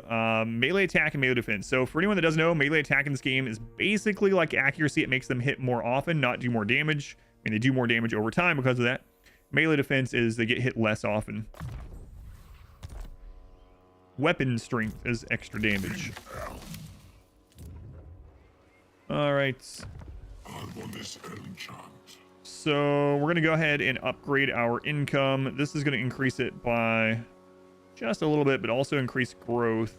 melee attack and melee defense. So for anyone that doesn't know, melee attack in this game is basically like accuracy. It makes them hit more often, not do more damage. I mean, they do more damage over time because of that. Melee defense is they get hit less often. Weapon strength is extra damage. All right. So we're going to go ahead and upgrade our income. This is going to increase it by just a little bit, but also increase growth.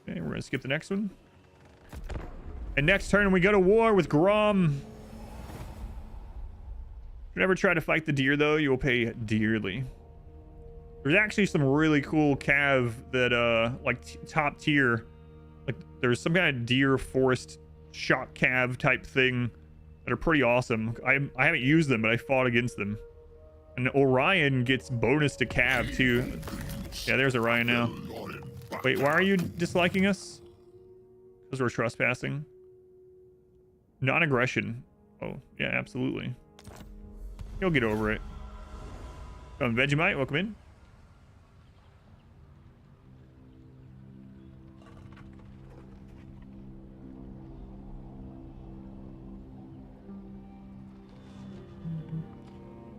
Okay, we're going to skip the next one. And next turn, we go to war with Grom. If you ever try to fight the deer, though, you will pay dearly. There's actually some really cool cav that, like, top tier. Like, there's some kind of deer forest shock cav type thing that are pretty awesome. I haven't used them, but I fought against them. And Orion gets bonus to cav too. Yeah, there's Orion now. Wait, why are you disliking us? Because we're trespassing. Non-aggression. Oh yeah, absolutely. You'll get over it. Vegemite, welcome in.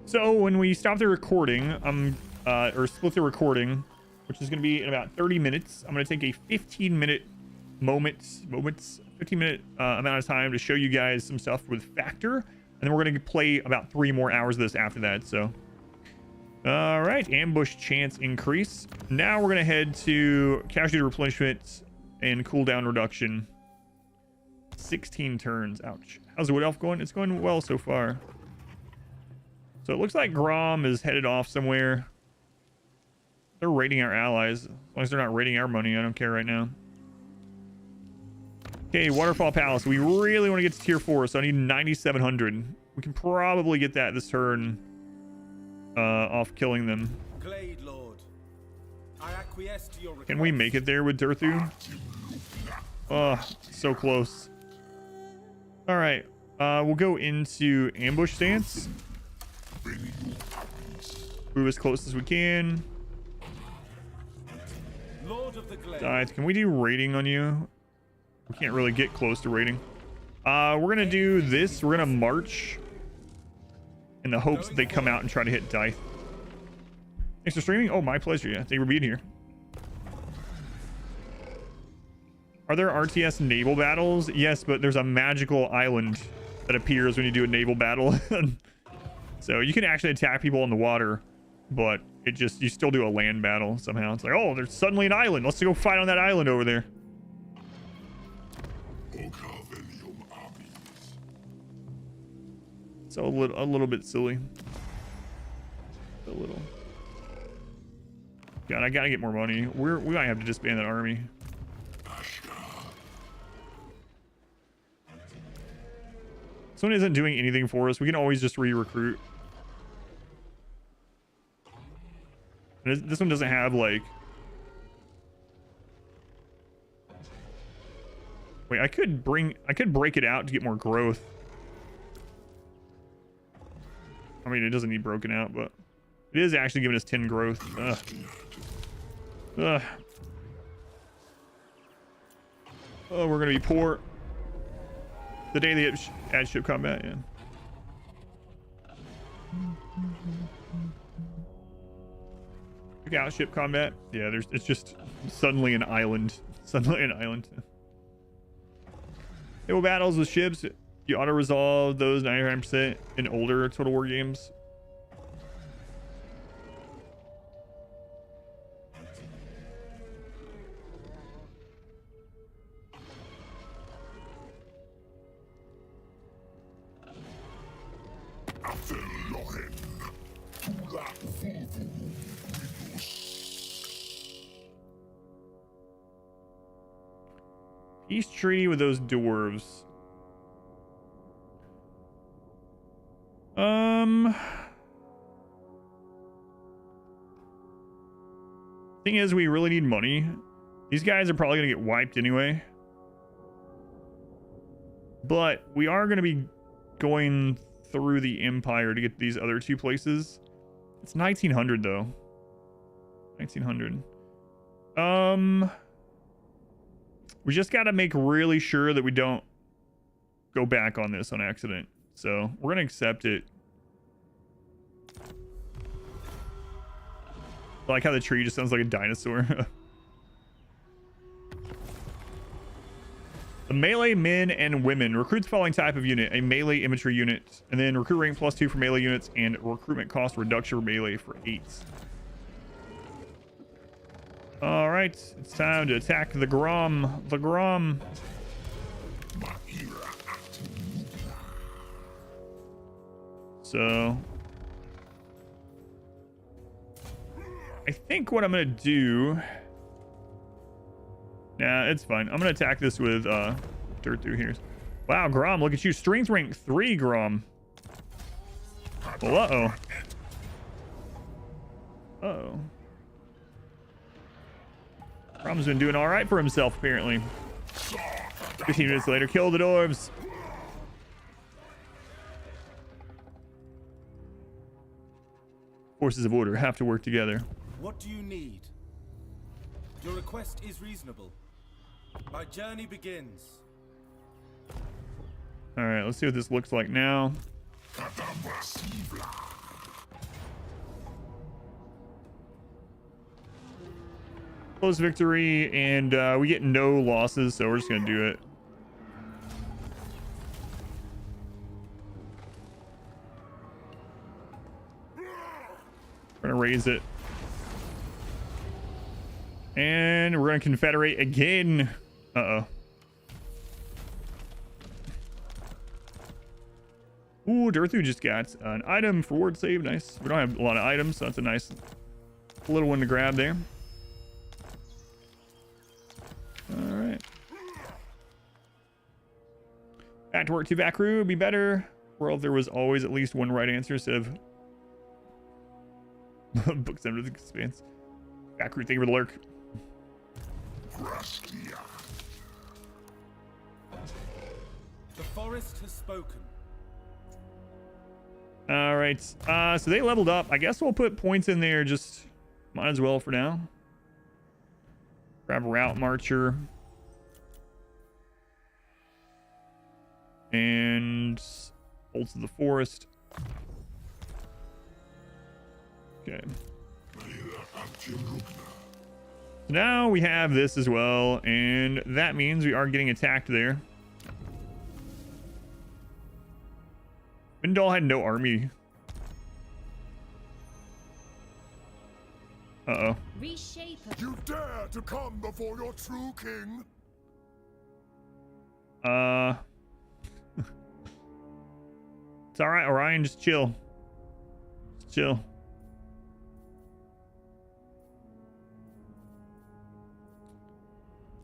So when we stop the recording, or split the recording, which is going to be in about 30 minutes, I'm going to take a 15-minute amount of time to show you guys some stuff with Factor, and then we're going to play about 3 more hours of this after that. So, all right, ambush chance increase. Now we're going to head to casualty replenishment and cooldown reduction. 16 turns. Ouch. How's the Wood Elf going? It's going well so far. So it looks like Grom is headed off somewhere. They're raiding our allies. As long as they're not raiding our money, I don't care right now. Okay, Waterfall Palace. We really want to get to tier 4, so I need 9,700. We can probably get that this turn off killing them. Glade Lord, I acquiesce to your request. Can we make it there with Durthu? Oh, so close. All right, we'll go into ambush stance. Move as close as we can. Lord of the Glade. Scythe, can we do raiding on you? We can't really get close to raiding. We're gonna do this. We're gonna march in the hopes that they come out and try to hit Dythe. Thanks for streaming. Oh, my pleasure. Yeah, thank you for being here. Are there RTS naval battles? Yes, but there's a magical island that appears when you do a naval battle. So you can actually attack people on the water, but it just, you still do a land battle somehow. It's like, oh, there's suddenly an island. Let's go fight on that island over there. So a little bit silly. A little. God, I gotta get more money. We might have to disband that army. Someone isn't doing anything for us. We can always just re-recruit. This one doesn't have like Wait, I could break it out to get more growth. I mean, it doesn't need broken out, but it is actually giving us 10 growth. Ugh. Ugh. Oh, we're gonna be poor. The day they add ship combat, yeah. Check out ship combat. Yeah, it's just suddenly an island. Suddenly an island. Naval battles with ships. You auto resolve those 99% in older Total War games. Peace treaty with those dwarves. Thing is, we really need money. These guys are probably gonna get wiped anyway. But we are gonna be going through the Empire to get to these other two places. It's 1900 though. 1900. We just gotta make really sure that we don't go back on this on accident. So we're gonna accept it. I like how the tree just sounds like a dinosaur. The melee men and women. Recruit the following type of unit. A melee infantry unit. And then recruit rank +2 for melee units and recruitment cost reduction for melee for 8. Alright. It's time to attack the Grom. The Grom. So I think what I'm gonna do. Nah, it's fine. I'm gonna attack this with Durthu here. Wow, Grom, look at you. Strength rank 3, Grom. Well, uh-oh. Uh-oh. Grom's been doing all right for himself, apparently. 15 minutes later, kill the dwarves. Forces of order have to work together. What do you need? Your request is reasonable. My journey begins. All right, let's see what this looks like now. Close victory, and we get no losses, so we're just gonna do it. We're gonna raise it. And we're gonna confederate again. Uh-oh. Ooh, Durthu just got an item for ward save. Nice. We don't have a lot of items, so that's a nice little one to grab there. All right. Back to work 2 back crew would be better. World, there was always at least one right answer instead of books under the expanse. Back crew, thank you for the lurk. The forest has spoken. All right. So they leveled up. I guess we'll put points in there. Just might as well for now. Grab a route marcher. And bolts of the forest. Okay. Now we have this as well, and that means we are getting attacked there. Vindal had no army. Uh-oh. Reshape. You dare to come before your true king? It's all right, Orion. Just chill. Just chill.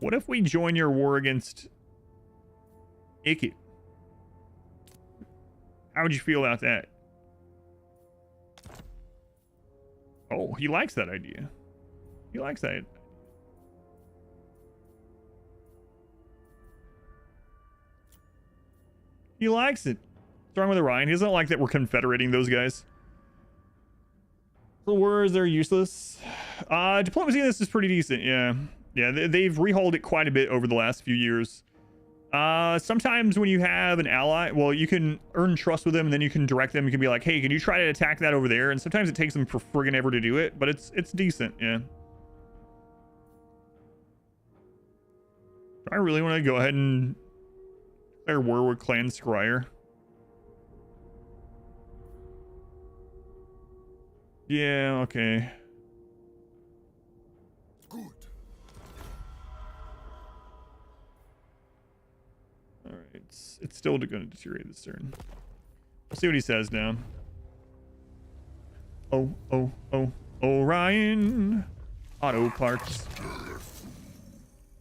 What if we join your war against Ikit? How would you feel about that? Oh, he likes that idea. He likes that. He likes it. What's wrong with Orion? He doesn't like that we're confederating those guys. The wars, they're useless. Diplomacy in this is pretty decent. Yeah. Yeah, they've rehauled it quite a bit over the last few years. Sometimes when you have an ally, well, you can earn trust with them and then you can direct them. You can be like, hey, can you try to attack that over there? And sometimes it takes them for friggin' ever to do it, but it's decent. Yeah. I really want to go ahead and declare war with Clan Scryer. Yeah, okay. Good. All right, it's still going to deteriorate this turn. We'll see what he says now. Oh, Orion. Auto parts.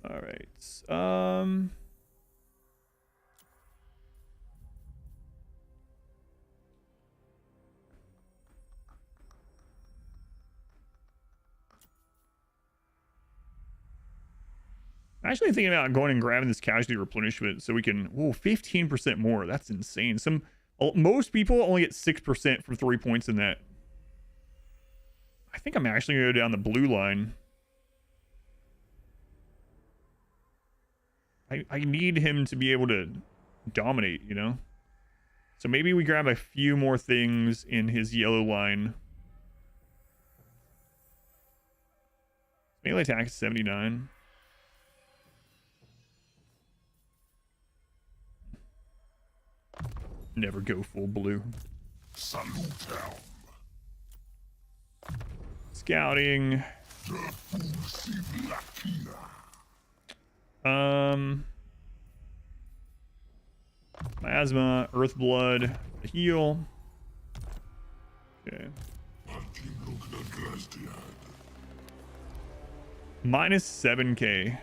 All right. I'm actually thinking about going and grabbing this casualty replenishment so we can, 15% more. That's insane. Most people only get 6% for 3 points in that. I think I'm actually gonna go down the blue line. I need him to be able to dominate, you know? So maybe we grab a few more things in his yellow line. Melee attack is 79. Never go full blue. Salutem. Scouting. Plasma, Earth Blood, heal. Okay. Minus 7k.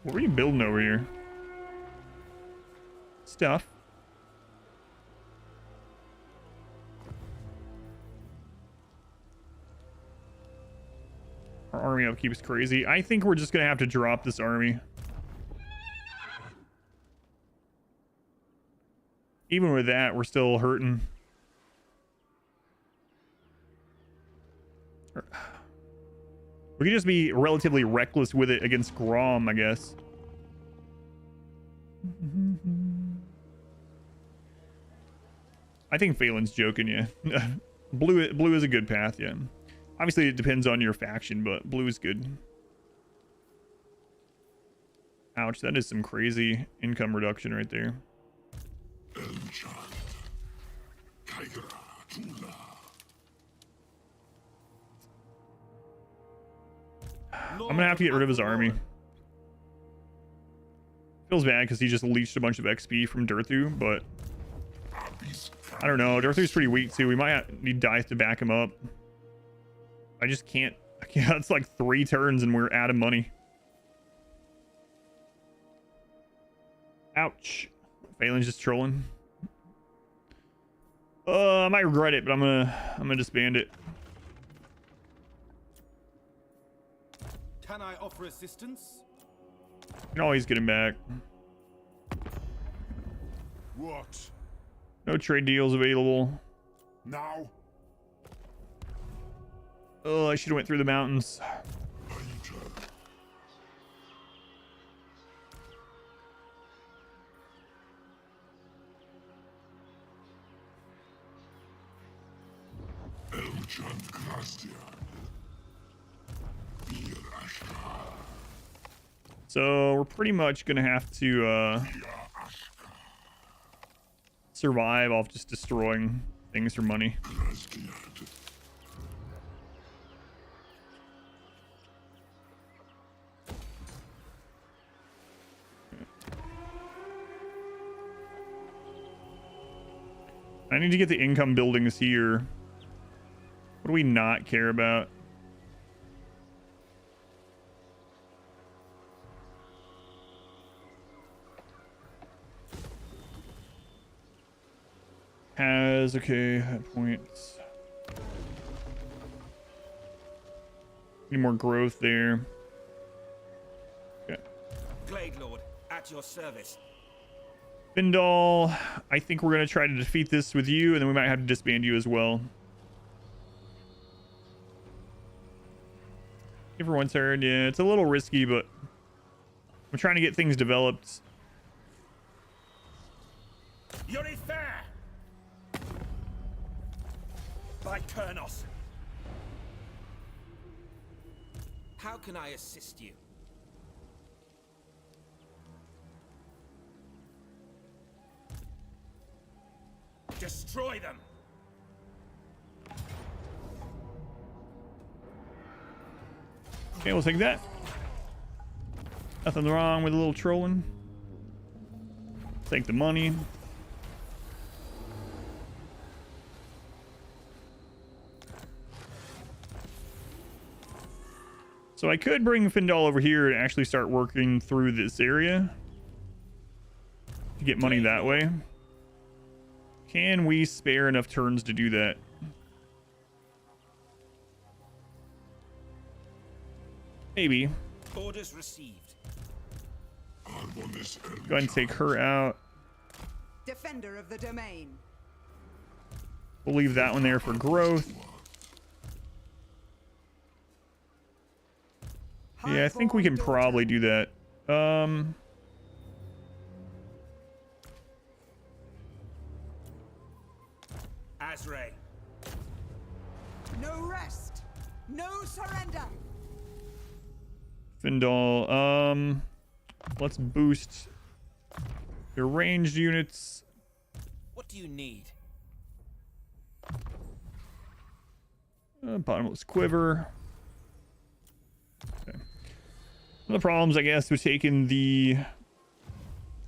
What are you building over here? Stuff. Our army upkeep is crazy. I think we're just gonna have to drop this army. Even with that, we're still hurting. We could just be relatively reckless with it against Grom, I guess. I think Phelan's joking, yeah. Blue is a good path, yeah. Obviously, it depends on your faction, but blue is good. Ouch, that is some crazy income reduction right there. I'm gonna have to get rid of his army. Feels bad because he just leached a bunch of XP from Durthu, but I don't know. Durthu's pretty weak too. We might need Dice to back him up. I just can't. It's like 3 turns and we're out of money. Ouch. Phelan's just trolling. I might regret it, but I'm gonna disband it. Can I offer assistance? You can always get him back. What? No trade deals available. Now? Oh, I should have went through the mountains. So we're pretty much gonna have to survive off just destroying things for money. I need to get the income buildings here. What do we not care about? Okay, points. Need more growth there. Okay. Glade Lord, at your service. Findal, I think we're going to try to defeat this with you, and then we might have to disband you as well. Give her one turn. Yeah, it's a little risky, but I'm trying to get things developed. Yuri fair! By Kernos. How can I assist you? Destroy them! Okay, we'll take that. Nothing wrong with a little trolling. Take the money. So I could bring Findal over here and actually start working through this area to get money that way. Can we spare enough turns to do that? Maybe. Orders received. Go ahead and take her out. Defender of the domain. We'll leave that one there for growth. Yeah, I think we can probably do that. Azray. No rest. No surrender. Findal, let's boost your ranged units. What do you need? Bottomless quiver. Okay. One of the problems, I guess, with taking the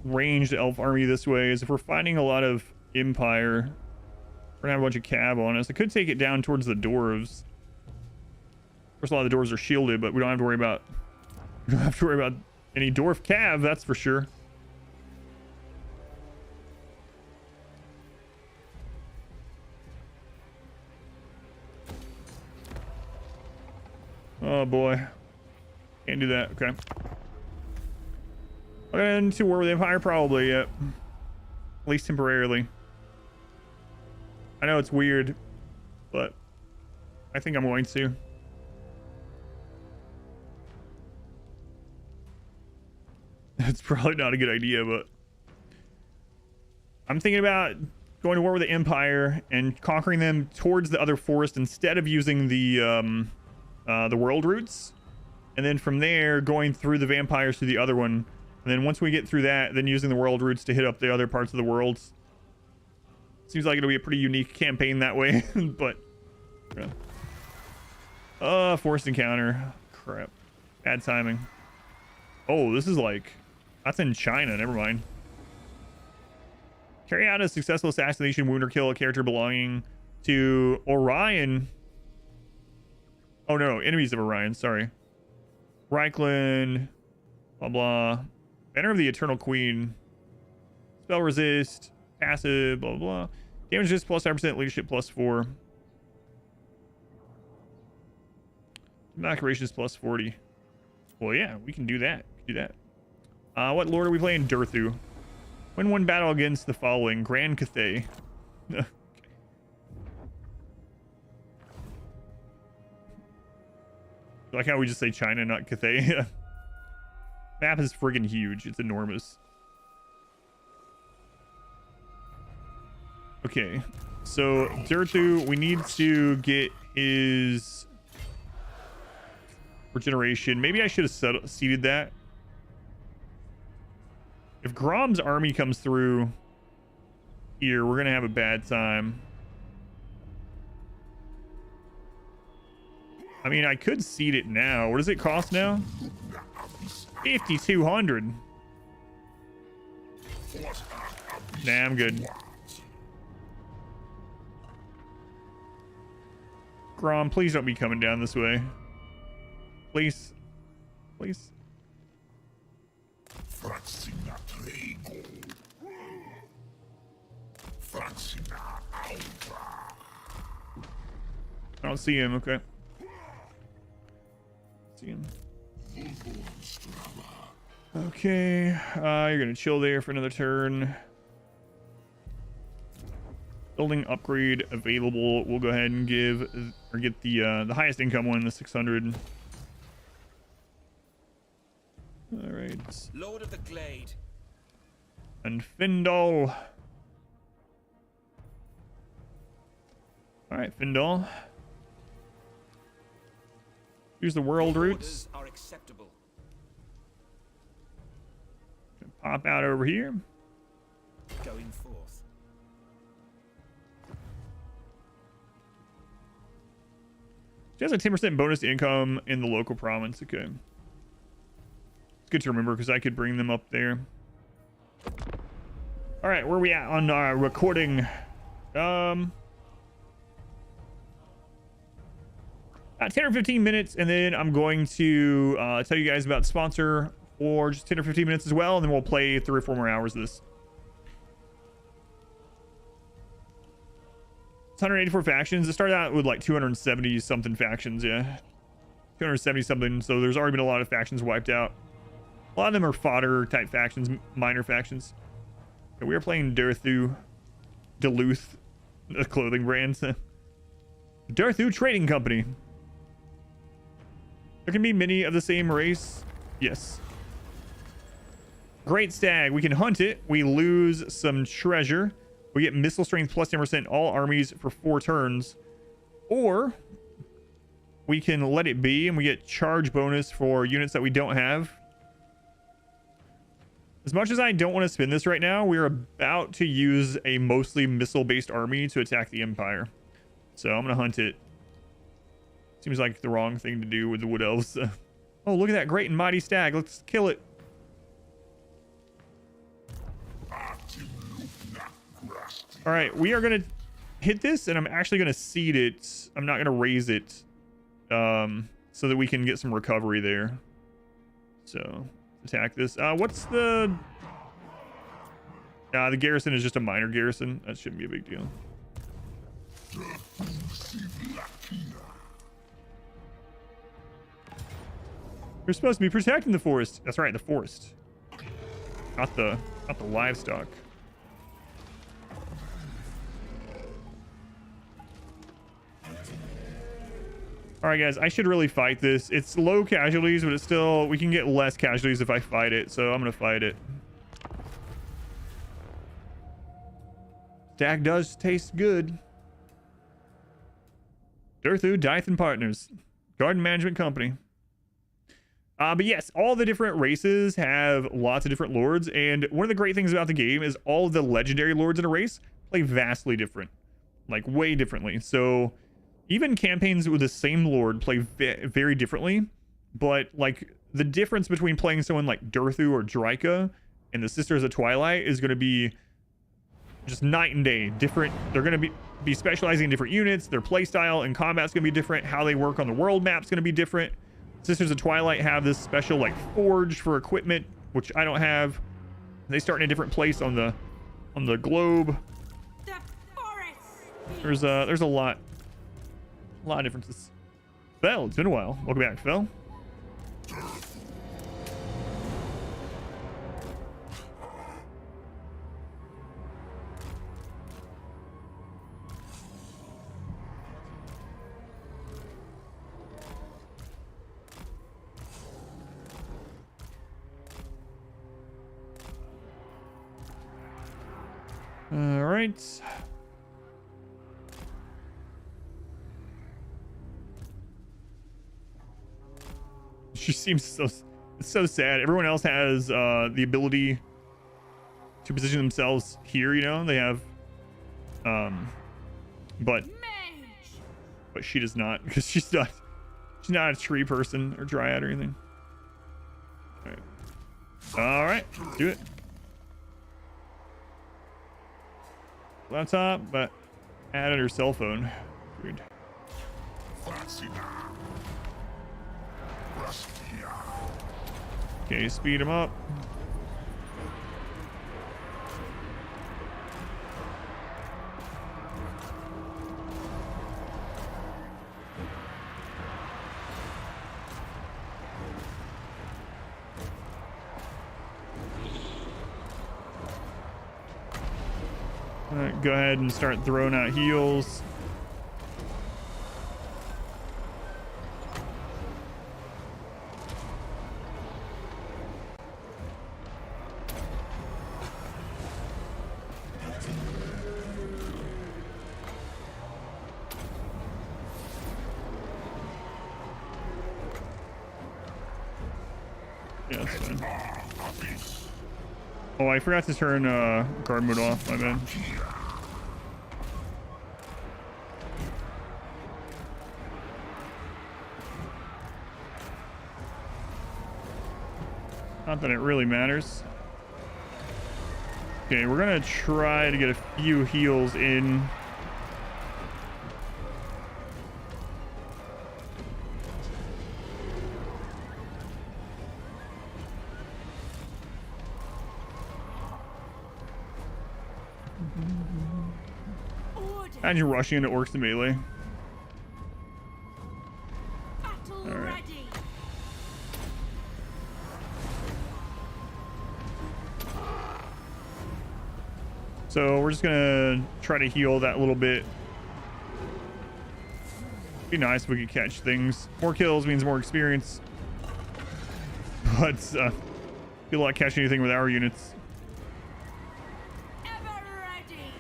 ranged elf army this way is if we're fighting a lot of Empire, we're gonna have a bunch of cab on us. I could take it down towards the dwarves. Of course, a lot of the dwarves are shielded, but we don't have to worry about any dwarf cav, that's for sure. Oh boy, can't do that. Okay, I'll get into war with the Empire probably. Yep, at least temporarily. I know it's weird, but I think I'm going to. It's probably not a good idea, but I'm thinking about going to war with the Empire and conquering them towards the other forest instead of using the world routes, and then from there going through the vampires to the other one, and then once we get through that, then using the world routes to hit up the other parts of the world. Seems like it'll be a pretty unique campaign that way. But forced encounter, crap, bad timing. Oh, this is like, that's in China, never mind. Carry out a successful assassination, wound, or kill a character belonging to Orion. Oh no, enemies of Orion, sorry. Reichland, blah blah. Banner of the Eternal Queen. Spell resist, passive, blah blah. Damage resist plus 5%, leadership plus 4. Macerations plus 40. Well, yeah, we can do that. Do that. What lord are we playing? Durthu. Win one battle against the following: Grand Cathay. Okay. I like how we just say China, not Cathay. Map is friggin' huge. It's enormous. Okay, so Durthu, we need to get his regeneration. Maybe I should have seeded that. If Grom's army comes through here, we're gonna have a bad time. I mean, I could seed it now. What does it cost now? 5,200. Nah, I'm good. Grom, please don't be coming down this way. Please. Please. I don't see him. Okay. to you. Okay, you're gonna chill there for another turn. Building upgrade available. We'll go ahead and get the highest income one, the 600. All right. Lord of the Glade. And Findal. All right, Findal. Here's the world routes. Orders are acceptable. Pop out over here. Going forth. She has a 10% bonus to income in the local province. Okay. It's good to remember because I could bring them up there. All right, where are we at on our recording? About 10 or 15 minutes, and then I'm going to tell you guys about sponsor for just 10 or 15 minutes as well, and then we'll play 3 or 4 more hours of this. It's 184 factions. It started out with like 270 something factions, yeah. 270 something, so there's already been a lot of factions wiped out. A lot of them are fodder type factions, minor factions. Okay, we are playing Durthu, Duluth, the clothing brand. Durthu Trading Company. There can be many of the same race. Yes. Great stag. We can hunt it. We lose some treasure. We get missile strength plus 10% all armies for 4 turns. Or we can let it be and we get charge bonus for units that we don't have. As much as I don't want to spin this right now, we're about to use a mostly missile-based army to attack the Empire. So I'm going to hunt it. Seems like the wrong thing to do with the Wood Elves. Oh, look at that great and mighty stag. Let's kill it. All right, we are going to hit this, and I'm actually going to seed it. I'm not going to raise it so that we can get some recovery there. So, attack this. What's the... the garrison is just a minor garrison. That shouldn't be a big deal. You're supposed to be protecting the forest. That's right, the forest. Not the livestock. All right, guys, I should really fight this. It's low casualties, but it's still... We can get less casualties if I fight it, so I'm going to fight it. Stag does taste good. Durthu, Dythe & Partners. Garden Management Company. But yes, all the different races have lots of different lords, and one of the great things about the game is all of the legendary lords in a race play vastly different. Like, way differently. So... Even campaigns with the same lord play very differently, but like the difference between playing someone like Durthu or Draika and the Sisters of Twilight is going to be just night and day. Different. They're going to be specializing in different units. Their playstyle and combat's going to be different. How they work on the world map's going to be different. Sisters of Twilight have this special like forge for equipment, which I don't have. They start in a different place on the globe. There's a lot. A lot of differences. Fel, it's been a while. Welcome back, Fel. All right. She seems so sad. Everyone else has the ability to position themselves here, you know. They have but she does not, because she's not a tree person or dryad or anything. All right, let's do it. Laptop, but added her cell phone. Weird. Okay, speed him up. Go ahead and start throwing out heals. Yeah, that's fine. Oh, I forgot to turn guard mode off. My bad. Not that it really matters. Okay, we're gonna try to get a few heals in. Imagine rushing into orcs to melee. Battle All right. ready. So we're just gonna try to heal that a little bit. Be nice if we could catch things. More kills means more experience. But good luck catching anything with our units. Ever ready.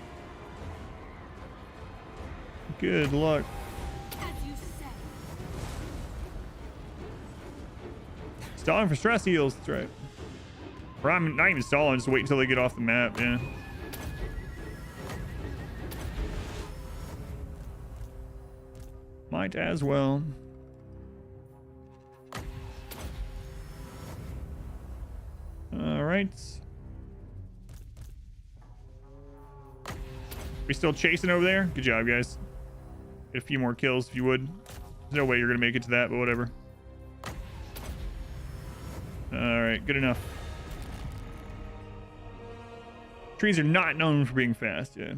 Good luck. As you say. Stalling for stress heals, that's right. Or I'm not even stalling, just wait until they get off the map, yeah. Might as well. All right. We still chasing over there? Good job, guys. Get a few more kills if you would. There's no way you're gonna make it to that, but whatever. All right, good enough. Trees are not known for being fast, yeah.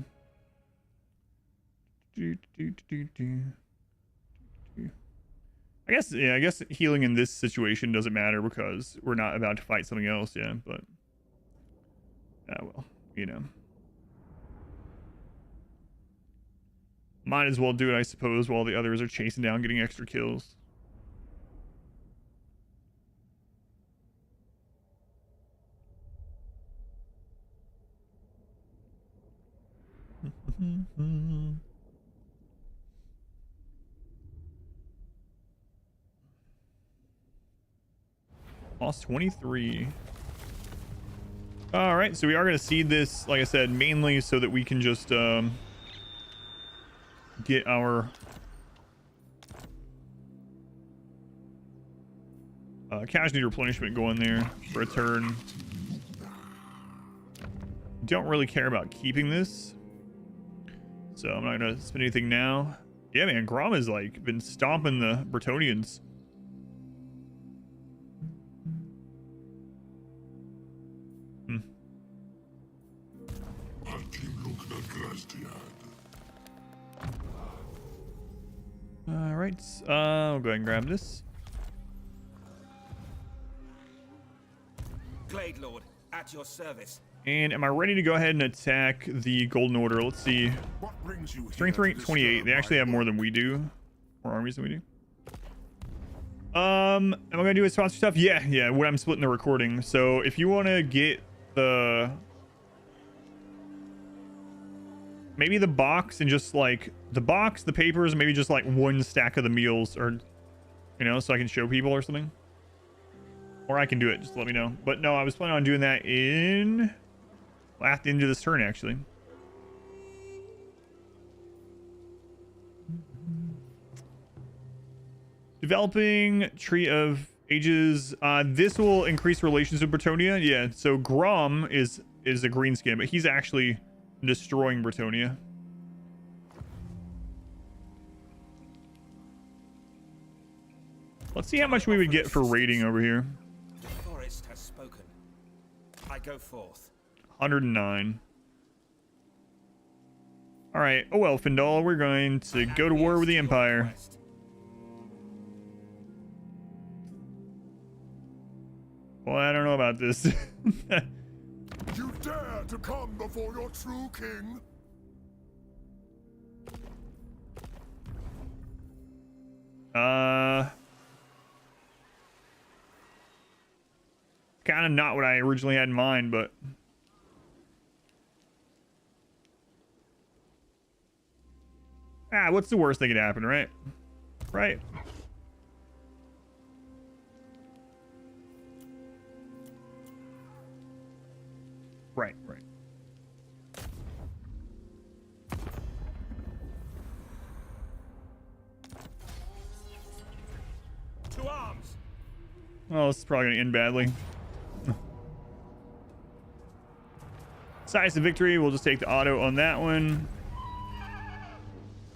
I guess healing in this situation doesn't matter because we're not about to fight something else, yeah, but well, you know. Might as well do it, I suppose, while the others are chasing down, getting extra kills. Lost 23. All right, so we are going to seed this, like I said, mainly so that we can just get our casualty replenishment going there for a turn. Don't really care about keeping this, so I'm not going to spend anything now. Yeah, man, Grom has like been stomping the Bretonnians. All right, I'll go ahead and grab this. Glade Lord, at your service. And am I ready to go ahead and attack the Golden Order? Let's see. What brings you Strength here rank to 28. disturb They actually my have more than we do. More armies than we do. Am I gonna do a sponsor stuff? Yeah. When I'm splitting the recording. So if you want to get the maybe the box and just like the box, the papers, maybe just like one stack of the meals, or you know, so I can show people or something. Or I can do it. Just let me know. But no, I was planning on doing that in at the end of this turn, actually. Developing Tree of Ages. This will increase relations with Bretonnia. Yeah, so Grom is a green skin, but he's actually destroying Bretonnia. Let's see how much we would get for raiding over here. The forest has spoken. I go forth. 109. All right. Oh well, Findal, we're going to go to war with the Empire. Well, I don't know about this. You dare to come before your true king? Kind of not what I originally had in mind, but what's the worst that could happen, right? Right. Right. To arms! Well, this is probably gonna end badly. Size of victory, we'll just take the auto on that one.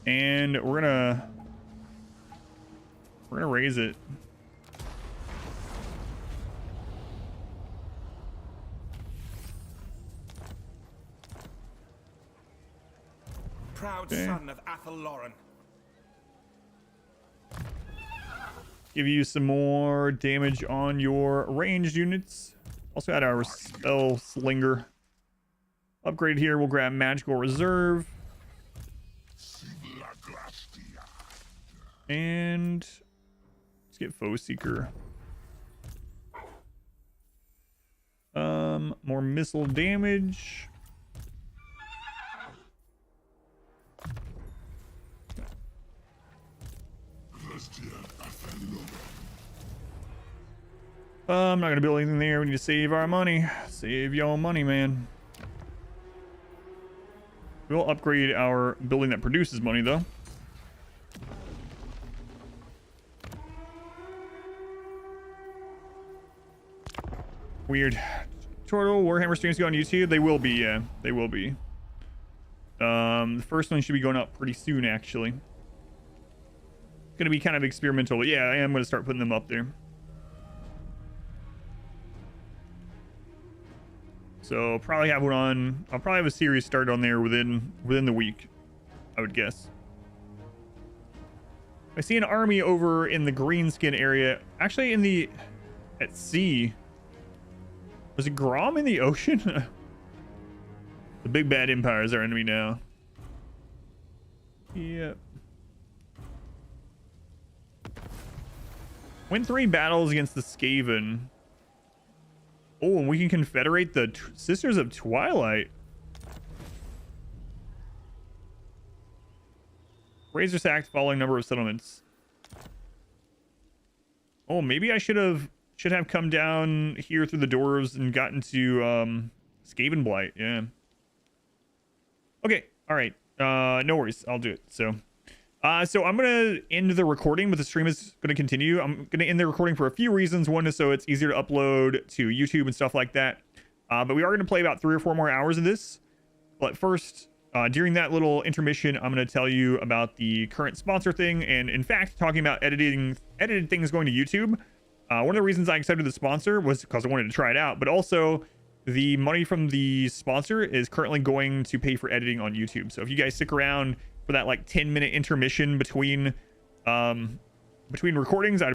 And we're gonna raise it. Proud son of Athel Lauren. Give you some more damage on your ranged units. Also had our spell slinger upgrade here. We'll grab magical reserve. And let's get foe seeker. More missile damage. I'm not gonna build anything there. We need to save our money. Save your money, man. We'll upgrade our building that produces money, though. Weird. Total Warhammer streams go on YouTube. They will be, yeah. They will be. The first one should be going up pretty soon, actually. Gonna be kind of experimental, but yeah, I am gonna start putting them up there. So probably have one on. I'll probably have a series start on there within the week, I would guess. I see an army over in the greenskin area. Actually, at sea. Was it Grom in the ocean? The big bad empire is our enemy now. Yep. Win 3 battles against the Skaven. Oh, and we can confederate the Sisters of Twilight. Razor sacked following number of settlements. Oh, maybe I should have come down here through the dwarves and gotten to Skaven Blight. Yeah. Okay. All right. No worries. I'll do it. So I'm gonna end the recording, but the stream is gonna continue. I'm gonna end the recording for a few reasons. One is so it's easier to upload to YouTube and stuff like that. But we are gonna play about 3 or 4 more hours of this. But first, during that little intermission, I'm gonna tell you about the current sponsor thing, and in fact, talking about edited things going to YouTube. One of the reasons I accepted the sponsor was because I wanted to try it out, but also the money from the sponsor is currently going to pay for editing on YouTube. So if you guys stick around for that like 10-minute intermission between recordings, I'd